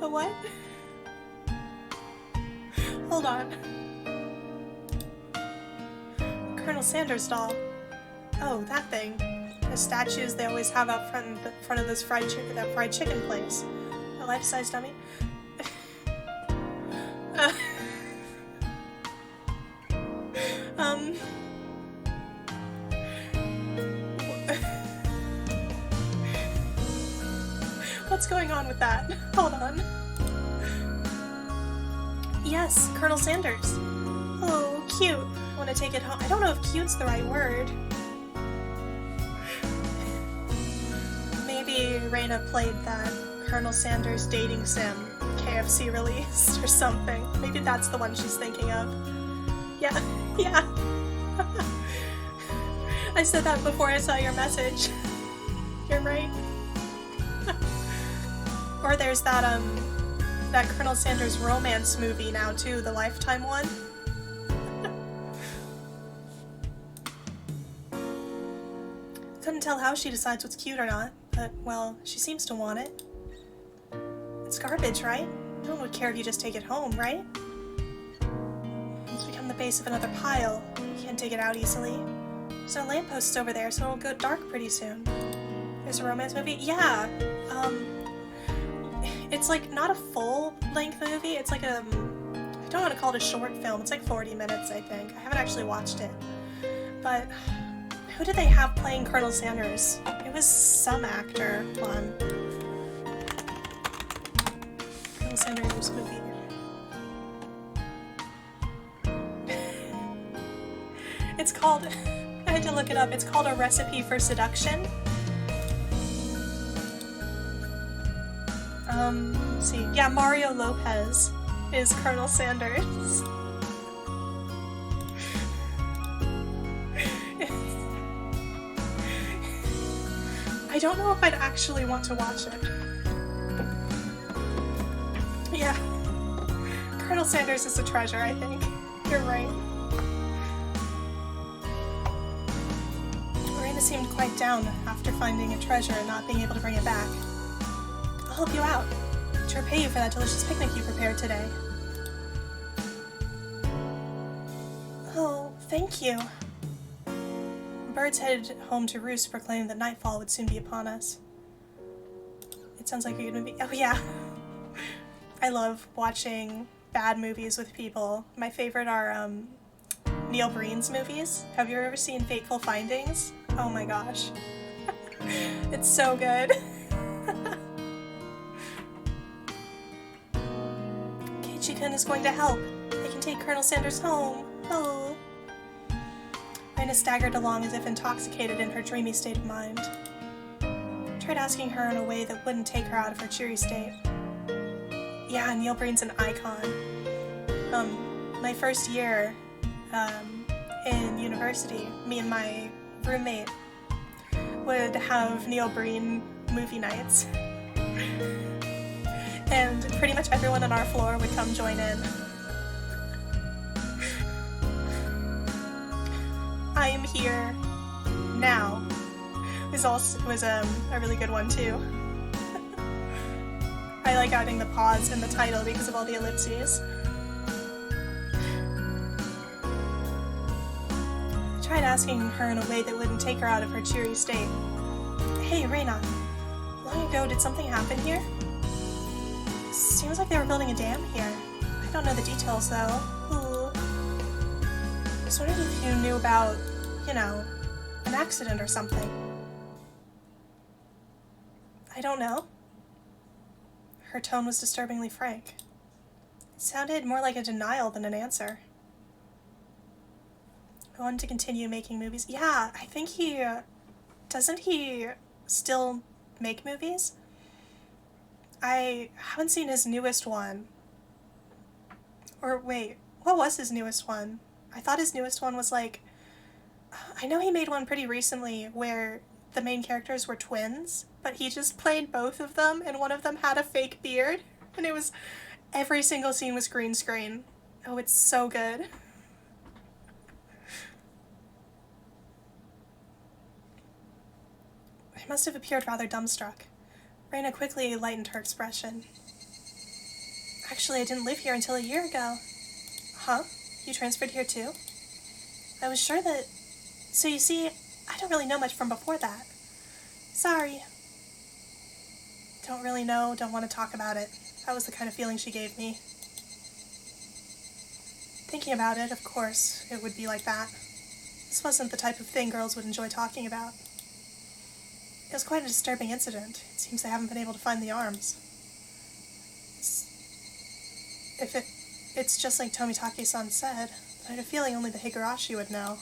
A what? Hold on. Colonel Sanders doll. Oh, that thing. The statues they always have out front of this fried chicken place. A life-size dummy. What's going on with that? Hold on. Yes, Colonel Sanders. Oh, cute. I want to take it home. I don't know if cute's the right word. Maybe Reina played that Colonel Sanders dating sim KFC released or something. Maybe that's the one she's thinking of. Yeah. I said that before I saw your message. You're right. Or there's that Colonel Sanders romance movie now too, the Lifetime one. Couldn't tell how she decides what's cute or not, but, well, she seems to want it. It's garbage, right? No one would care if you just take it home, right? It's become the base of another pile. You can't dig it out easily. There's no lampposts over there, so it'll go dark pretty soon. There's a romance movie? Yeah, it's like not a full-length movie, it's like I don't want to call it a short film, it's like 40 minutes, I think. I haven't actually watched it. But who did they have playing Colonel Sanders? It was some actor. Hold on. Colonel Sanders movie. It's called, I had to look it up, it's called A Recipe for Seduction. Let's see. Yeah, Mario Lopez is Colonel Sanders. I don't know if I'd actually want to watch it. Yeah. Colonel Sanders is a treasure, I think. You're right. Marina seemed quite down after finding a treasure and not being able to bring it back. I'll help you out. To repay you for that delicious picnic you prepared today. Oh, thank you. Birds headed home to roost, proclaiming that nightfall would soon be upon us. It sounds like you're gonna be— oh yeah. I love watching bad movies with people. My favorite are Neil Breen's movies. Have you ever seen Fateful Findings? Oh my gosh. It's so good. Keiichi-kun is going to help. They can take Colonel Sanders home. Oh. Raina staggered along as if intoxicated in her dreamy state of mind. Tried asking her in a way that wouldn't take her out of her cheery state. Yeah, Neil Breen's an icon. My first year in university, me and my roommate would have Neil Breen movie nights. And pretty much everyone on our floor would come join in. I Am Here Now was a really good one too. I like adding the pause in the title because of all the ellipses. I tried asking her in a way that wouldn't take her out of her cheery state. Hey, Reina, long ago did something happen here? Seems like they were building a dam here. I don't know the details though. Ooh. I was wondering if you knew about, you know, an accident or something. I don't know. Her tone was disturbingly frank. It sounded more like a denial than an answer. I wanted to continue making movies. Yeah, I think doesn't he still make movies? I haven't seen his newest one. Or wait, what was his newest one? I thought his newest one was like, I know he made one pretty recently where the main characters were twins, but he just played both of them, and one of them had a fake beard, and it was, every single scene was green screen. Oh, it's so good. I must have appeared rather dumbstruck. Reina quickly lightened her expression. Actually, I didn't live here until a year ago. Huh? You transferred here too? I was sure that... So you see, I don't really know much from before that. Sorry. Don't really know, don't want to talk about it. That was the kind of feeling she gave me. Thinking about it, of course, it would be like that. This wasn't the type of thing girls would enjoy talking about. It was quite a disturbing incident. It seems they haven't been able to find the arms. It's just like Tomitake-san said, but I had a feeling only the Higurashi would know.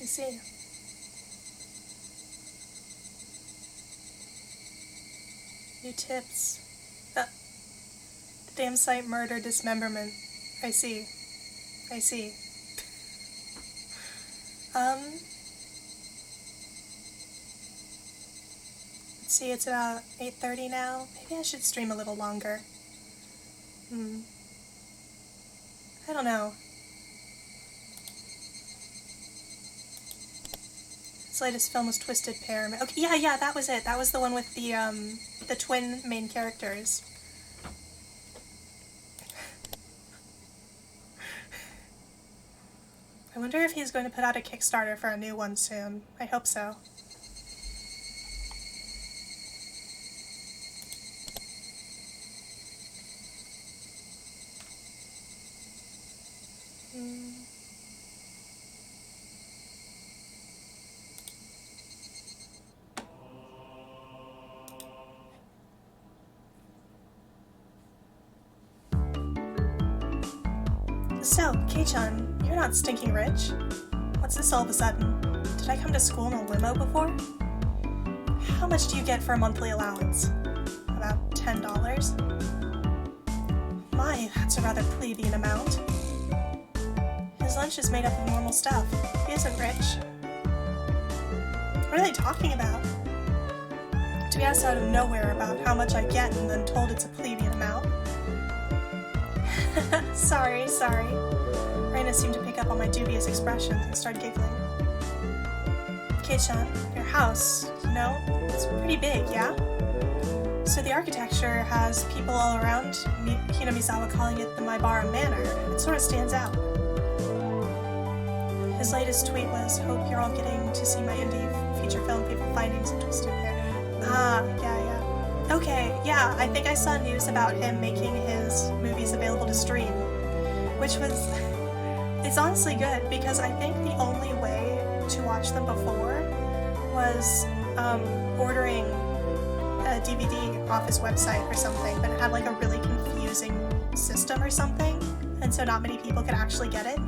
I see. New tips. The dam site murder dismemberment. I see. I see. Let's see, it's about 8:30 now. Maybe I should stream a little longer. I don't know. His latest film was Twisted Pair. Okay, yeah, that was it. That was the one with the twin main characters. I wonder if he's going to put out a Kickstarter for a new one soon. I hope so. So, Kei-chan, you're not stinking rich. What's this all of a sudden? Did I come to school in a limo before? How much do you get for a monthly allowance? About $10? My, that's a rather plebeian amount. His lunch is made up of normal stuff. He isn't rich. What are they talking about? To be asked out of nowhere about how much I get and then told it's a plebeian amount. Sorry. Reina seemed to pick up on my dubious expressions and started giggling. Kei-chan, your house, it's pretty big, yeah? So the architecture has people all around, Hinamizawa calling it the Maibara Manor. It sort of stands out. His latest tweet was, hope you're all getting to see my indie feature film people finding some twisted hair. Yeah. Okay, yeah, I think I saw news about him making his movies available to stream. Which it's honestly good, because I think the only way to watch them before was ordering a DVD off his website or something, but it had like a really confusing system or something, and so not many people could actually get it.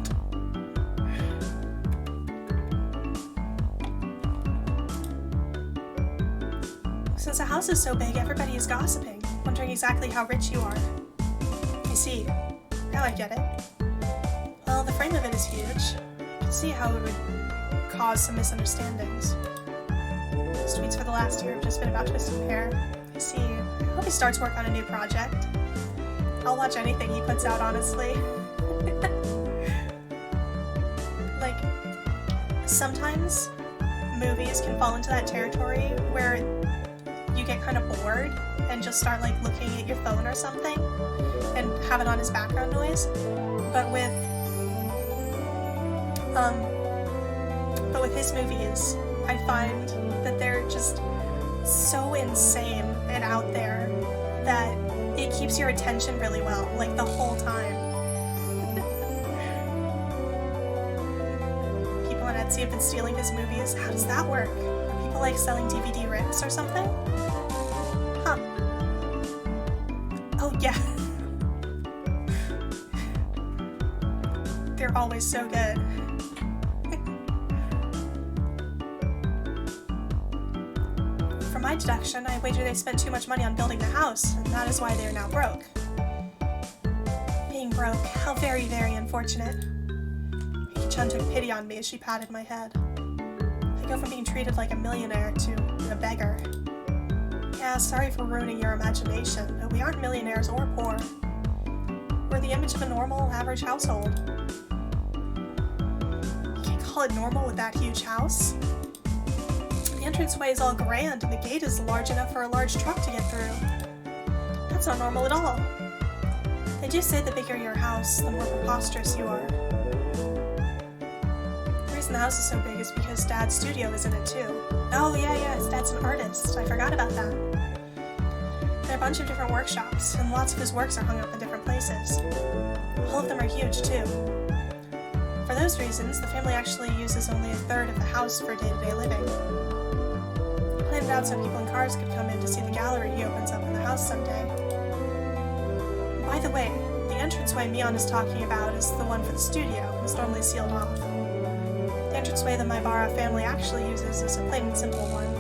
Since the house is so big, everybody is gossiping, wondering exactly how rich you are. I see. Now I get it. Well, the frame of it is huge. You can see how it would cause some misunderstandings. His tweets for the last year have just been about twisted hair. I see. I hope he starts work on a new project. I'll watch anything he puts out, honestly. Like, sometimes movies can fall into that territory where you get kind of bored and just start like looking at your phone or something and have it on as background noise. But with his movies, I find that they're just so insane and out there that it keeps your attention really well, like the whole time. People on Etsy have been stealing his movies. How does that work? Are people like selling DVD rips or something? Huh. Oh yeah. They're always so good. From my deduction, I wager they spent too much money on building the house, and that is why they are now broke. Being broke, how very, very unfortunate. Kei-chan took pity on me as she patted my head. I go from being treated like a millionaire to a beggar. Yeah, sorry for ruining your imagination, but we aren't millionaires or poor. We're the image of a normal, average household. You can't call it normal with that huge house. The entranceway is all grand, and the gate is large enough for a large truck to get through. That's not normal at all. They do say the bigger your house, the more preposterous you are. The reason the house is so big is because Dad's studio is in it too. Oh yeah, his dad's an artist. I forgot about that. There are a bunch of different workshops, and lots of his works are hung up in different places. All of them are huge too. For those reasons, the family actually uses only a third of the house for day-to-day living. He planned it out so people in cars could come in to see the gallery he opens up in the house someday. By the way, the entranceway Mion is talking about is the one for the studio, and is normally sealed off. The entranceway the Maibara family actually uses is a plain and simple one.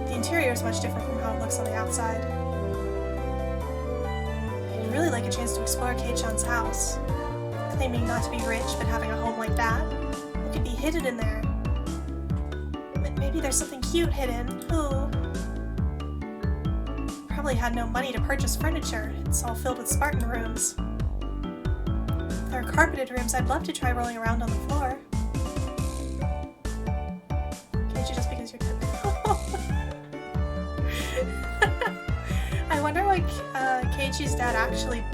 The interior is much different from how it looks on the outside. I'd really like a chance to explore Kei-chan's house. Claiming not to be rich, but having a home like that. What could be hidden in there? Maybe there's something cute hidden. Ooh. Probably had no money to purchase furniture. It's all filled with Spartan rooms. If there are carpeted rooms, I'd love to try rolling around on the floor. Can't you just because you're dead? I wonder what Keiichi's dad actually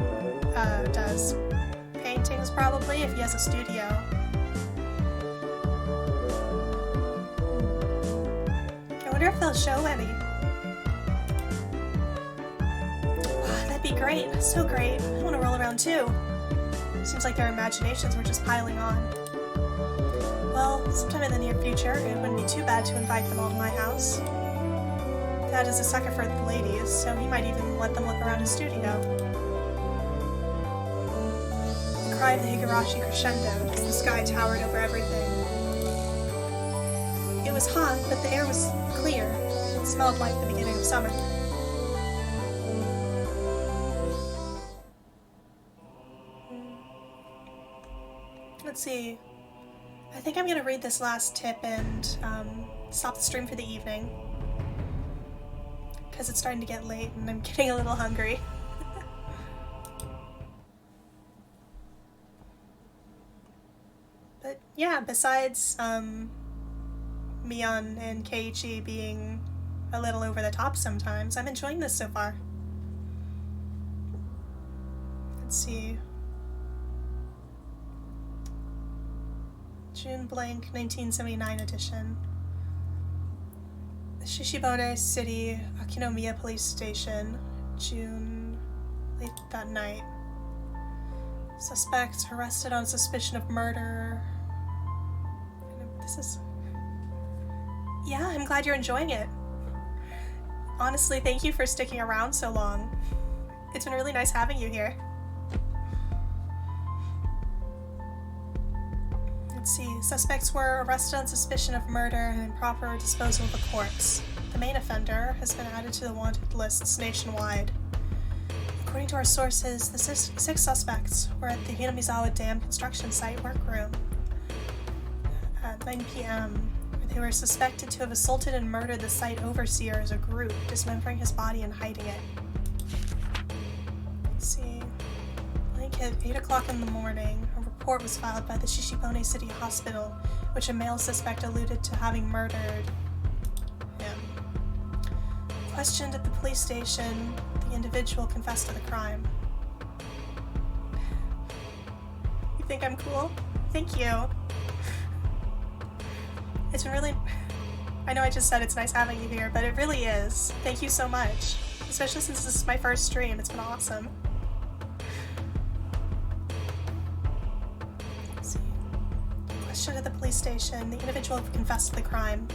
does. Paintings, probably, if he has a studio. I wonder if they'll show any. That'd be great. So great. I want to roll around too. Seems like their imaginations were just piling on. Well, sometime in the near future, it wouldn't be too bad to invite them all to my house. Dad is a sucker for the ladies, so he might even let them look around his studio. describe the Higurashi crescendo as the sky towered over everything. It was hot, but the air was clear. It smelled like the beginning of summer. Let's see. I think I'm gonna read this last tip and stop the stream for the evening. Because it's starting to get late and I'm getting a little hungry. But yeah, besides Mion and Keiichi being a little over the top sometimes, I'm enjoying this so far. Let's see. June blank 1979 edition. The Shishibone City Akinomiya Police Station, June late that night. Suspects arrested on suspicion of murder. This is... Yeah, I'm glad you're enjoying it. Honestly, thank you for sticking around so long. It's been really nice having you here. Let's see. Suspects were arrested on suspicion of murder and improper disposal of a corpse. The main offender has been added to the wanted lists nationwide. According to our sources, the six suspects were at the Hinamizawa Dam construction site workroom at 9 p.m. They were suspected to have assaulted and murdered the site overseer as a group, dismembering his body and hiding it. Let's see. Like at 8 o'clock in the morning, a report was filed by the Shishibone City Hospital, which a male suspect alluded to having murdered him. Questioned at the police station, the individual confessed to the crime. You think I'm cool? Thank you. It's been really... I know I just said it's nice having you here, but it really is. Thank you so much. Especially since this is my first stream. It's been awesome. Let's see. Questioned at the police station, the individual confessed to the crime.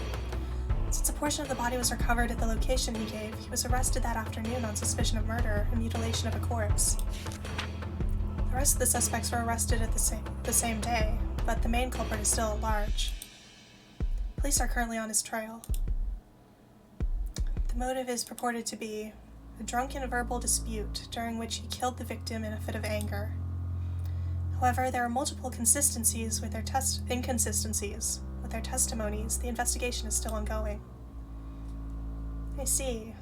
Since a portion of the body was recovered at the location he gave, he was arrested that afternoon on suspicion of murder and mutilation of a corpse. The rest of the suspects were arrested at the same day, but the main culprit is still at large. Police are currently on his trail. The motive is purported to be a drunken verbal dispute during which he killed the victim in a fit of anger. However, there are multiple inconsistencies with their testimonies. The investigation is still ongoing. I see.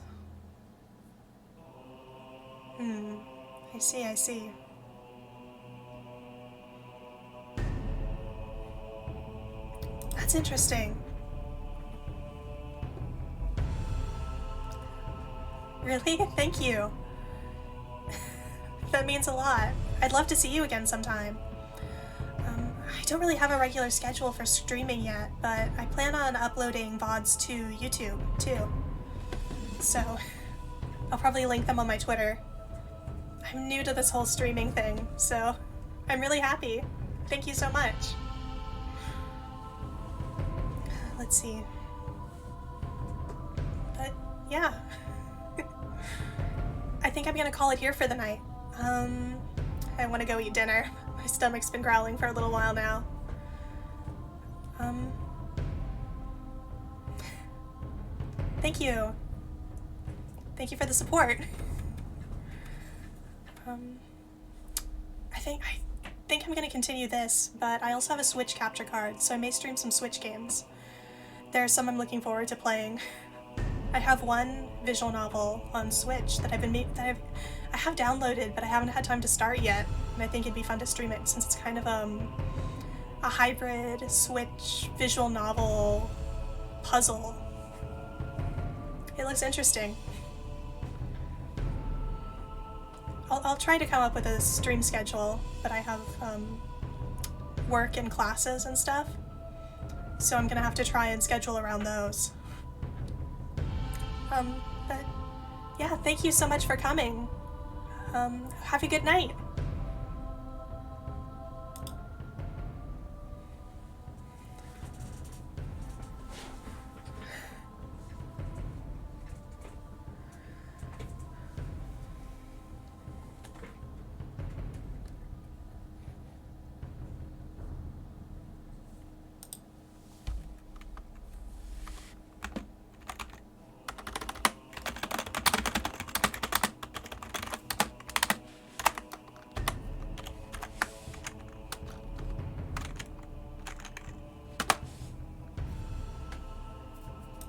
I see. That's interesting. Really? Thank you. That means a lot. I'd love to see you again sometime. I don't really have a regular schedule for streaming yet, but I plan on uploading VODs to YouTube, too. So, I'll probably link them on my Twitter. I'm new to this whole streaming thing, so I'm really happy. Thank you so much. Let's see. But, yeah. I think I'm gonna call it here for the night. I want to go eat dinner. My stomach's been growling for a little while now. Thank you. Thank you for the support. I think I'm gonna continue this, but I also have a Switch capture card, so I may stream some Switch games. There are some I'm looking forward to playing. I have one visual novel on Switch that I have downloaded, but I haven't had time to start yet, and I think it'd be fun to stream it since it's kind of a hybrid Switch visual novel puzzle. It looks interesting. I'll try to come up with a stream schedule, but I have work and classes and stuff, so I'm gonna have to try and schedule around those. But yeah, thank you so much for coming. Have a good night.